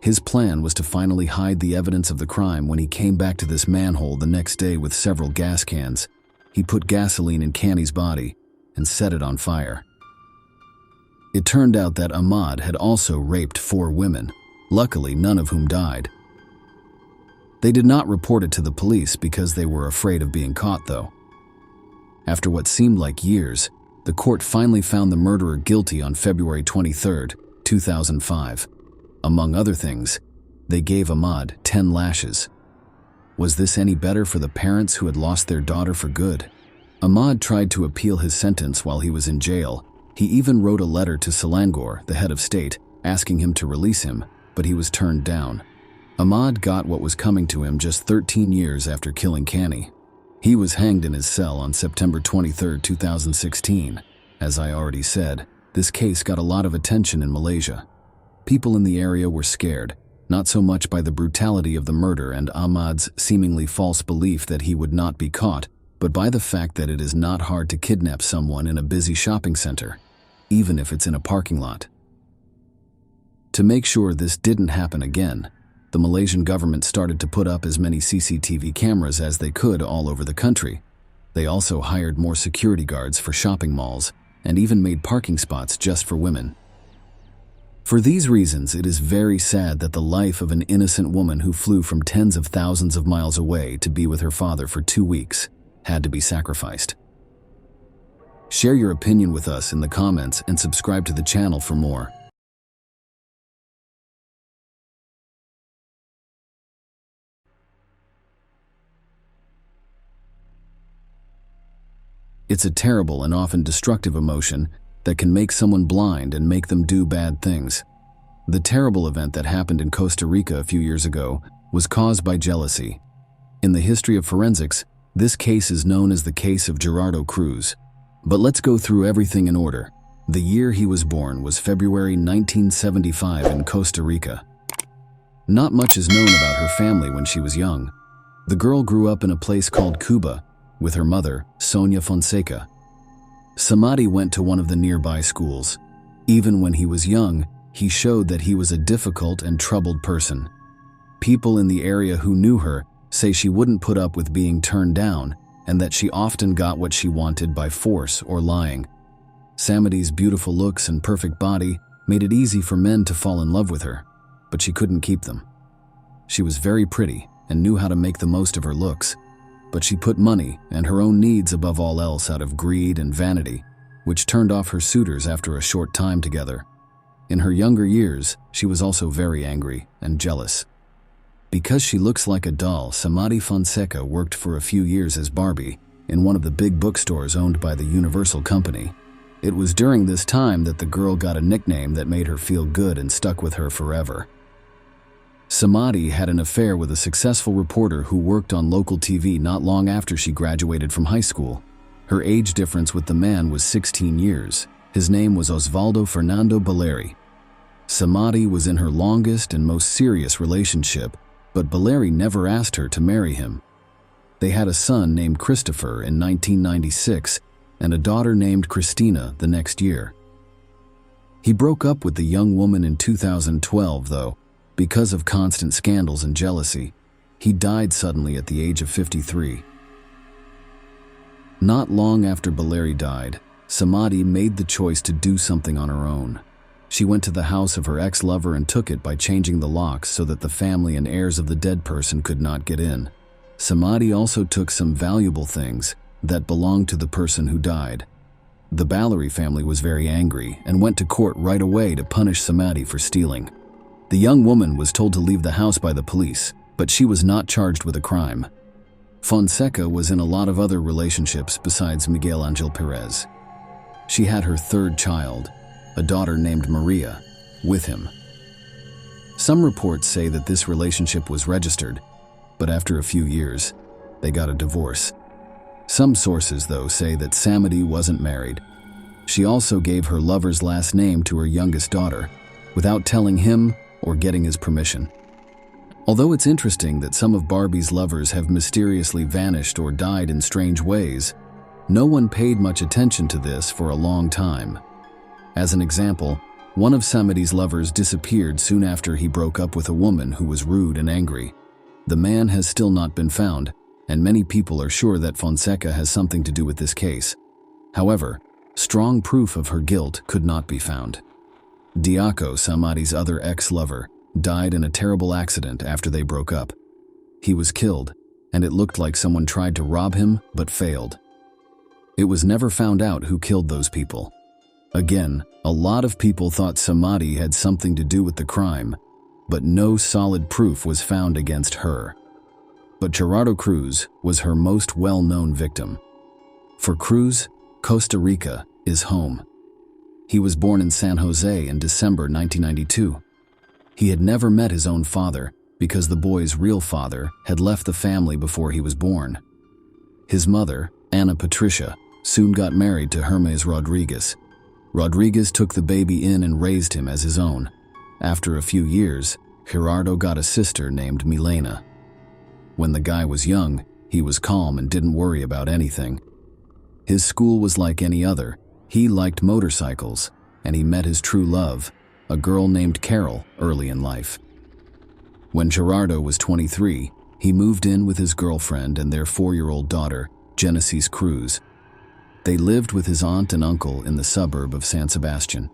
His plan was to finally hide the evidence of the crime when he came back to this manhole the next day with several gas cans. He put gasoline in Kani's body and set it on fire. It turned out that Ahmad had also raped 4 women, luckily none of whom died. They did not report it to the police because they were afraid of being caught, though. After what seemed like years, the court finally found the murderer guilty on February 23, 2005. Among other things, they gave Ahmad 10 lashes. Was this any better for the parents who had lost their daughter for good? Ahmad tried to appeal his sentence while he was in jail. He even wrote a letter to Selangor, the head of state, asking him to release him, but he was turned down. Ahmad got what was coming to him just 13 years after killing Kani. He was hanged in his cell on September 23, 2016. As I already said, this case got a lot of attention in Malaysia. People in the area were scared, not so much by the brutality of the murder and Ahmad's seemingly false belief that he would not be caught, but by the fact that it is not hard to kidnap someone in a busy shopping center, even if it's in a parking lot. To make sure this didn't happen again, the Malaysian government started to put up as many CCTV cameras as they could all over the country. They also hired more security guards for shopping malls and even made parking spots just for women. For these reasons, it is very sad that the life of an innocent woman who flew from tens of thousands of miles away to be with her father for 2 weeks had to be sacrificed. Share your opinion with us in the comments and subscribe to the channel for more. It's a terrible and often destructive emotion that can make someone blind and make them do bad things. The terrible event that happened in Costa Rica a few years ago was caused by jealousy. In the history of forensics, this case is known as the case of Gerardo Cruz. But let's go through everything in order. The year he was born was February 1975 in Costa Rica. Not much is known about her family when she was young. The girl grew up in a place called Cuba with her mother, Sonia Fonseca. Samadi went to one of the nearby schools. Even when he was young, he showed that he was a difficult and troubled person. People in the area who knew her say she wouldn't put up with being turned down and that she often got what she wanted by force or lying. Samadi's beautiful looks and perfect body made it easy for men to fall in love with her, but she couldn't keep them. She was very pretty and knew how to make the most of her looks, but she put money and her own needs above all else out of greed and vanity, which turned off her suitors after a short time together. In her younger years, she was also very angry and jealous. Because she looks like a doll, Samadi Fonseca worked for a few years as Barbie in one of the big bookstores owned by the Universal Company. It was during this time that the girl got a nickname that made her feel good and stuck with her forever. Samadi had an affair with a successful reporter who worked on local TV not long after she graduated from high school. Her age difference with the man was 16 years. His name was Osvaldo Fernando Baleri. Samadi was in her longest and most serious relationship, but Baleri never asked her to marry him. They had a son named Christopher in 1996 and a daughter named Christina the next year. He broke up with the young woman in 2012, though, because of constant scandals and jealousy. He died suddenly at the age of 53. Not long after Baleri died, Samadi made the choice to do something on her own. She went to the house of her ex-lover and took it by changing the locks so that the family and heirs of the dead person could not get in. Samadi also took some valuable things that belonged to the person who died. The Baleri family was very angry and went to court right away to punish Samadi for stealing. The young woman was told to leave the house by the police, but she was not charged with a crime. Fonseca was in a lot of other relationships besides Miguel Angel Perez. She had her third child, a daughter named Maria, with him. Some reports say that this relationship was registered, but after a few years, they got a divorce. Some sources, though, say that Samadi wasn't married. She also gave her lover's last name to her youngest daughter, without telling him or getting his permission. Although it's interesting that some of Barbie's lovers have mysteriously vanished or died in strange ways, no one paid much attention to this for a long time. As an example, one of Samadi's lovers disappeared soon after he broke up with a woman who was rude and angry. The man has still not been found, and many people are sure that Fonseca has something to do with this case. However, strong proof of her guilt could not be found. Diaco, Samadi's other ex-lover, died in a terrible accident after they broke up. He was killed, and it looked like someone tried to rob him but failed. It was never found out who killed those people. Again, a lot of people thought Samadi had something to do with the crime, but no solid proof was found against her. But Gerardo Cruz was her most well-known victim. For Cruz, Costa Rica is home. He was born in San Jose in December 1992. He had never met his own father because the boy's real father had left the family before he was born. His mother, Ana Patricia, soon got married to Hermes Rodriguez. Rodriguez took the baby in and raised him as his own. After a few years, Gerardo got a sister named Milena. When the guy was young, he was calm and didn't worry about anything. His school was like any other. He liked motorcycles, and he met his true love, a girl named Carol, early in life. When Gerardo was 23, he moved in with his girlfriend and their 4-year-old daughter, Genesis Cruz. They lived with his aunt and uncle in the suburb of San Sebastian.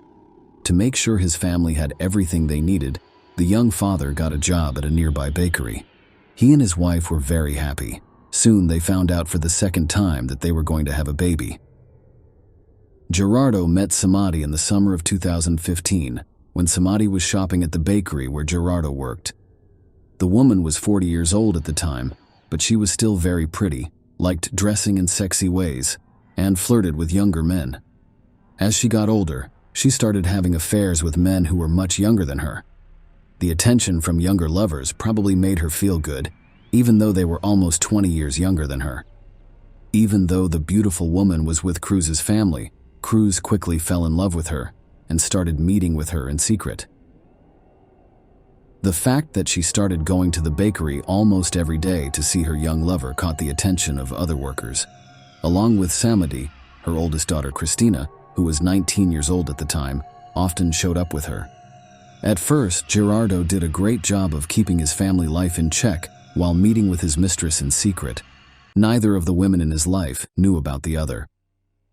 To make sure his family had everything they needed, the young father got a job at a nearby bakery. He and his wife were very happy. Soon they found out for the second time that they were going to have a baby. Gerardo met Samadi in the summer of 2015 when Samadi was shopping at the bakery where Gerardo worked. The woman was 40 years old at the time, but she was still very pretty, liked dressing in sexy ways, and flirted with younger men. As she got older, she started having affairs with men who were much younger than her. The attention from younger lovers probably made her feel good, even though they were almost 20 years younger than her. Even though the beautiful woman was with Cruz's family, Cruz quickly fell in love with her and started meeting with her in secret. The fact that she started going to the bakery almost every day to see her young lover caught the attention of other workers. Along with Samadi, her oldest daughter Christina, who was 19 years old at the time, often showed up with her. At first, Gerardo did a great job of keeping his family life in check while meeting with his mistress in secret. Neither of the women in his life knew about the other.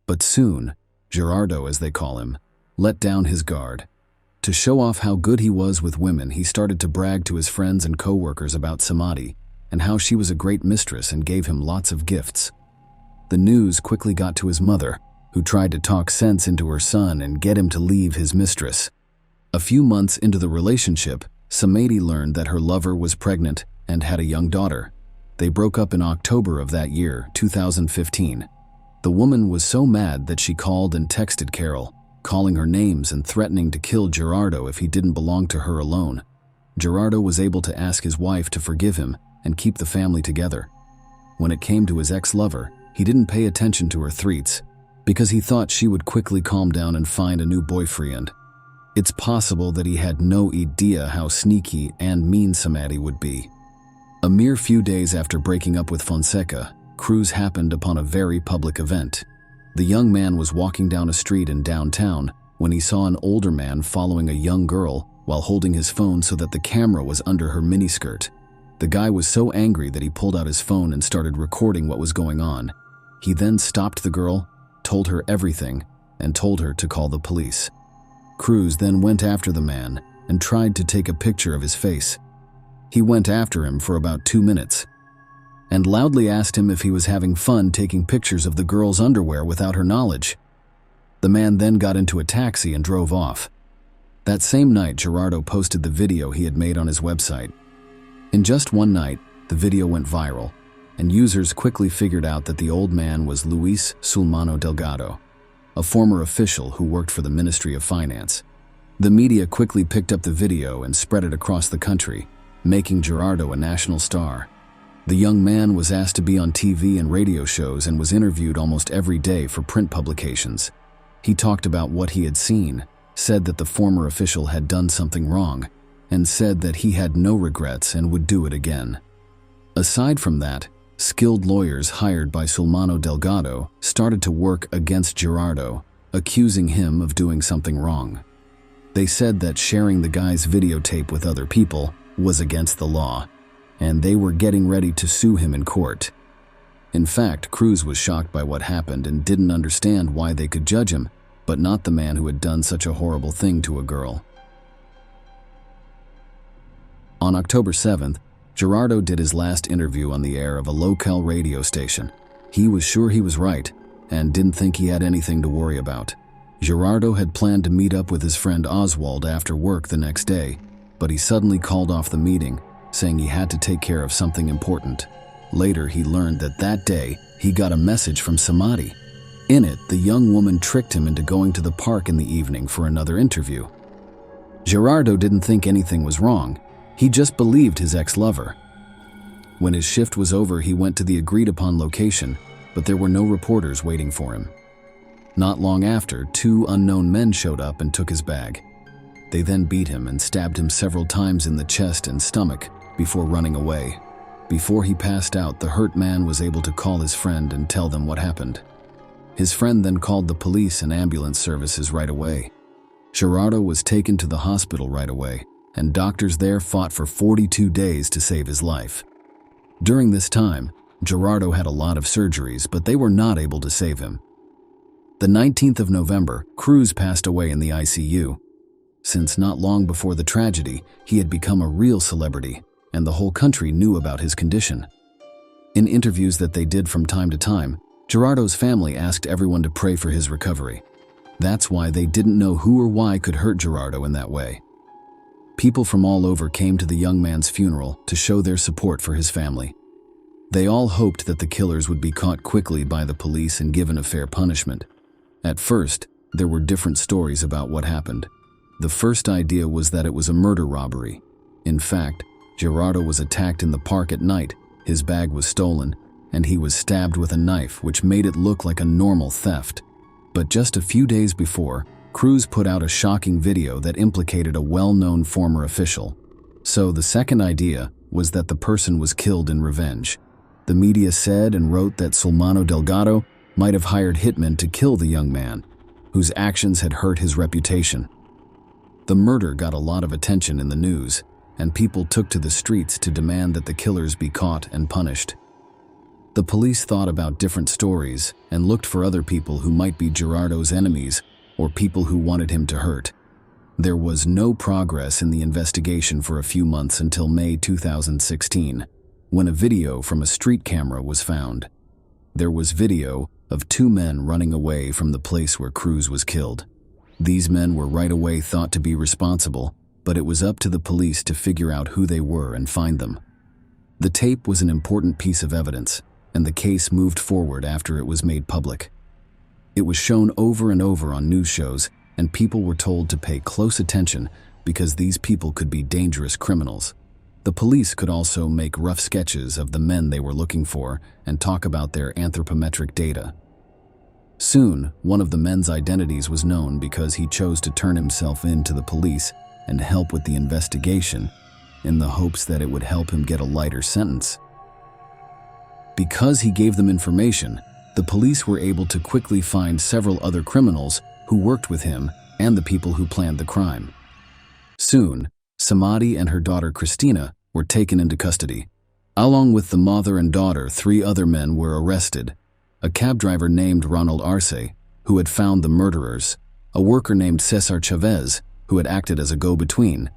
But soon, Gerardo, as they call him, let down his guard. To show off how good he was with women, he started to brag to his friends and co-workers about Samadi and how she was a great mistress and gave him lots of gifts. The news quickly got to his mother, who tried to talk sense into her son and get him to leave his mistress. A few months into the relationship, Samadi learned that her lover was pregnant and had a young daughter. They broke up in October of that year, 2015. The woman was so mad that she called and texted Carol, calling her names and threatening to kill Gerardo if he didn't belong to her alone. Gerardo was able to ask his wife to forgive him and keep the family together. When it came to his ex-lover, he didn't pay attention to her threats because he thought she would quickly calm down and find a new boyfriend. It's possible that he had no idea how sneaky and mean Samadi would be. A mere few days after breaking up with Fonseca, Cruz happened upon a very public event. The young man was walking down a street in downtown when he saw an older man following a young girl while holding his phone so that the camera was under her miniskirt. The guy was so angry that he pulled out his phone and started recording what was going on. He then stopped the girl, told her everything, and told her to call the police. Cruz then went after the man and tried to take a picture of his face. He went after him for about 2 minutes and loudly asked him if he was having fun taking pictures of the girl's underwear without her knowledge. The man then got into a taxi and drove off. That same night, Gerardo posted the video he had made on his website. In just one night, the video went viral, and users quickly figured out that the old man was Luis Sulmano Delgado, a former official who worked for the Ministry of Finance. The media quickly picked up the video and spread it across the country, making Gerardo a national star. The young man was asked to be on TV and radio shows and was interviewed almost every day for print publications. He talked about what he had seen, said that the former official had done something wrong, and said that he had no regrets and would do it again. Aside from that, skilled lawyers hired by Sulmano Delgado started to work against Gerardo, accusing him of doing something wrong. They said that sharing the guy's videotape with other people was against the law, and they were getting ready to sue him in court. In fact, Cruz was shocked by what happened and didn't understand why they could judge him, but not the man who had done such a horrible thing to a girl. On October 7th, Gerardo did his last interview on the air of a local radio station. He was sure he was right and didn't think he had anything to worry about. Gerardo had planned to meet up with his friend Oswald after work the next day, but he suddenly called off the meeting, saying he had to take care of something important. Later, he learned that that day, he got a message from Samadi. In it, the young woman tricked him into going to the park in the evening for another interview. Gerardo didn't think anything was wrong. He just believed his ex-lover. When his shift was over, he went to the agreed-upon location, but there were no reporters waiting for him. Not long after, 2 unknown men showed up and took his bag. They then beat him and stabbed him several times in the chest and stomach before running away. Before he passed out, the hurt man was able to call his friend and tell them what happened. His friend then called the police and ambulance services right away. Gerardo was taken to the hospital right away, and doctors there fought for 42 days to save his life. During this time, Gerardo had a lot of surgeries, but they were not able to save him. The 19th of November, Cruz passed away in the ICU. Since not long before the tragedy, he had become a real celebrity, and the whole country knew about his condition. In interviews that they did from time to time, Gerardo's family asked everyone to pray for his recovery. That's why they didn't know who or why could hurt Gerardo in that way. People from all over came to the young man's funeral to show their support for his family. They all hoped that the killers would be caught quickly by the police and given a fair punishment. At first, there were different stories about what happened. The first idea was that it was a murder robbery. In fact, Gerardo was attacked in the park at night, his bag was stolen, and he was stabbed with a knife, which made it look like a normal theft. But just a few days before, Cruz put out a shocking video that implicated a well-known former official. So the second idea was that the person was killed in revenge. The media said and wrote that Sulmano Delgado might have hired hitmen to kill the young man, whose actions had hurt his reputation. The murder got a lot of attention in the news, and people took to the streets to demand that the killers be caught and punished. The police thought about different stories and looked for other people who might be Gerardo's enemies or people who wanted him to hurt. There was no progress in the investigation for a few months until May 2016, when a video from a street camera was found. There was video of two men running away from the place where Cruz was killed. These men were right away thought to be responsible, but it was up to the police to figure out who they were and find them. The tape was an important piece of evidence, and the case moved forward after it was made public. It was shown over and over on news shows, and people were told to pay close attention because these people could be dangerous criminals. The police could also make rough sketches of the men they were looking for and talk about their anthropometric data. Soon, one of the men's identities was known because he chose to turn himself in to the police and help with the investigation in the hopes that it would help him get a lighter sentence. Because he gave them information, the police were able to quickly find several other criminals who worked with him and the people who planned the crime. Soon, Samadi and her daughter Cristina were taken into custody. Along with the mother and daughter, 3 other men were arrested: a cab driver named Ronald Arce, who had found the murderers, a worker named Cesar Chavez, who had acted as a go-between,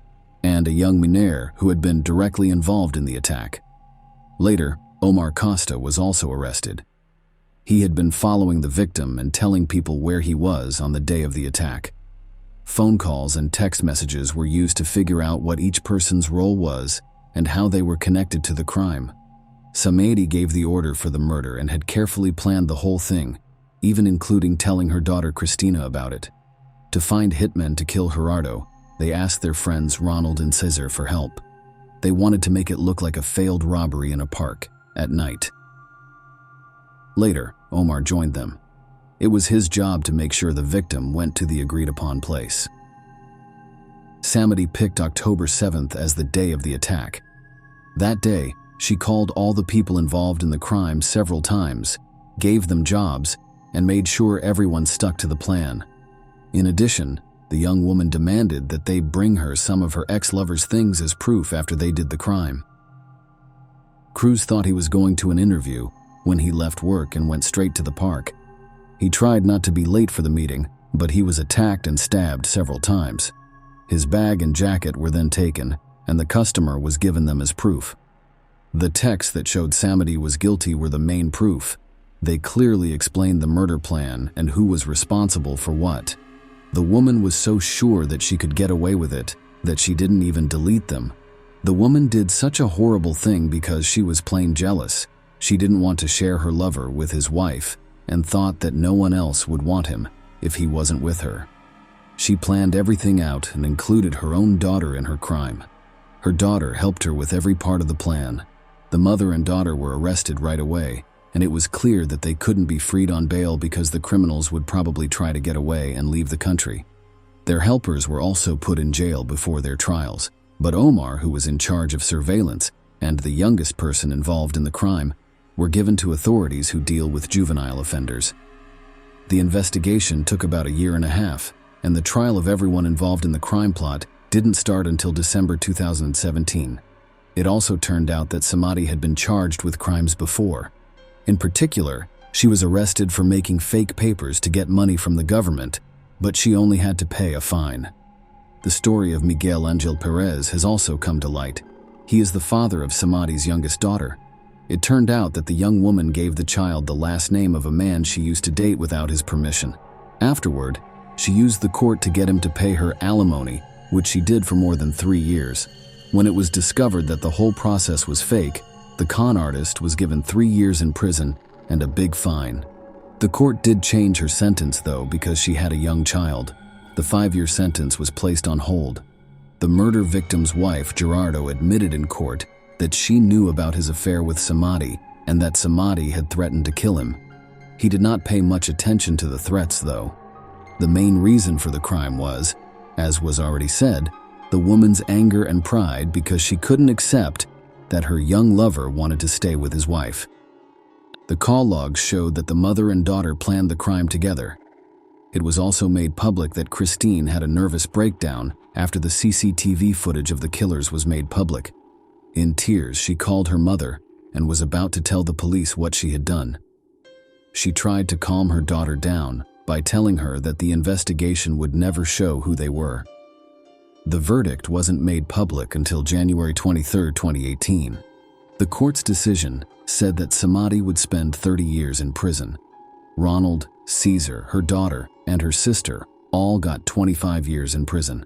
and a young Miner who had been directly involved in the attack. Later, Omar Costa was also arrested. He had been following the victim and telling people where he was on the day of the attack. Phone calls and text messages were used to figure out what each person's role was and how they were connected to the crime. Samedi gave the order for the murder and had carefully planned the whole thing, even including telling her daughter Cristina about it. To find hitmen to kill Gerardo, they asked their friends Ronald and Cesar for help. They wanted to make it look like a failed robbery in a park at night. Later, Omar joined them. It was his job to make sure the victim went to the agreed-upon place. Samedi picked October 7th as the day of the attack. That day, she called all the people involved in the crime several times, gave them jobs, and made sure everyone stuck to the plan. In addition, the young woman demanded that they bring her some of her ex-lover's things as proof after they did the crime. Cruz thought he was going to an interview when he left work and went straight to the park. He tried not to be late for the meeting, but he was attacked and stabbed several times. His bag and jacket were then taken, and the customer was given them as proof. The texts that showed Samedi was guilty were the main proof. They clearly explained the murder plan and who was responsible for what. The woman was so sure that she could get away with it that she didn't even delete them. The woman did such a horrible thing because she was plain jealous. She didn't want to share her lover with his wife and thought that no one else would want him if he wasn't with her. She planned everything out and included her own daughter in her crime. Her daughter helped her with every part of the plan. The mother and daughter were arrested right away, and it was clear that they couldn't be freed on bail because the criminals would probably try to get away and leave the country. Their helpers were also put in jail before their trials, but Omar, who was in charge of surveillance, and the youngest person involved in the crime, were given to authorities who deal with juvenile offenders. The investigation took about a year and a half, and the trial of everyone involved in the crime plot didn't start until December 2017. It also turned out that Samadi had been charged with crimes before. In particular, she was arrested for making fake papers to get money from the government, but she only had to pay a fine. The story of Miguel Angel Perez has also come to light. He is the father of Samadi's youngest daughter. It turned out that the young woman gave the child the last name of a man she used to date without his permission. Afterward, she used the court to get him to pay her alimony, which she did for more than 3 years. When it was discovered that the whole process was fake, the con artist was given 3 years in prison and a big fine. The court did change her sentence, though, because she had a young child. The 5-year sentence was placed on hold. The murder victim's wife, Gerardo, admitted in court that she knew about his affair with Samadi and that Samadi had threatened to kill him. He did not pay much attention to the threats, though. The main reason for the crime was, as was already said, the woman's anger and pride because she couldn't accept that her young lover wanted to stay with his wife. The call logs showed that the mother and daughter planned the crime together. It was also made public that Christine had a nervous breakdown after the CCTV footage of the killers was made public. In tears, she called her mother and was about to tell the police what she had done. She tried to calm her daughter down by telling her that the investigation would never show who they were. The verdict wasn't made public until January 23, 2018. The court's decision said that Samadhi would spend 30 years in prison. Ronald, Caesar, her daughter, and her sister all got 25 years in prison.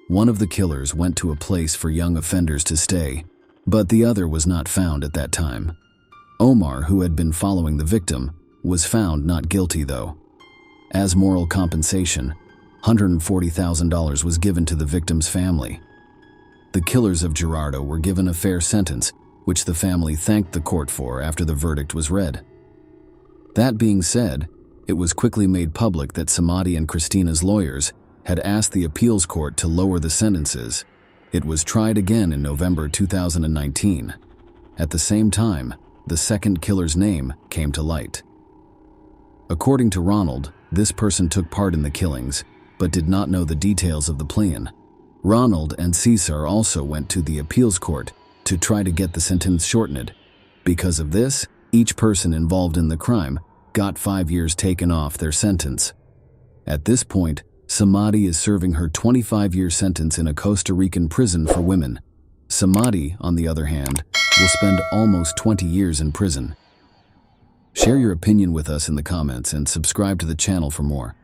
One of the killers went to a place for young offenders to stay, but the other was not found at that time. Omar, who had been following the victim, was found not guilty though. As moral compensation, $140,000 was given to the victim's family. The killers of Gerardo were given a fair sentence, which the family thanked the court for after the verdict was read. That being said, it was quickly made public that Samadhi and Christina's lawyers had asked the appeals court to lower the sentences. It was tried again in November 2019. At the same time, the second killer's name came to light. According to Ronald, this person took part in the killings, but did not know the details of the plan. Ronald and Caesar also went to the appeals court to try to get the sentence shortened. Because of this, each person involved in the crime got 5 years taken off their sentence. At this point, Samadhi is serving her 25-year sentence in a Costa Rican prison for women. Samadhi, on the other hand, will spend almost 20 years in prison. Share your opinion with us in the comments and subscribe to the channel for more.